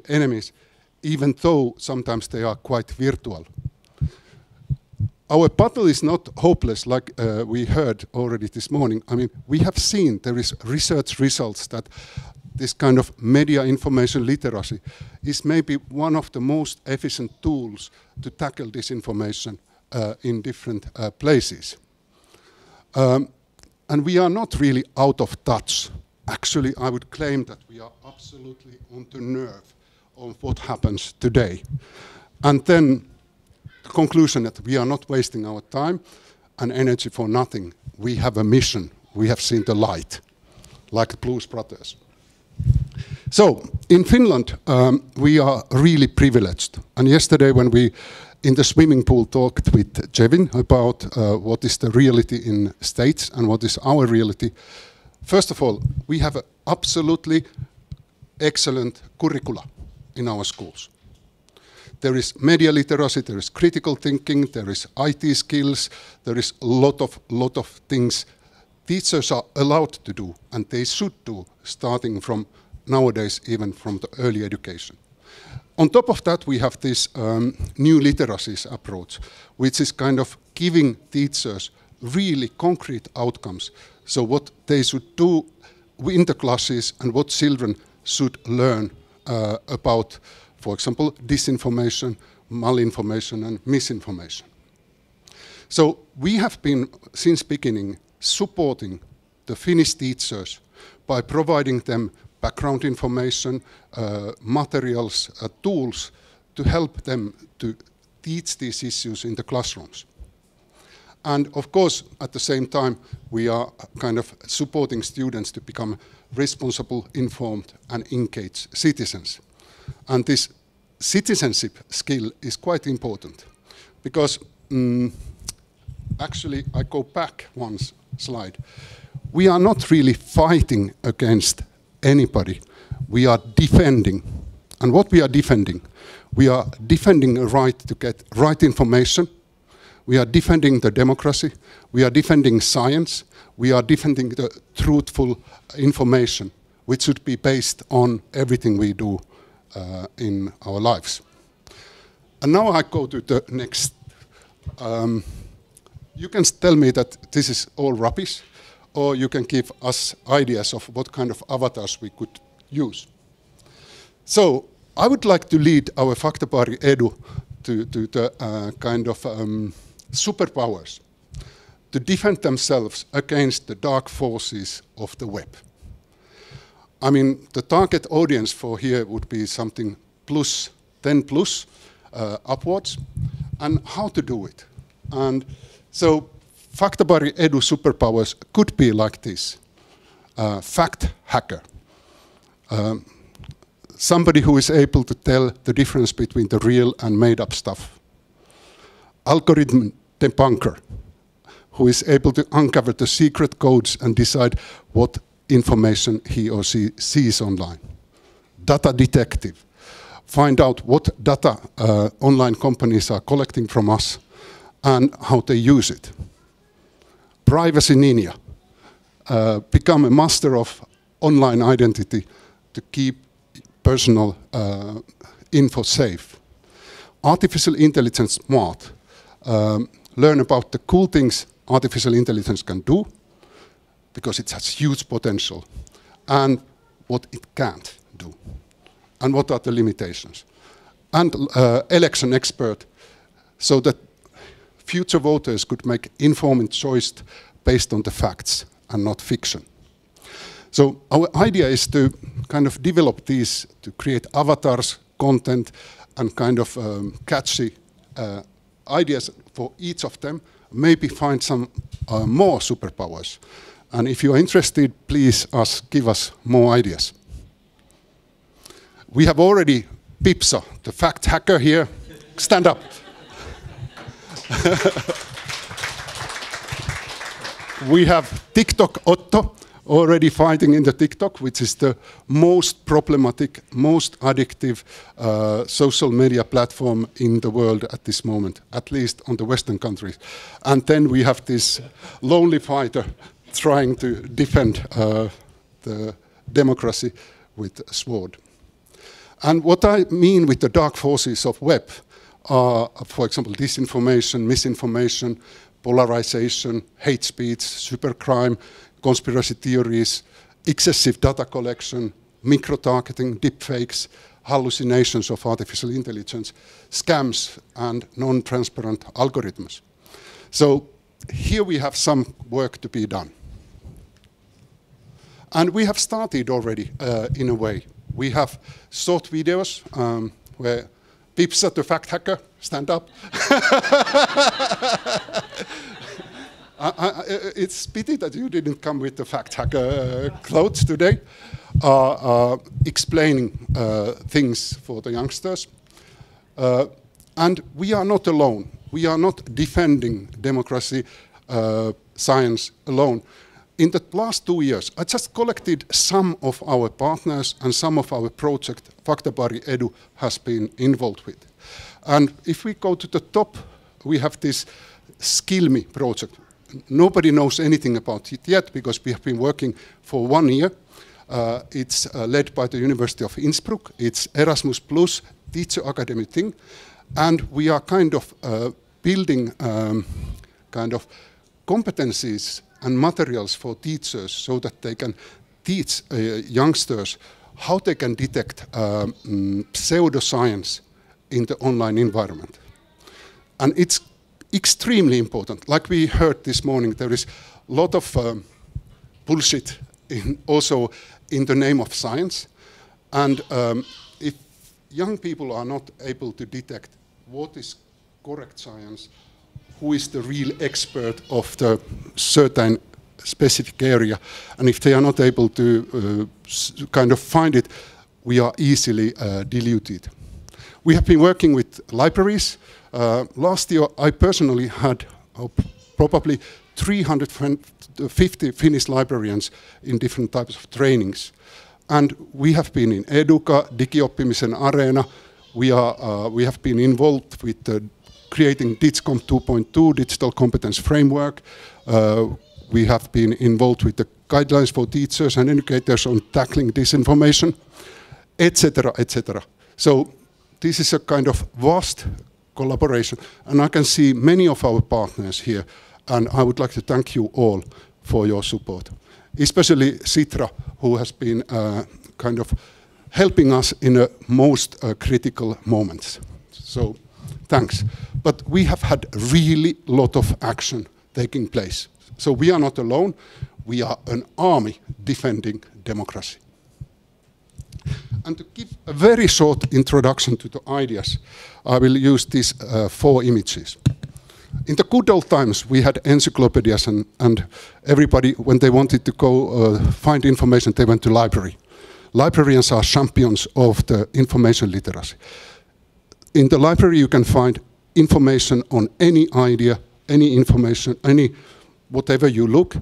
enemies, even though sometimes they are quite virtual. Our battle is not hopeless, like we heard already this morning. I mean, we have seen there is research results that this kind of media information literacy is maybe one of the most efficient tools to tackle disinformation in different places. And we are not really out of touch. Actually, I would claim that we are absolutely on the nerve of what happens today. And then the conclusion that we are not wasting our time and energy for nothing. We have a mission. We have seen the light, like the Blues Brothers. So, in Finland, we are really privileged. And yesterday when we, in the swimming pool, talked with Jevin about what is the reality in States and what is our reality. First of all, we have an absolutely excellent curricula in our schools. There is media literacy, there is critical thinking, there is IT skills, there is a lot of things teachers are allowed to do, and they should do, starting from nowadays, even from the early education. On top of that, we have this new literacies approach, which is kind of giving teachers really concrete outcomes. So what they should do in the classes and what children should learn about, for example, disinformation, malinformation, and misinformation. So we have been, since beginning, supporting the Finnish teachers by providing them background information, materials, tools to help them to teach these issues in the classrooms. And of course, at the same time, we are kind of supporting students to become responsible, informed, and engaged citizens. And this citizenship skill is quite important because actually, I go back one slide. We are not really fighting against anybody. We are defending. And what we are defending? We are defending a right to get right information. We are defending the democracy. We are defending science. We are defending the truthful information, which should be based on everything we do in our lives. And now I go to the next. You can tell me that this is all rubbish, or you can give us ideas of what kind of avatars we could use. So I would like to lead our Faktabaari Edu to the kind of superpowers to defend themselves against the dark forces of the web. I mean, the target audience for here would be something plus 10 plus upwards, and how to do it. And so Faktabaari Edu superpowers could be like this. Fact hacker. Somebody who is able to tell the difference between the real and made up stuff. Algorithm debunker, who is able to uncover the secret codes and decide what information he or she sees online. Data detective, find out what data online companies are collecting from us and how they use it. Privacy ninja, become a master of online identity to keep personal info safe. Artificial intelligence smart, learn about the cool things artificial intelligence can do, because it has huge potential, and what it can't do, and what are the limitations. And election expert, so that future voters could make informed choice based on the facts and not fiction. So our idea is to kind of develop these, to create avatars, content, and kind of catchy ideas for each of them, maybe find some more superpowers. And if you're interested, please give us more ideas. We have already Pipsa, the fact hacker here. Stand up. We have TikTok Otto already fighting in the TikTok, which is the most problematic, most addictive social media platform in the world at this moment, at least on the Western countries. And then we have this lonely fighter trying to defend the democracy with a sword. And what I mean with the dark forces of web are, for example, disinformation, misinformation, polarization, hate speech, supercrime, conspiracy theories, excessive data collection, micro-targeting, deepfakes, hallucinations of artificial intelligence, scams, and non-transparent algorithms. So here we have some work to be done. And we have started already in a way. We have short videos where Pipsa, the fact hacker, stand up. It's pity that you didn't come with the fact hacker clothes today, explaining things for the youngsters. And we are not alone. We are not defending democracy, science alone. In the last 2 years, I just collected some of our partners and some of our projects Faktabaari Edu has been involved with. And if we go to the top, we have this Skill Me project. Nobody knows anything about it yet because we have been working for 1 year. It's led by the University of Innsbruck. It's Erasmus Plus teacher academy thing. And we are kind of building kind of competencies and materials for teachers so that they can teach youngsters how they can detect pseudoscience in the online environment. And it's extremely important. Like we heard this morning, there is a lot of bullshit also in the name of science. And if young people are not able to detect what is correct science, who is the real expert of the certain specific area, and if they are not able to kind of find it, we are easily diluted. We have been working with libraries. Last year, I personally had probably 350 Finnish librarians in different types of trainings. And we have been in Educa, Digioppimisen Areena. We have been involved with creating DIGCOM 2.2, Digital Competence Framework. We have been involved with the guidelines for teachers and educators on tackling disinformation, etc., etc. So this is a kind of vast collaboration, and I can see many of our partners here, and I would like to thank you all for your support, especially Sitra, who has been kind of helping us in the most critical moments. So thanks. But we have had really a lot of action taking place. So we are not alone. We are an army defending democracy. And to give a very short introduction to the ideas, I will use these 4 images. In the good old times, we had encyclopedias, and everybody, when they wanted to go find information, they went to library. Librarians are champions of the information literacy. In the library, you can find information on any idea, any information, any whatever you look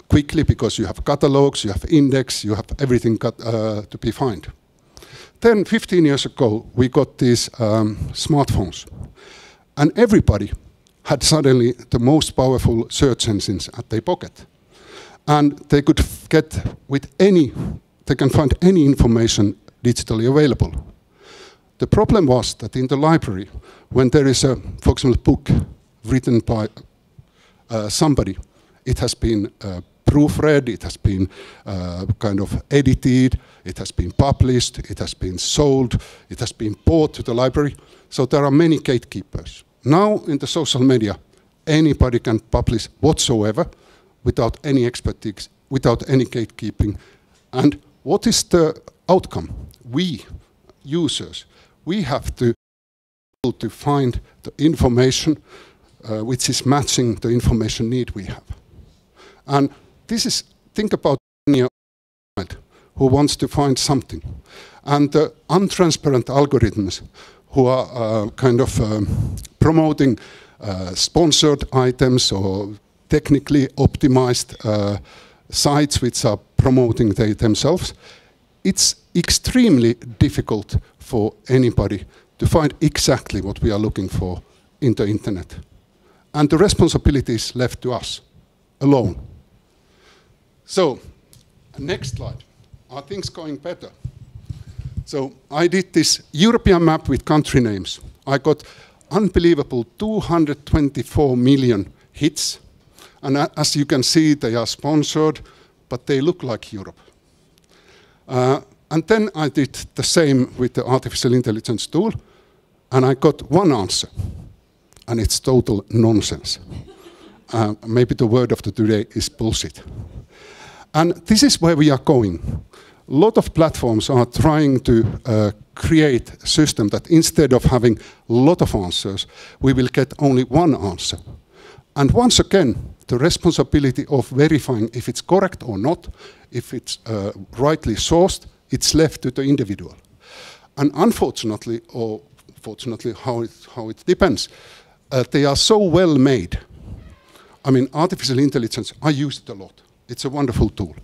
quickly, because you have catalogs, you have index, you have everything to be found. Then 15 years ago, we got these smartphones, and everybody had suddenly the most powerful search engines at their pocket. And they could get with they can find any information digitally available. The problem was that in the library, when there is a, for example, book written by somebody, it has been proofread, it has been kind of edited, it has been published, it has been sold, it has been bought to the library. So there are many gatekeepers. Now in the social media, anybody can publish whatsoever without any expertise, without any gatekeeping. And what is the outcome? We, users, we have to to find the information which is matching the information need we have. And this is, think about any who wants to find something. And the untransparent algorithms who are promoting sponsored items or technically optimized sites which are promoting themselves, it's extremely difficult for anybody to find exactly what we are looking for in the internet. And the responsibility is left to us alone. So, next slide. Are things going better? So I did this European map with country names. I got unbelievable 224 million hits. And as you can see, they are sponsored, but they look like Europe. And then I did the same with the artificial intelligence tool, and I got one answer, and it's total nonsense. Maybe the word of the day is bullshit. And this is where we are going. A lot of platforms are trying to create a system that instead of having a lot of answers, we will get only one answer. And once again, the responsibility of verifying if it's correct or not, if it's rightly sourced, it's left to the individual. And unfortunately, or fortunately, how it depends, they are so well made. I mean, artificial intelligence, I use it a lot. It's a wonderful tool.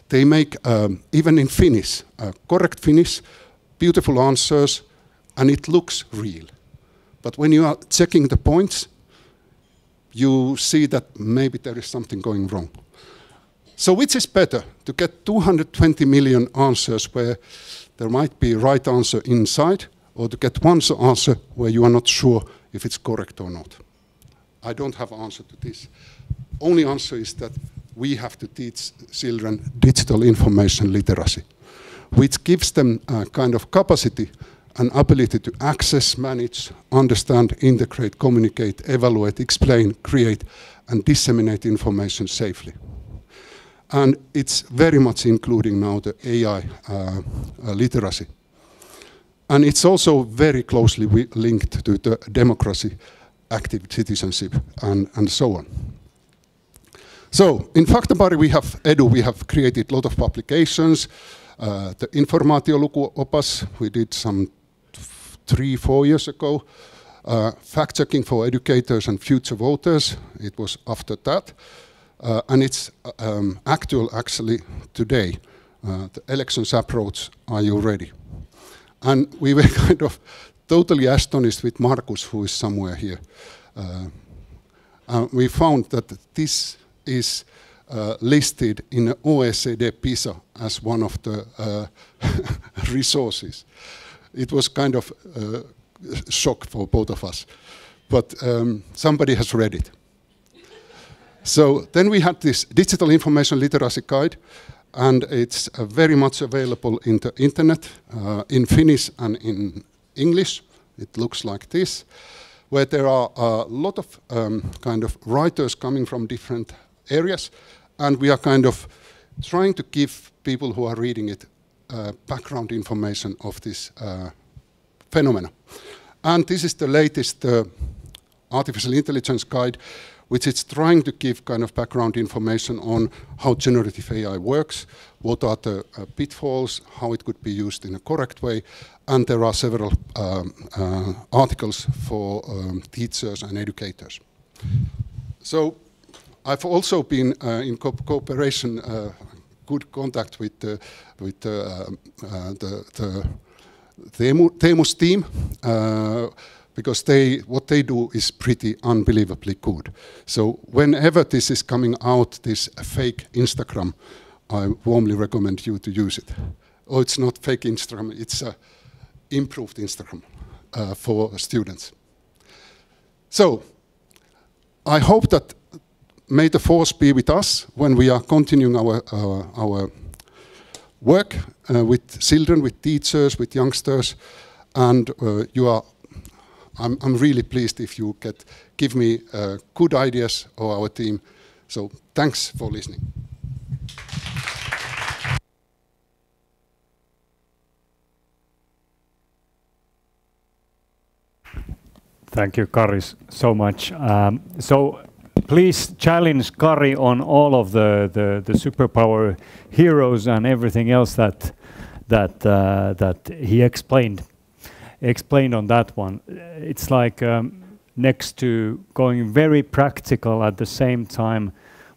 They make, even in Finnish, correct Finnish, beautiful answers, and it looks real. But when you are checking the points, you see that maybe there is something going wrong. So which is better, to get 220 million answers where there might be a right answer inside, or to get one answer where you are not sure if it's correct or not? I don't have an answer to this. Only answer is that we have to teach children digital information literacy, which gives them a kind of capacity and ability to access, manage, understand, integrate, communicate, evaluate, explain, create, and disseminate information safely. And it's very much including now the AI literacy. And it's also very closely linked to the democracy, active citizenship, and so on. So in Faktabaari we have created a lot of publications. The Informaatiolukuopas we did some 3-4 years ago. Fact-checking for educators and future voters, it was after that. And it's actual actually today. The elections approach, are you ready? And we were kind of totally astonished with Markus, who is somewhere here. We found that this is listed in OECD PISA as one of the resources. It was kind of a shock for both of us, but somebody has read it. So then we had this digital information literacy guide, and it's very much available in the internet, in Finnish and in English. It looks like this, where there are a lot of kind of writers coming from different areas, and we are kind of trying to give people who are reading it background information of this phenomena. And this is the latest artificial intelligence guide, which is trying to give kind of background information on how generative AI works, what are the pitfalls, how it could be used in a correct way, and there are several articles for teachers and educators. So I've also been in cooperation, good contact with the Teemu's team, because what they do is pretty unbelievably good. So whenever this is coming out, this fake Instagram, I warmly recommend you to use it. Oh, it's not fake Instagram, it's improved Instagram for students. So I hope that may the force be with us when we are continuing our work with children, with teachers, with youngsters, and I'm really pleased if you give me good ideas of our team. So thanks for listening. Thank you, Kari, so much. So please challenge Kari on all of the superpower heroes and everything else that he explained on that one. It's like next to going very practical at the same time,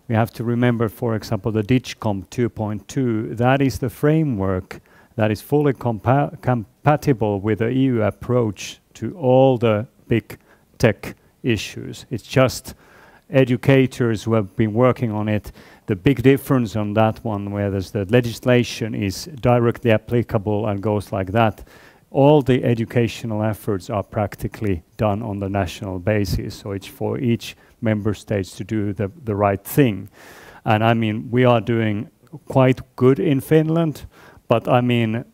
we have to remember, for example, the DigCom 2.2. That is the framework that is fully compatible with the EU approach to all the big tech issues. It's just educators who have been working on it. The big difference on that one, where there's the legislation is directly applicable and goes like that, all the educational efforts are practically done on the national basis. So it's for each member states to do the right thing. And I mean, we are doing quite good in Finland, but I mean,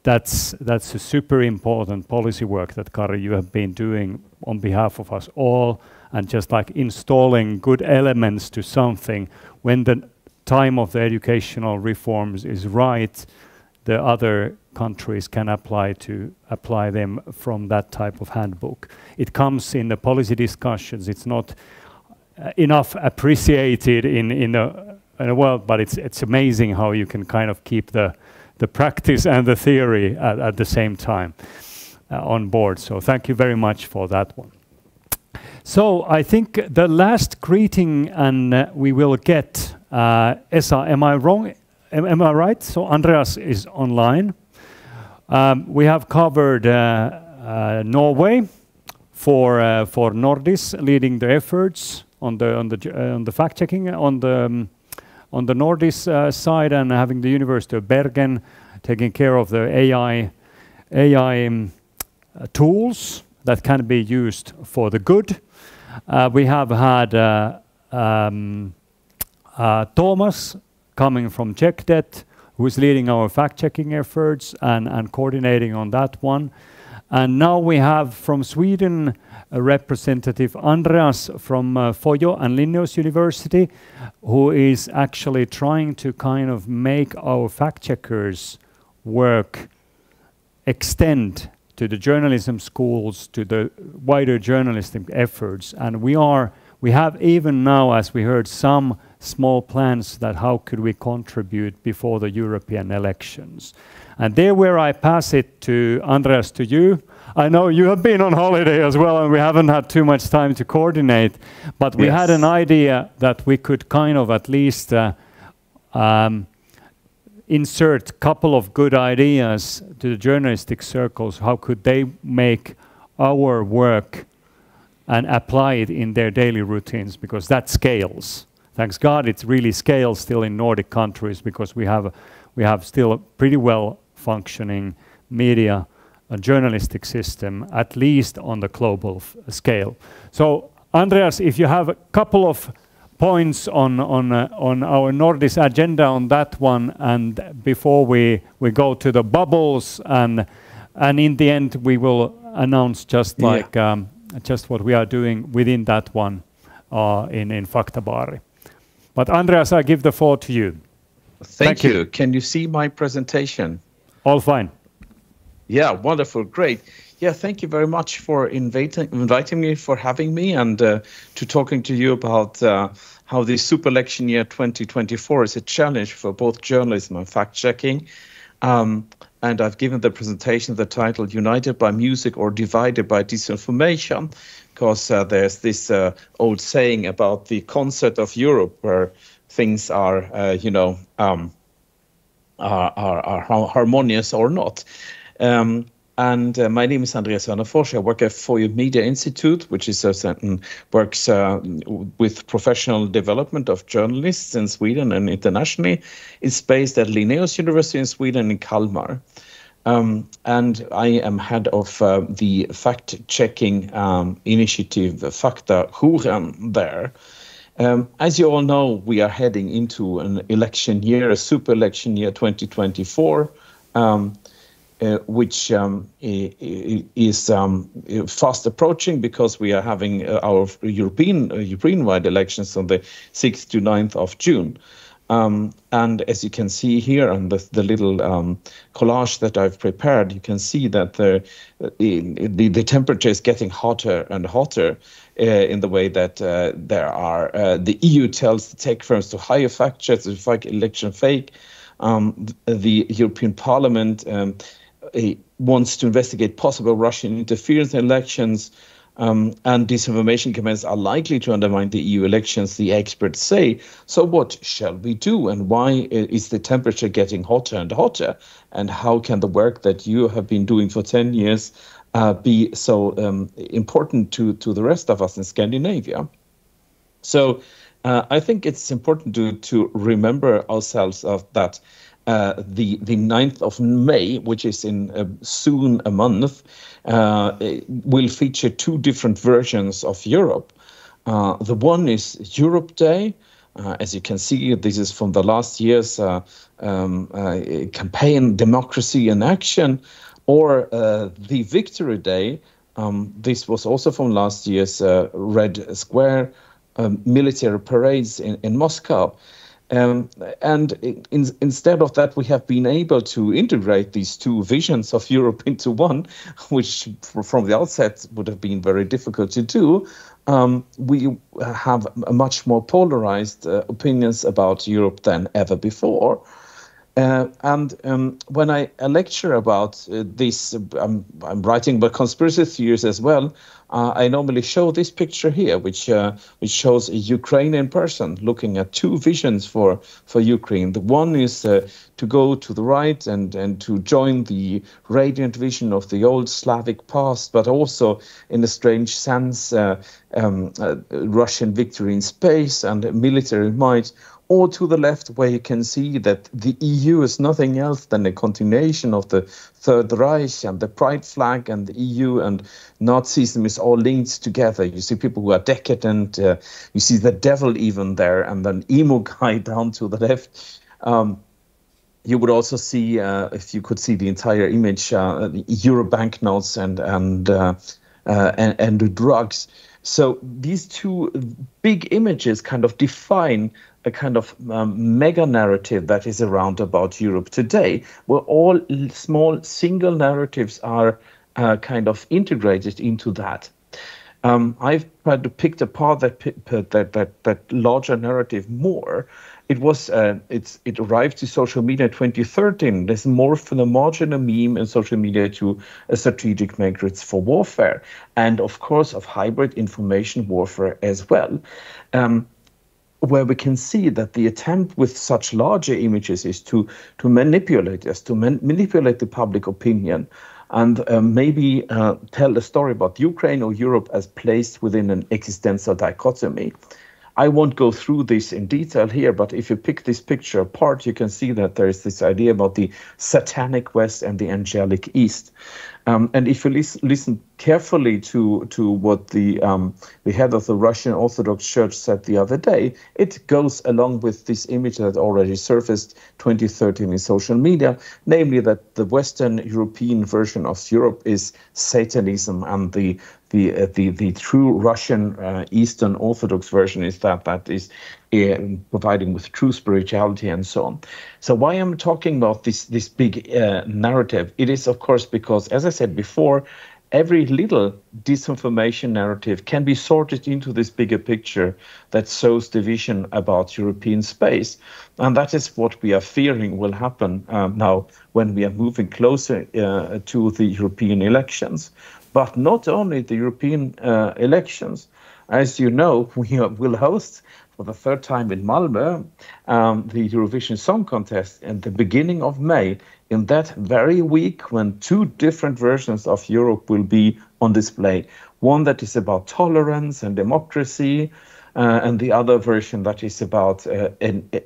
that's a super important policy work that, Kari, you have been doing on behalf of us all, and just like installing good elements to something. When the time of the educational reforms is right, the other countries can apply them from that type of handbook. It comes in the policy discussions. It's not enough appreciated in the world, but it's amazing how you can kind of keep the practice and the theory at the same time on board. So thank you very much for that one. So I think the last greeting, and we will get Esa. Am I wrong? Am I right? So Andreas is online. We have covered Norway for Nordis, leading the efforts on the fact checking on the Nordis side, and having the University of Bergen taking care of the AI tools that can be used for the good. We have had Thomas coming from CheckDet, who is leading our fact-checking efforts and coordinating on that one. And now we have from Sweden a representative, Andreas from Fojo and Linnaeus University, who is actually trying to kind of make our fact-checkers work extend to the journalism schools, to the wider journalistic efforts. And we have even now, as we heard, some small plans that how could we contribute before the European elections. And there where I pass it to Andreas, to you. I know you have been on holiday as well, and we haven't had too much time to coordinate, but we had an idea that we could kind of at least insert a couple of good ideas to the journalistic circles. How could they make our work and apply it in their daily routines, because that scales. Thanks God it really scales still in Nordic countries, because we have still a pretty well functioning media journalistic system, at least on the global scale. So Andreas, if you have a couple of points on our Nordis agenda on that one, and before we go to the bubbles, and in the end we will announce just like just what we are doing within that one in Faktabaari. But Andreas, I give the floor to you. Thank you. Can you see my presentation? All fine. Yeah, wonderful, great. Yeah, thank you very much for inviting me, for having me, and to talking to you about how the super election year 2024 is a challenge for both journalism and fact-checking. And I've given the presentation the title United by Music or Divided by Disinformation, because there's this old saying about the concert of Europe, where things are, are harmonious or not. My name is Andreas Wernerfors. I work at Fora Media Institute, which is works with professional development of journalists in Sweden and internationally. It's based at Linnaeus University in Sweden in Kalmar. And I am head of the fact-checking initiative Faktabaari there. As you all know, we are heading into an election year, a super election year 2024. Which is fast approaching, because we are having our European-wide elections on the 6th to 9th of June. And as you can see here on the little collage that I've prepared, you can see that the temperature is getting hotter and hotter in the way that the EU tells the tech firms to hire fact checks, to fake election fake. The European Parliament wants to investigate possible Russian interference in elections. And disinformation campaigns are likely to undermine the EU elections, the experts say. So what shall we do? And why is the temperature getting hotter and hotter? And how can the work that you have been doing for 10 years be so important to the rest of us in Scandinavia? So I think it's important to remember ourselves of that the 9th of May, which is in soon a month, will feature two different versions of Europe. The one is Europe Day. As you can see, this is from the last year's campaign, Democracy in Action, or the Victory Day. This was also from last year's Red Square military parades in Moscow. And instead of that, we have been able to integrate these two visions of Europe into one, which from the outset would have been very difficult to do. We have a much more polarized opinions about Europe than ever before. And when I lecture about this, I'm writing about conspiracy theories as well. I normally show this picture here, which shows a Ukrainian person looking at two visions for Ukraine. The one is to go to the right and to join the radiant vision of the old Slavic past, but also, in a strange sense, Russian victory in space and military might. Or to the left, where you can see that the EU is nothing else than a continuation of the Third Reich, and the Pride flag and the EU and Nazism is all linked together. You see people who are decadent, you see the devil even there, and an emo guy down to the left. You would also see, if you could see the entire image, the Euro banknotes and the drugs. So these two big images kind of define a kind of mega narrative that is around about Europe today, where all small single narratives are kind of integrated into that. I've tried to pick apart that larger narrative more. It arrived to social media in 2013. There's morphed from a marginal meme in social media to a strategic matrix for warfare, and of course of hybrid information warfare as well. Where we can see that the attempt with such larger images is to manipulate us, to manipulate the public opinion, and maybe tell a story about Ukraine or Europe as placed within an existential dichotomy. I won't go through this in detail here, but if you pick this picture apart, you can see that there is this idea about the satanic West and the angelic East. And if you listen carefully to what the head of the Russian Orthodox Church said the other day, it goes along with this image that already surfaced 2013 in social media, namely that the Western European version of Europe is Satanism, and the true Russian Eastern Orthodox version is that is providing with true spirituality and so on. So why I'm talking about this big narrative? It is, of course, because, as I said before, every little disinformation narrative can be sorted into this bigger picture that sows division about European space. And that is what we are fearing will happen now when we are moving closer to the European elections. But not only the European elections. As you know, we will host for the third time in Malmö the Eurovision Song Contest at the beginning of May, in that very week when two different versions of Europe will be on display. One that is about tolerance and democracy, and the other version that is about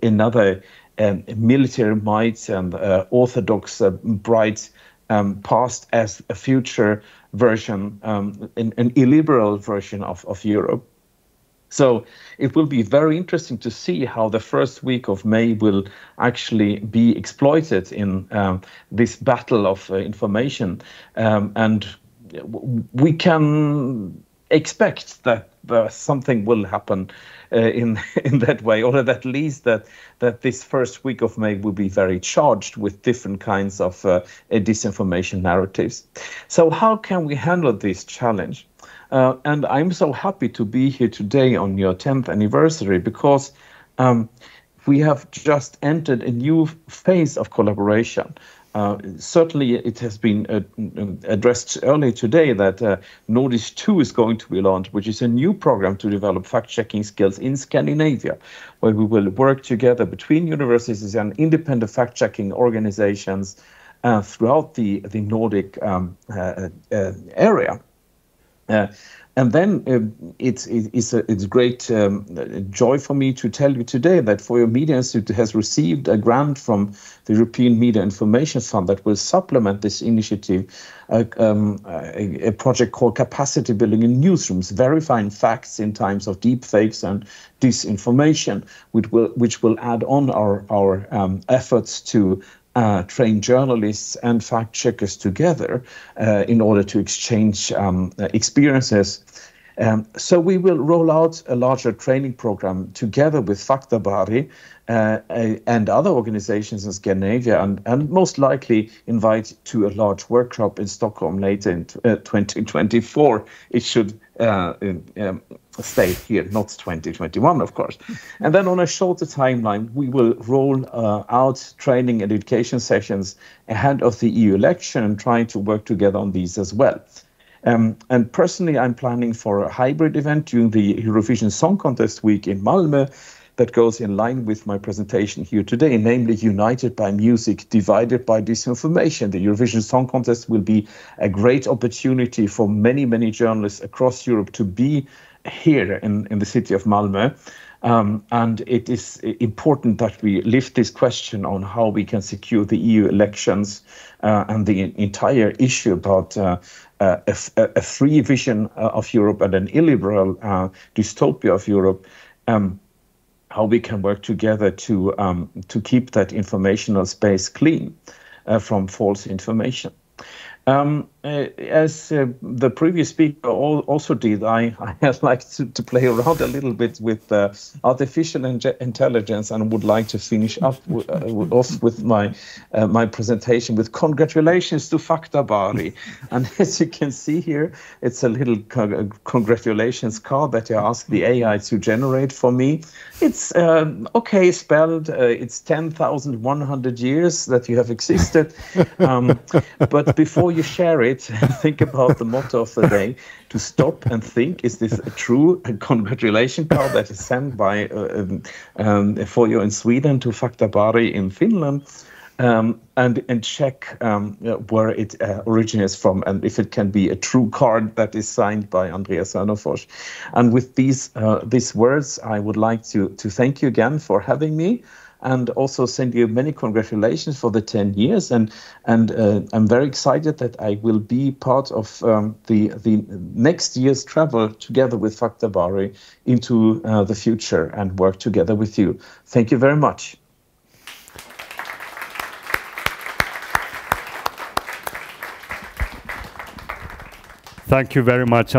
another military might and orthodox bright past as a future version, an illiberal version of Europe. So it will be very interesting to see how the first week of May will actually be exploited in this battle of information. And we can expect that something will happen in that way, or at least that this first week of May will be very charged with different kinds of disinformation narratives. So how can we handle this challenge? And I'm so happy to be here today on your 10th anniversary, because we have just entered a new phase of collaboration. Certainly, it has been addressed earlier today that NORDIS 2 is going to be launched, which is a new program to develop fact-checking skills in Scandinavia, where we will work together between universities and independent fact-checking organizations throughout the Nordic area. And then it's great joy for me to tell you today that For Media Institute has received a grant from the European Media Information Fund that will supplement this initiative, a project called Capacity Building in Newsrooms, verifying facts in times of deep fakes and disinformation, which will add on our efforts to train journalists and fact checkers together in order to exchange experiences. So we will roll out a larger training program together with Faktabaari and other organizations in Scandinavia, and most likely invite to a large workshop in Stockholm later in 2024. It should stay here, not 2021, of course. And then on a shorter timeline, we will roll out training and education sessions ahead of the EU election and trying to work together on these as well. And personally, I'm planning for a hybrid event during the Eurovision Song Contest week in Malmö that goes in line with my presentation here today, namely United by Music, Divided by Disinformation. The Eurovision Song Contest will be a great opportunity for many, many journalists across Europe to be here in the city of Malmö. And it is important that we lift this question on how we can secure the EU elections and the entire issue about a free vision of Europe and an illiberal dystopia of Europe. How we can work together to keep that informational space clean from false information. As the previous speaker also did, I like to play around a little bit with artificial intelligence, and would like to finish up off with my presentation with congratulations to Faktabaari. And as you can see here, it's a little congratulations card that I asked the AI to generate for me. It's okay spelled. It's 10,100 years that you have existed. But before you share it, think about the motto of the day: to stop and think, is this a true congratulation card that is sent by Fora in Sweden to Faktabaari in Finland, and check where it originates from, and if it can be a true card that is signed by Andreas Hörnefors. And with these words, I would like to thank you again for having me, and also send you many congratulations for the 10 years. And I'm very excited that I will be part of the next year's travel together with Faktabaari into the future and work together with you. Thank you very much. Thank you very much.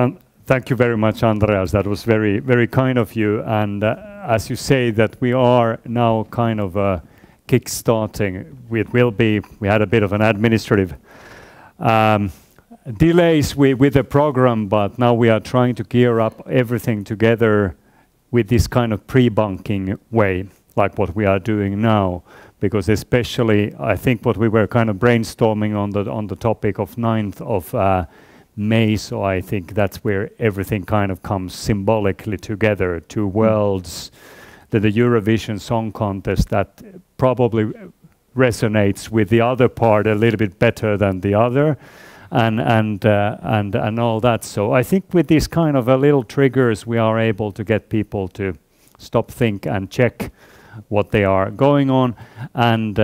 Thank you very much, Andreas. That was very, very kind of you. And as you say, that we are now kind of kick-starting. We had a bit of an administrative delays with the program, but now we are trying to gear up everything together with this kind of pre-bunking way, like what we are doing now. Because especially, I think what we were kind of brainstorming on the topic of 9th of May, so I think that's where everything kind of comes symbolically together. Two worlds, the Eurovision Song Contest that probably resonates with the other part a little bit better than the other, and all that. So I think with these kind of little triggers, we are able to get people to stop, think, and check what they are going on, and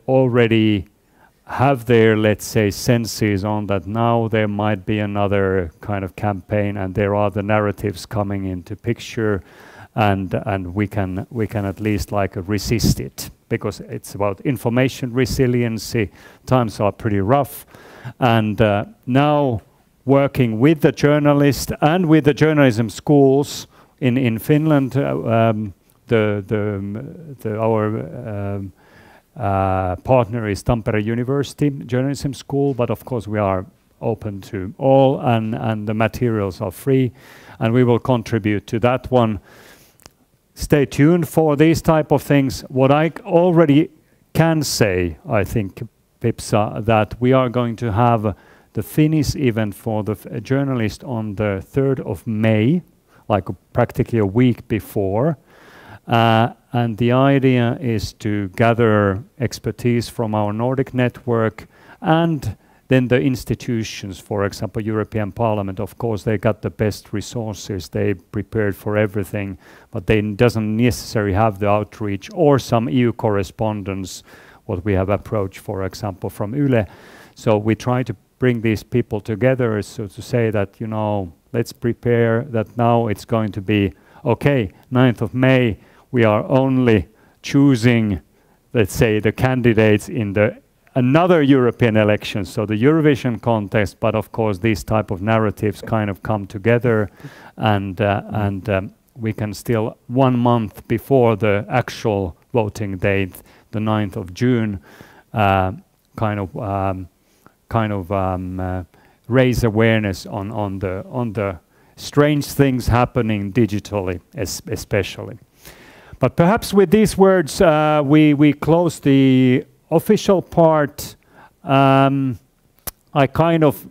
already have their, let's say, senses on that now there might be another kind of campaign, and there are the narratives coming into picture, and we can at least like resist it, because it's about information resiliency. Times are pretty rough, and now working with the journalists and with the journalism schools in Finland. Our partner is Tampere University Journalism School, but of course we are open to all, and the materials are free, and we will contribute to that one. Stay tuned for these type of things. What I already can say, I think, Pipsa, that we are going to have the Finnish event for the journalists on the 3rd of May, like practically a week before. And the idea is to gather expertise from our Nordic network and then the institutions, for example, European Parliament. Of course, they got the best resources. They prepared for everything, but they doesn't necessarily have the outreach or some EU correspondence, what we have approached, for example, from Yle. So we try to bring these people together, so to say that, you know, let's prepare that now it's going to be, okay, 9th of May, we are only choosing, let's say, the candidates in the another European election, so the Eurovision contest, but of course these type of narratives kind of come together, and we can still 1 month before the actual voting date, the 9th of June, raise awareness on the strange things happening digitally, especially. But perhaps with these words, we close the official part. I kind of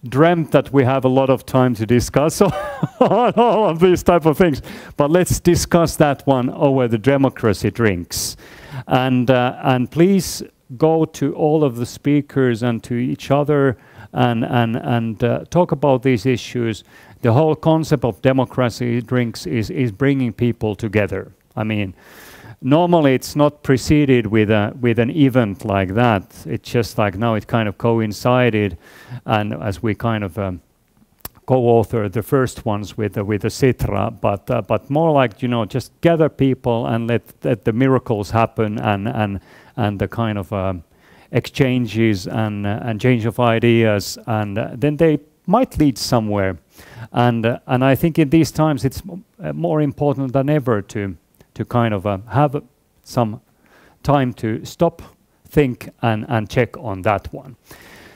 dreamt that we have a lot of time to discuss on all of these type of things, but let's discuss that one over the democracy drinks. And please go to all of the speakers and to each other and talk about these issues. The whole concept of democracy drinks is bringing people together. I mean, normally it's not preceded with an event like that. It's just like now it kind of coincided, and as we kind of co-authored the first ones with the Sitra, but more like, you know, just gather people and let the miracles happen, and the kind of exchanges and change of ideas, and then they might lead somewhere. And I think in these times it's more important than ever to kind of have some time to stop, think, and check on that one.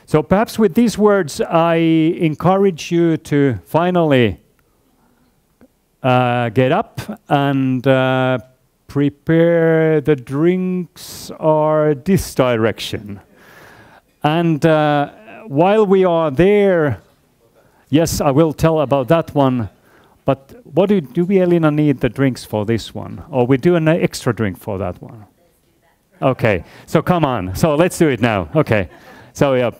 So perhaps with these words, I encourage you to finally get up and prepare. The drinks are this direction. And while we are there, yes, I will tell about that one. But what do we, Elina, need the drinks for this one? Or we do an extra drink for that one? Okay, so come on. So let's do it now. Okay. So yeah,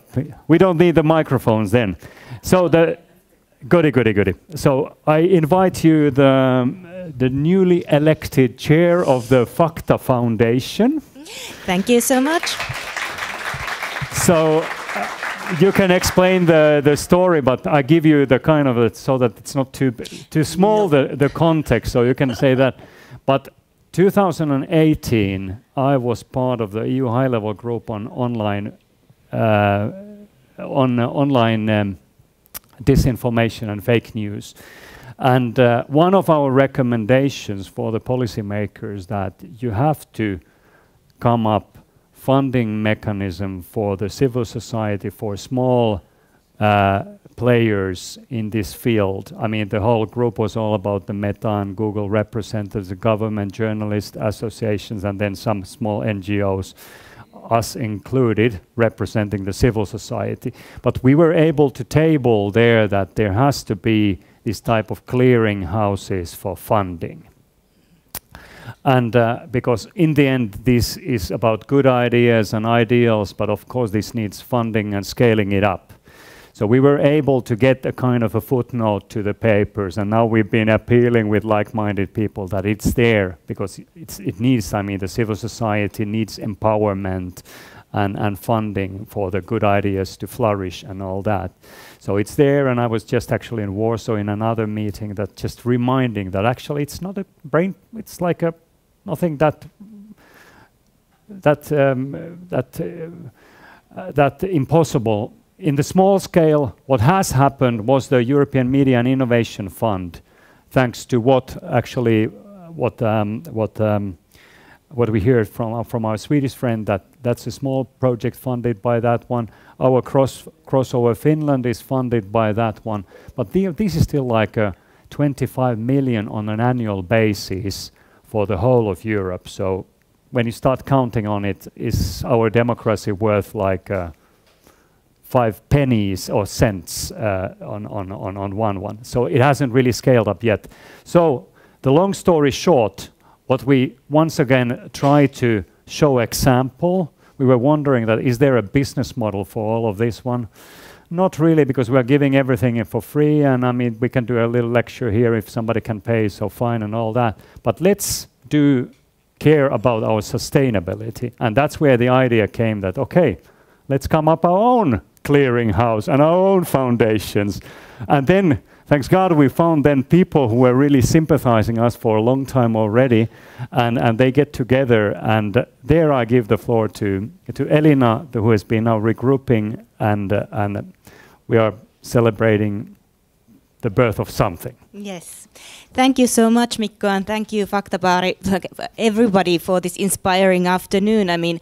we don't need the microphones then. So goody. So I invite you, the newly elected chair of the Fakta Foundation. Thank you so much. So you can explain the story, but I give you the kind of so that it's not too small, the context, so you can say that. But 2018, I was part of the EU high-level group on online disinformation and fake news. And one of our recommendations for the policymakers that you have to come up funding mechanism for the civil society, for small players in this field. I mean, the whole group was all about the Meta and Google representatives, the government, journalist associations, and then some small NGOs, us included, representing the civil society. But we were able to table there that there has to be this type of clearing houses for funding. And because in the end, this is about good ideas and ideals, but of course this needs funding and scaling it up. So we were able to get a kind of a footnote to the papers, and now we've been appealing with like-minded people that it's there, because it needs, I mean, the civil society needs empowerment and funding for the good ideas to flourish and all that. So it's there, and I was just actually in Warsaw in another meeting that just reminding that actually it's not a brain, it's like a nothing that impossible in the small scale, what has happened was the European Media and Innovation Fund, thanks to what we hear from our Swedish friend, that's a small project funded by that one. Our crossover Finland is funded by that one. But this is still like 25 million on an annual basis for the whole of Europe. So when you start counting on it, is our democracy worth like 5 pennies or cents on one? So it hasn't really scaled up yet. So the long story short, what we once again try to show example, we were wondering that is there a business model for all of this one? Not really, because we're giving everything for free, and I mean we can do a little lecture here if somebody can pay, so fine and all that. But let's care about our sustainability, and that's where the idea came that okay, let's come up our own clearinghouse and our own foundations, and then thanks God we found then people who were really sympathizing us for a long time already, and they get together, and there I give the floor to Elina, who has been now regrouping, and we are celebrating the birth of something. Yes. Thank you so much, Mikko, and thank you, Faktabaari, everybody, for this inspiring afternoon. I mean,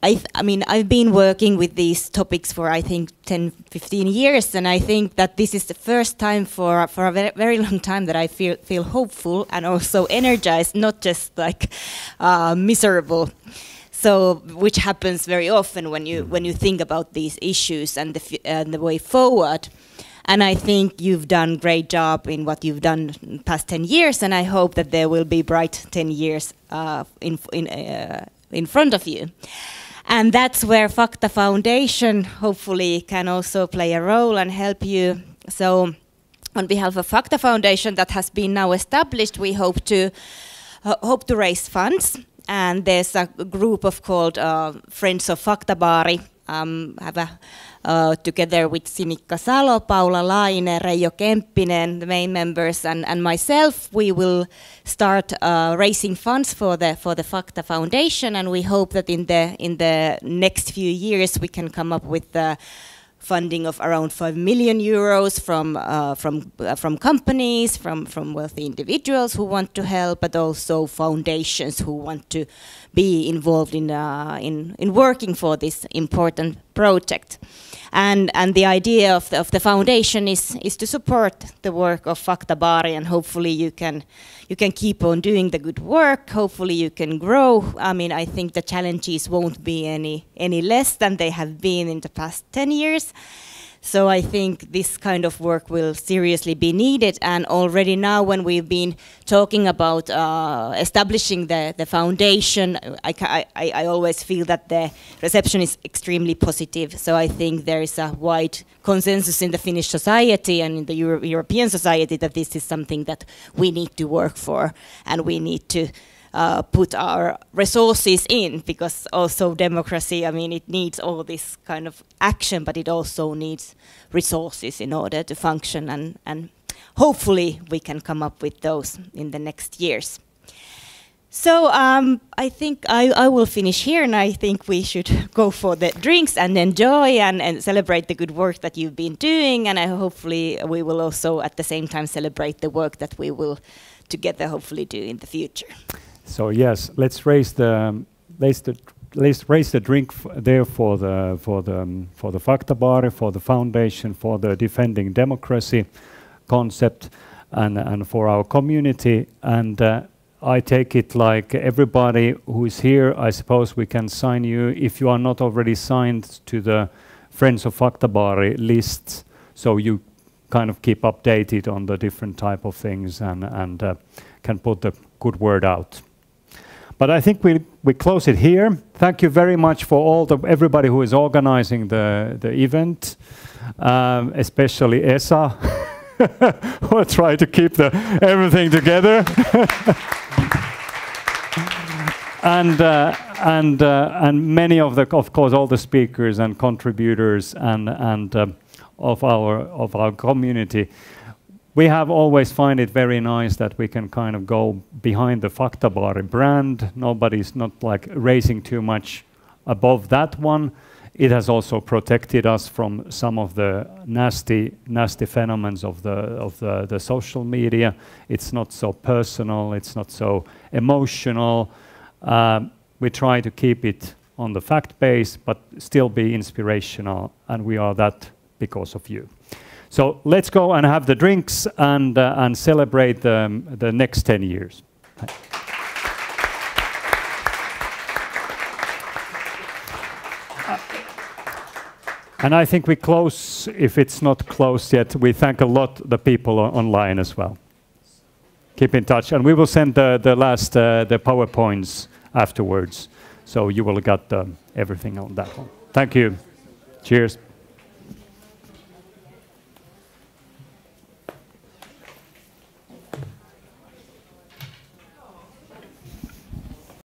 I've been working with these topics for, I think, 10, 15 years, and I think that this is the first time for a very, very long time that I feel hopeful and also energized, not just like miserable. So, which happens very often when you think about these issues and the way forward. And I think you've done a great job in what you've done in the past 10 years, and I hope that there will be bright 10 years in front of you. And that's where Fakta Foundation hopefully can also play a role and help you. So on behalf of Fakta Foundation that has been now established, we hope to raise funds. And there's a group called Friends of Faktabaari, together with Sinikka Salo, Paula Laine, Reijo Kemppinen, the main members, and myself, we will start raising funds for the Fakta Foundation, and we hope that in the next few years we can come up with funding of around 5 million euros from companies, from wealthy individuals who want to help, but also foundations who want to be involved in working for this important project. And the idea of the foundation is to support the work of Faktabaari, and hopefully you can keep on doing the good work. Hopefully you can grow. I mean, I think the challenges won't be any less than they have been in the past 10 years. So I think this kind of work will seriously be needed, and already now when we've been talking about establishing the foundation, I always feel that the reception is extremely positive. So I think there is a wide consensus in the Finnish society and in the European society that this is something that we need to work for, and we need to put our resources in, because also democracy, I mean, it needs all this kind of action, but it also needs resources in order to function, and hopefully we can come up with those in the next years. So I think I will finish here, and I think we should go for the drinks and enjoy and celebrate the good work that you've been doing, and hopefully we will also at the same time celebrate the work that we will together hopefully do in the future. So yes, let's raise the drink there for the Faktabaari, for the foundation, for the defending democracy concept, and for our community. And I take it like everybody who is here, I suppose we can sign you if you are not already signed to the Friends of Faktabaari list, so you kind of keep updated on the different type of things and can put the good word out. But I think we close it here. Thank you very much for everybody who is organizing the event, especially Esa, who will try to keep everything together, and many of course, all the speakers and contributors and of our community. We have always find it very nice that we can kind of go behind the Faktabaari brand. Nobody's not like raising too much above that one. It has also protected us from some of the nasty phenomena of the social media. It's not so personal, it's not so emotional. We try to keep it on the fact base, but still be inspirational, and we are that because of you. So let's go and have the drinks and celebrate the next 10 years. And I think we close, if it's not closed yet, we thank a lot the people online as well. Keep in touch, and we will send the last the PowerPoints afterwards, so you will get everything on that one. Thank you. Cheers.